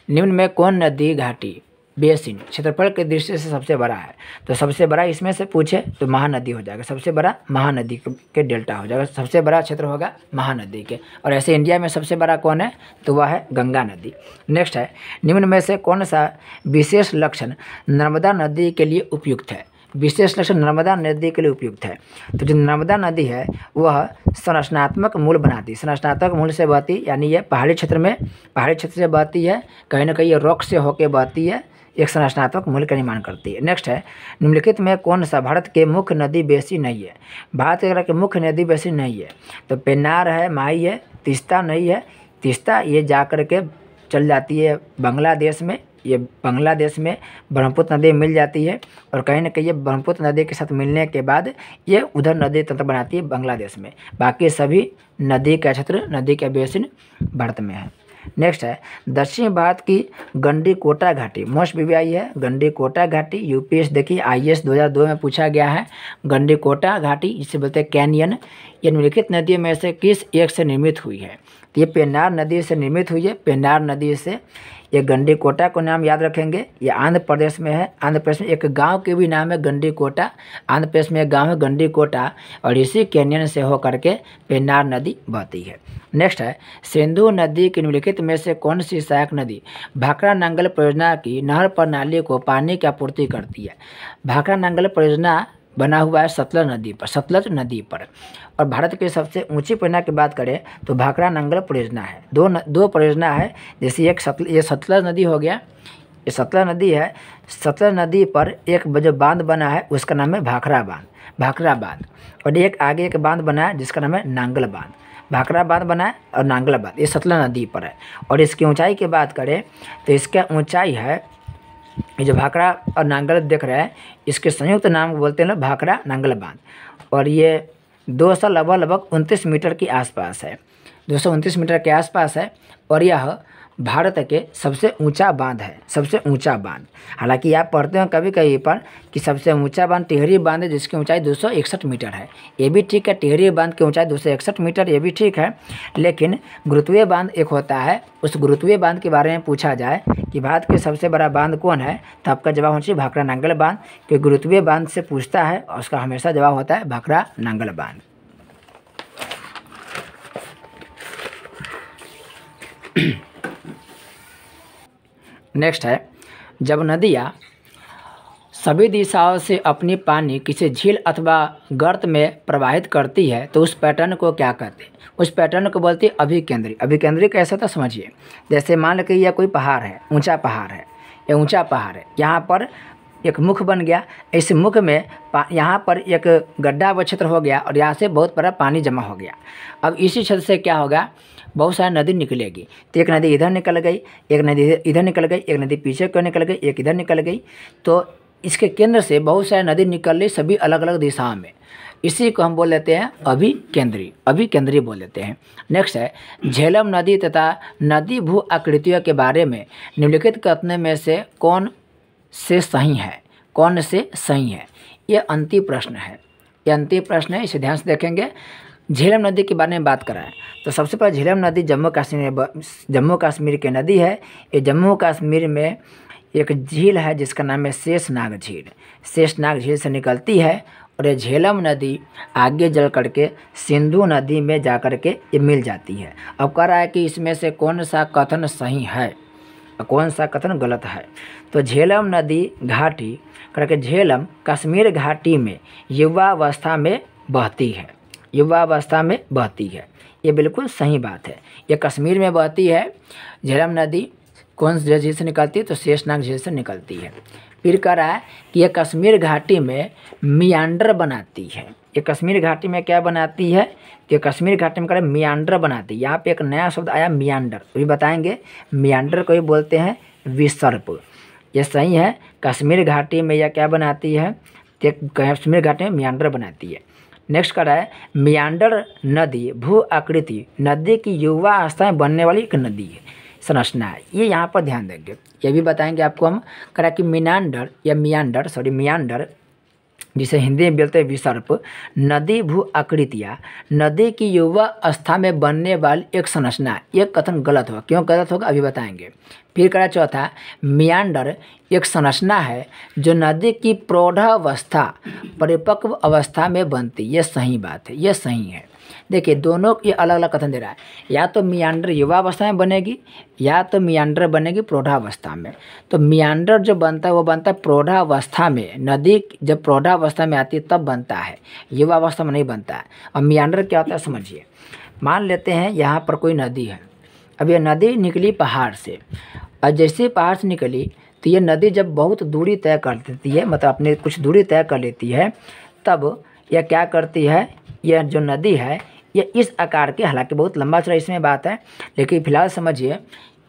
A: निम्न में कौन नदी घाटी बेसिन क्षेत्रफल के दृष्टि से सबसे बड़ा है। तो सबसे बड़ा इसमें से पूछे तो महानदी हो जाएगा, सबसे बड़ा महानदी के डेल्टा हो जाएगा, सबसे बड़ा क्षेत्र होगा महानदी के। और ऐसे इंडिया में सबसे बड़ा कौन है तो वह है गंगा नदी। नेक्स्ट है निम्न में से कौन सा विशेष लक्षण नर्मदा नदी के लिए उपयुक्त है। विशेष लक्षण नर्मदा नदी के लिए उपयुक्त है। तो जो नर्मदा नदी है वह संरचनात्मक मूल बनाती है, संरचनात्मक मूल से बहती, यानी ये पहाड़ी क्षेत्र से बहती है, कहीं ना कहीं ये रॉक से होकर बहती है, एक संरचनात्मक मूल का निर्माण करती है। नेक्स्ट है निम्नलिखित में कौन सा भारत के मुख्य नदी बेसिन नहीं है। भारत के मुख्य नदी बेसिन नहीं है तो पेन्नार है, माही है, तीस्ता नहीं है। तीस्ता ये जा कर के चल जाती है बांग्लादेश में, ये बांग्लादेश में ब्रह्मपुत्र नदी मिल जाती है और कहीं ना कहीं ये ब्रह्मपुत्र नदी के साथ मिलने के बाद ये उधर नदी तंत्र बनाती है बांग्लादेश में। बाकी सभी नदी का क्षेत्र, नदी का बेसिन भारत में है। नेक्स्ट है दक्षिण भारत की गंडीकोटा घाटी, मोस्ट बीबीआई है गंडीकोटा घाटी। यूपीएस देखिए आईएएस 2002 में पूछा गया है। गंडीकोटा घाटी इसे बोलते हैं कैनियन। ये निम्नलिखित नदियों में से किस एक से निर्मित हुई है? तो ये पेन्नार नदी से निर्मित हुई है, पेन्नार नदी से। ये गंडीकोटा को नाम याद रखेंगे। ये आंध्र प्रदेश में है। आंध्र प्रदेश में एक गांव के भी नाम है गंडीकोटा। आंध्र प्रदेश में एक गांव है गंडीकोटा और इसी कैनियन से होकर के पेन्नार नदी बहती है। नेक्स्ट है सिंधु नदी की निम्नलिखित में से कौन सी सहायक नदी भाखड़ा नांगल परियोजना की नहर प्रणाली को पानी की आपूर्ति करती है? भाखड़ा नांगल परियोजना बना हुआ है सतलज नदी पर। और भारत की सबसे ऊंची परियोजना की बात करें तो भाखड़ा नांगल परियोजना है। दो परियोजना है, जैसे ये सतलज नदी हो गया, ये सतलज नदी है। सतलज नदी पर एक जो बांध बना है उसका नाम है भाखड़ा बांध। और एक आगे एक बांध बना है जिसका नाम है नांगल बांध। भाखड़ा बांध बना है और नांगल बांध, ये सतलज नदी पर है। और इसकी ऊंचाई की बात करें तो इसका ऊंचाई है, ये जो भाखड़ा और नांगल देख रहे हैं इसके संयुक्त नाम बोलते हैं भाखड़ा नांगल बांध। और ये 200 लगभग 29 मीटर के आसपास है, 229 मीटर के आसपास है। और यह भारत के सबसे ऊंचा बांध है, सबसे ऊंचा बांध। हालांकि आप पढ़ते हैं कभी कहीं पर कि सबसे ऊंचा बांध टिहरी बांध है जिसकी ऊंचाई 261 मीटर है। ये भी ठीक है, टिहरी बांध की ऊंचाई 261 मीटर, ये भी ठीक है। लेकिन गुरुत्वीय बांध एक होता है, उस गुरुत्वीय बांध के बारे में पूछा जाए कि भारत के सबसे बड़ा बांध कौन है तो आपका जवाब होना चाहिए भाखड़ा नांगल बांध, क्योंकि गुरुत्वीय बांध से पूछता है और उसका हमेशा जवाब होता है भाखड़ा नांगल बांध। नेक्स्ट है जब नदियाँ सभी दिशाओं से अपनी पानी किसी झील अथवा गर्त में प्रवाहित करती है तो उस पैटर्न को क्या कहते हैं? उस पैटर्न को बोलती है अभिकेंद्री। अभिकेंद्री कैसे तो समझिए, जैसे मान लो कि यह कोई पहाड़ है, ऊंचा पहाड़ है, यह ऊंचा पहाड़ है, यहाँ पर एक मुख बन गया। इस मुख में यहाँ पर एक गड्ढा व क्षेत्र हो गया और यहाँ से बहुत बड़ा पानी जमा हो गया। अब इसी क्षेत्र से क्या होगा, बहुत सारी नदी निकलेगी। तो एक नदी इधर निकल गई, एक नदी इधर निकल गई, एक नदी पीछे को निकल गई, एक इधर निकल गई। तो इसके केंद्र से बहुत सारी नदी निकल रही सभी अलग अलग दिशाओं में। इसी को हम बोल लेते हैं अभिकेंद्री बोल लेते हैं। नेक्स्ट है झेलम नदी तथा नदी भू आकृतियों के बारे में निम्नलिखित कथनों में से कौन से सही है? ये अंतिम प्रश्न है, इसे ध्यान से देखेंगे। झेलम नदी के बारे में बात कराएं तो सबसे पहले झेलम नदी जम्मू कश्मीर की नदी है। ये जम्मू कश्मीर में एक झील है जिसका नाम है शेषनाग झील से निकलती है। और ये झेलम नदी आगे जल करके सिंधु नदी में जा कर के ये मिल जाती है। अब कह रहा है कि इसमें से कौन सा कथन सही है और कौन सा कथन गलत है। तो झेलम नदी घाटी करके झेलम कश्मीर घाटी में युवावस्था में बहती है, ये बिल्कुल सही बात है। ये कश्मीर में बहती है। झेलम नदी कौन सी झील से निकलती है तो शेषनाग झील से निकलती है। फिर कह रहा है कि यह कश्मीर घाटी में मियांडर बनाती है। ये कश्मीर घाटी में क्या बनाती है? तो कश्मीर घाटी में कह रहे मियांडर बनाती है। यहाँ पे एक नया शब्द आया मियांडर, तो भी बताएंगे। मियांडर को ही बोलते हैं विसर्प। ये सही है, कश्मीर घाटी में यह क्या बनाती है? कश्मीर घाटी में मियांडर बनाती है। नेक्स्ट कर रहा है मियांडर नदी भू आकृति नदी की युवा अवस्था में बनने वाली एक नदी है, संरचना है। ये यहाँ पर ध्यान देंगे, ये भी बताएंगे आपको हम। करा कि मियांडर जिसे हिंदी में बोलते हैं विसर्प, नदी भू आकृतियाँ नदी की युवा अवस्था में बनने वाली एक संरचना है। ये कथन गलत होगा, क्यों गलत होगा अभी बताएंगे। फिर करा चौथा मियांडर एक संरचना है जो नदी की प्रौढ़ावस्था परिपक्व अवस्था में बनती। ये सही बात है, ये सही है। देखिए दोनों ये अलग अलग कथन दे रहा है, या तो मियांडर युवावस्था में बनेगी या तो मियांडर बनेगी प्रौढ़ावस्था में। तो मियांडर जो बनता है वो बनता है प्रौढ़ावस्था में। नदी जब प्रौढ़ावस्था में आती है तब बनता है, युवावस्था में नहीं बनता है। और मियांडर क्या होता है समझिए। मान लेते हैं यहाँ पर कोई नदी है, अब ये नदी निकली पहाड़ से, और जैसे पहाड़ से निकली तो ये नदी जब बहुत दूरी तय कर देती है, मतलब अपने कुछ दूरी तय कर लेती है, तब यह क्या करती है, यह जो नदी है ये इस आकार की, हालांकि बहुत लंबा चौड़ा इसमें बात है, लेकिन फिलहाल समझिए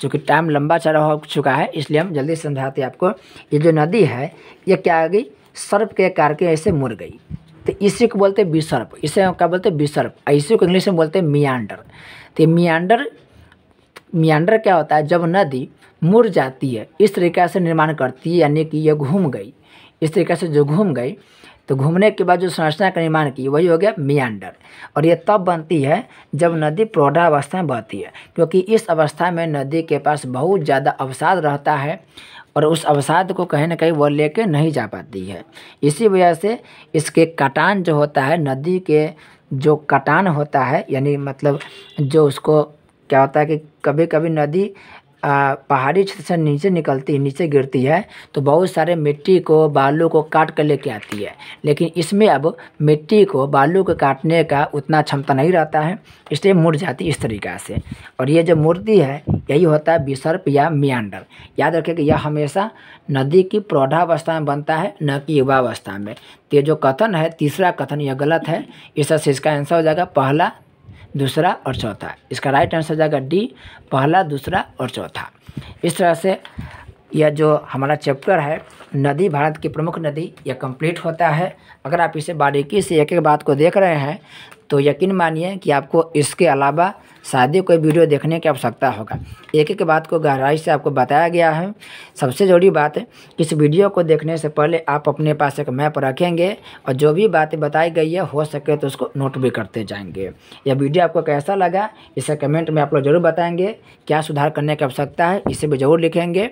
A: चूँकि टाइम लंबा चौड़ा हो चुका है इसलिए हम जल्दी समझाते हैं आपको। ये जो नदी है ये क्या आ गई, सर्प के आकार के ऐसे मुड़ गई, तो इसी को बोलते हैं विसर्प। इसे क्या बोलते हैं विसर्प, इसी को इंग्लिश में बोलते हैं मियांडर। तो मियांडर मियांडर क्या होता है, जब नदी मुड़ जाती है इस तरीक़े से निर्माण करती है, यानी कि ये घूम गई, इस तरीक़े से जो घूम गई तो घूमने के बाद जो संरचना का निर्माण की वही हो गया मियांडर। और ये तब बनती है जब नदी प्रौढ़ावस्था में बहती है, क्योंकि इस अवस्था में नदी के पास बहुत ज़्यादा अवसाद रहता है और उस अवसाद को कहीं ना कहीं वो लेके नहीं जा पाती है। इसी वजह से इसके कटान जो होता है, नदी के जो कटान होता है, यानी मतलब जो उसको क्या होता है कि कभी कभी नदी पहाड़ी क्षेत्र से नीचे निकलती है, नीचे गिरती है तो बहुत सारे मिट्टी को बालू को काट कर लेके आती है, लेकिन इसमें अब मिट्टी को बालू को काटने का उतना क्षमता नहीं रहता है, इसलिए मुड़ जाती है इस तरीक़ा से। और ये जो मूर्ति है यही होता है विसर्प या मियांडर। याद रखें कि यह हमेशा नदी की प्रौढ़ावस्था में बनता है, न कि युवावस्था में। तो ये जो कथन है, तीसरा कथन, यह गलत है। इससे इसका आंसर हो जाएगा पहला, दूसरा और चौथा। इसका राइट आंसर हो जाएगा डी, पहला, दूसरा और चौथा। इस तरह से यह जो हमारा चैप्टर है नदी, भारत की प्रमुख नदी, यह कंप्लीट होता है। अगर आप इसे बारीकी से एक एक बात को देख रहे हैं तो यकीन मानिए कि आपको इसके अलावा शायद ही कोई वीडियो देखने की आवश्यकता होगा। एक एक बात को गहराई से आपको बताया गया है। सबसे ज़रूरी बात है, इस वीडियो को देखने से पहले आप अपने पास एक मैप रखेंगे और जो भी बातें बताई गई है हो सके तो उसको नोट भी करते जाएंगे। यह वीडियो आपको कैसा लगा इसे कमेंट में आप लोग ज़रूर बताएंगे। क्या सुधार करने की आवश्यकता है इसे भी ज़रूर लिखेंगे।